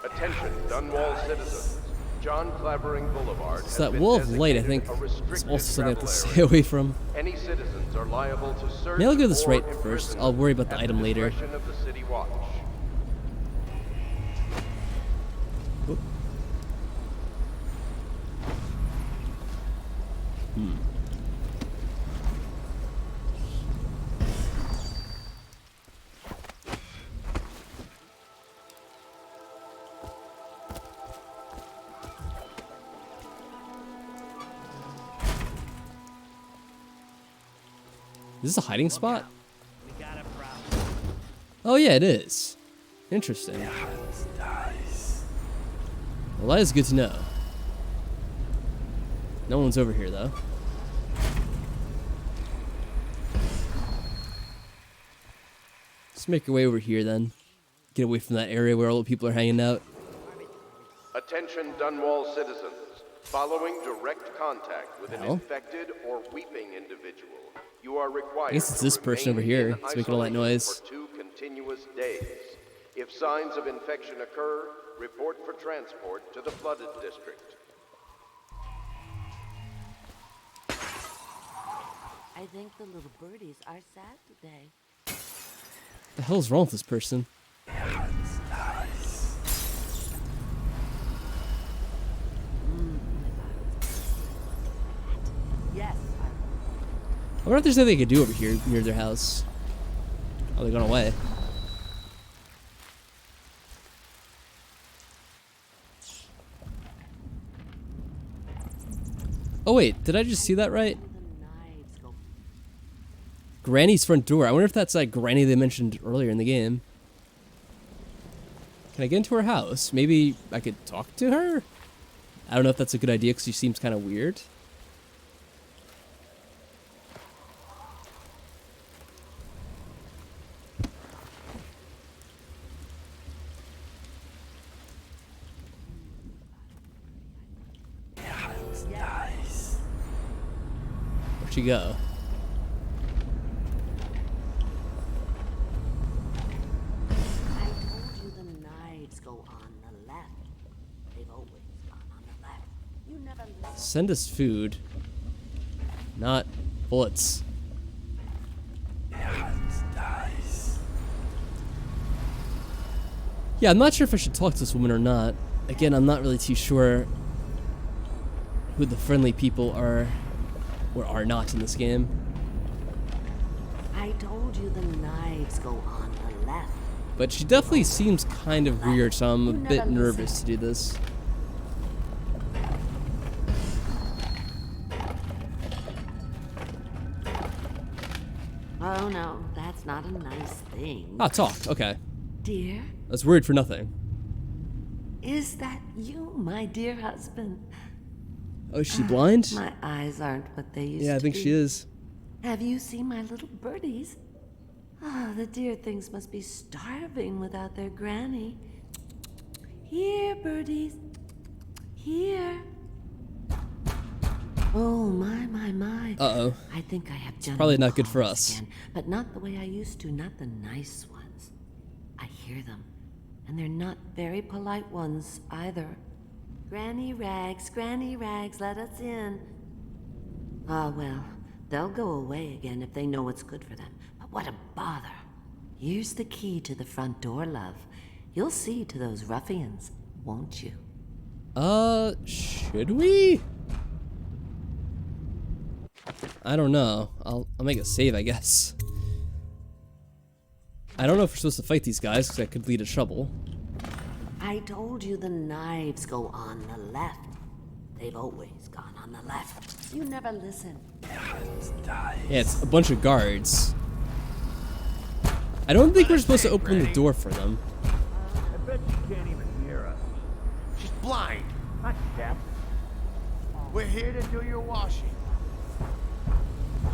Attention, Dunwall citizens. John Clavering Boulevard. So that wall of light, I think, is also something I have to stay away from. Any citizens are liable to search. Maybe I'll go this right first. I'll worry about the item later. Of the City Watch. Whoop. Is this a hiding spot? Oh yeah, it is. Interesting. Well, that is good to know. No one's over here though. Let's make our way over here then. Get away from that area where all the people are hanging out. Attention, Dunwall citizens. Following direct contact with an infected or weeping individual, you are required. I guess it's this person over here. It's making all that noise. For 2 continuous days. If signs of infection occur, report for transport to the flooded district. I think the little birdies are sad today. What the hell's wrong with this person? Yes. I wonder if there's anything they could do over here near their house. Oh, they're gone away. Oh wait, did I just see that right? Granny's front door. I wonder if that's like Granny they mentioned earlier in the game. Can I get into her house? Maybe I could talk to her? I don't know if that's a good idea because she seems kind of weird. Where'd she go? I told you the knives go on the left. They've always gone on the left. You never listen. Send us food. Not bullets. Yeah, I'm not sure if I should talk to this woman or not. Again, I'm not really too sure who the friendly people are or are not in this game. I told you the knives go on the left. But she definitely seems kind of weird, so I'm a bit nervous to do this. Oh no, that's not a nice thing. Ah, talk. Okay. Dear? I was worried for nothing. Is that you, my dear husband? Oh, is she blind? My eyes aren't what they used to be. Yeah, I think she is. Have you seen my little birdies? Oh, the dear things must be starving without their granny. Here, birdies. Here. Oh, my. Uh-oh. I think I have It's probably not good for us. again, but not the way I used to, not the nice ones. I hear them, and they're not very polite ones either. Granny Rags, let us in. Ah, well, they'll go away again if they know what's good for them. But what a bother. Here's the key to the front door, love. You'll see to those ruffians, won't you? Should we? I don't know. I'll make a save, I guess. I don't know if we're supposed to fight these guys, because that could lead to trouble. I told you the knives go on the left. They've always gone on the left. You never listen. Yeah, it's a bunch of guards. I don't think we're supposed to open the door for them. I bet you can't even hear us. She's blind. Not deaf. We're here to do your washing.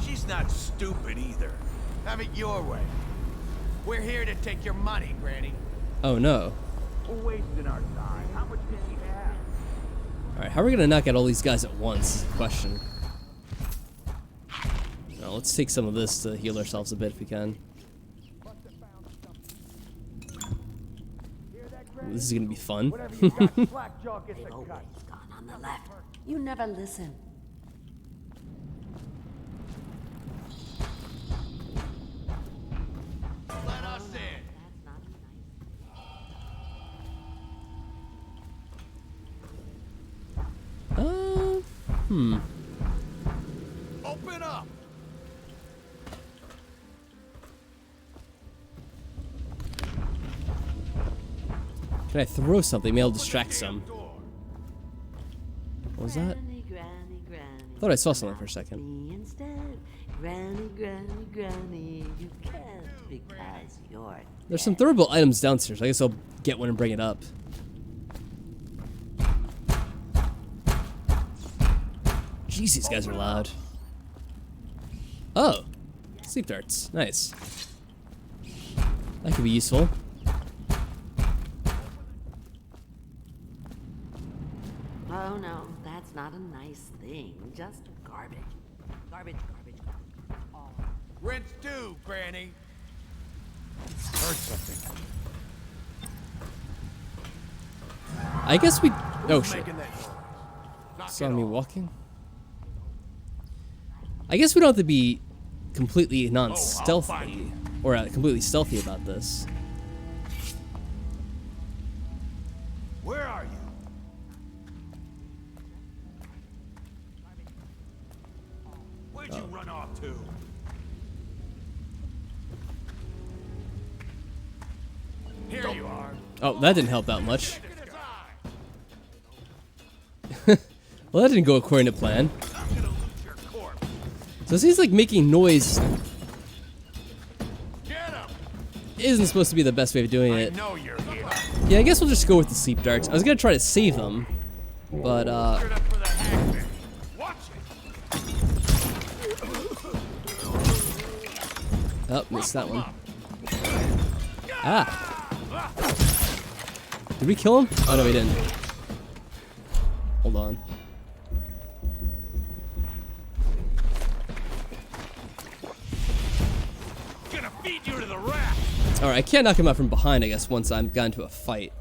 She's not stupid either. Have it your way. We're here to take your money, Granny. Oh no. We're wasting our time. How much can you have? Alright, how are we gonna knock out all these guys at once? Is the question. Now, let's take some of this to heal ourselves a bit if we can. Ooh, this is gonna be fun. They've always gone on the left. You never listen. Let us in. Open up. Can I throw something? Maybe I'll distract some. What was that? I thought I saw something for a second. Instead, Granny, you can't because you're There's some throwable items downstairs. I guess I'll get one and bring it up. Jeez, these guys are loud. Oh, sleep darts. Nice. That could be useful. Oh no, that's not a nice thing. Just garbage. Garbage. All. Rinse due, Granny. Heard something. I guess we. Oh Who's shit! making that noise? Knock Saw it me off. walking. I guess we don't have to be completely non-stealthy or completely stealthy about this. Where are you? Where'd you run off to? Here you are. Oh, that didn't help that much. Well, that didn't go according to plan. So it seems like making noise isn't supposed to be the best way of doing it. Yeah, I guess we'll just go with the sleep darts. I was gonna try to save them, but oh, missed that one. Ah. Did we kill him? Oh no, we didn't. Hold on. feed you to the rat. Alright, I can't knock him out from behind, I guess, once I'm got into a fight.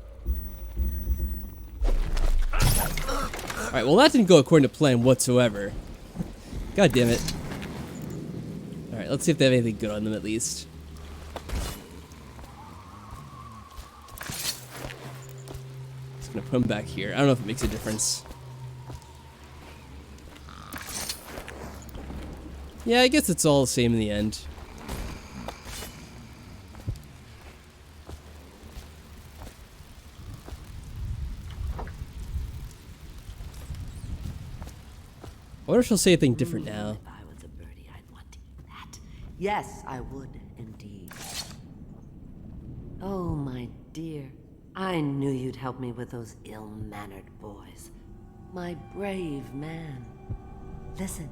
Alright, well that didn't go according to plan whatsoever. God damn it. Alright, let's see if they have anything good on them at least. Just gonna put them back here. I don't know if it makes a difference. Yeah, I guess it's all the same in the end. I wonder if she'll say anything different now. If I was a birdie, I'd want to eat that. Yes, I would indeed. Oh, my dear. I knew you'd help me with those ill-mannered boys. My brave man. Listen,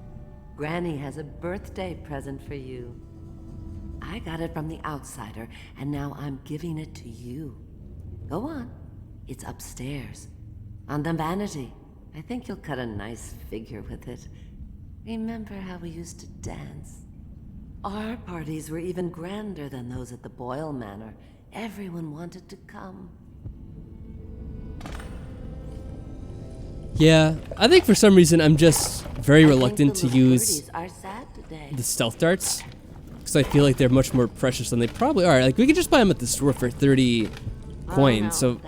Granny has a birthday present for you. I got it from the outsider, and now I'm giving it to you. Go on. It's upstairs. On the vanity. I think you'll cut a nice figure with it. Remember how we used to dance? Our parties were even grander than those at the Boyle Manor. Everyone wanted to come. Yeah, I think for some reason I'm just very reluctant to use Birdies are sad today. the stealth darts. Because I feel like they're much more precious than they probably are. Like, we could just buy them at the store for 30 coins, so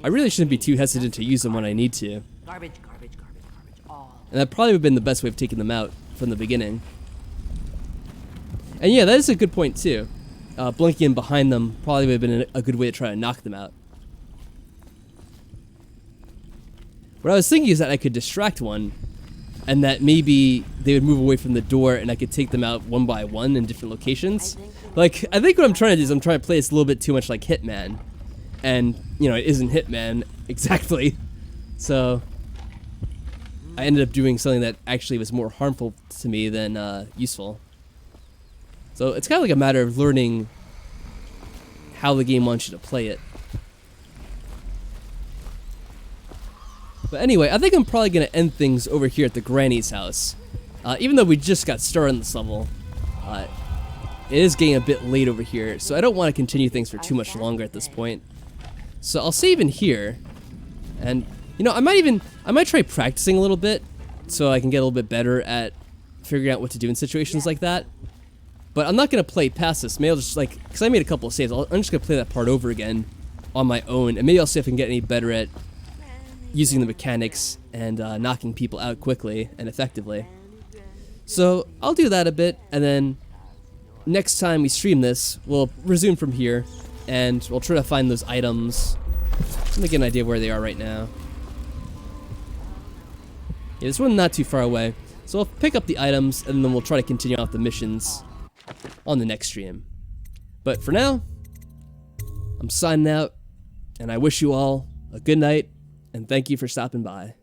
I really shouldn't be too hesitant to use them when I need to. Garbage, garbage, garbage, garbage, all. And that probably would have been the best way of taking them out from the beginning. And yeah, that is a good point too. Blinking in behind them probably would have been a good way to try to knock them out. What I was thinking is that I could distract one, and that maybe they would move away from the door and I could take them out one by one in different locations. Like, I think what I'm trying to do is I'm trying to play this a little bit too much like Hitman. And, you know, it isn't Hitman exactly. So I ended up doing something that actually was more harmful to me than useful. So it's kind of like a matter of learning how the game wants you to play it. But anyway, I think I'm probably going to end things over here at the Granny's house. Even though we just got started on this level, it is getting a bit late over here, so I don't want to continue things for too much longer at this point. So I'll save in here, and you know, I might try practicing a little bit, so I can get a little bit better at figuring out what to do in situations like that. But I'm not going to play past this. Maybe I'll just, like, because I made a couple of saves, I'm just going to play that part over again on my own, and maybe I'll see if I can get any better at using the mechanics and knocking people out quickly and effectively. So I'll do that a bit, and then next time we stream this, we'll resume from here, and we'll try to find those items. Let me get an idea of where they are right now. Yeah, this one's not too far away, so we'll pick up the items, and then we'll try to continue out the missions on the next stream. But for now, I'm signing out, and I wish you all a good night, and thank you for stopping by.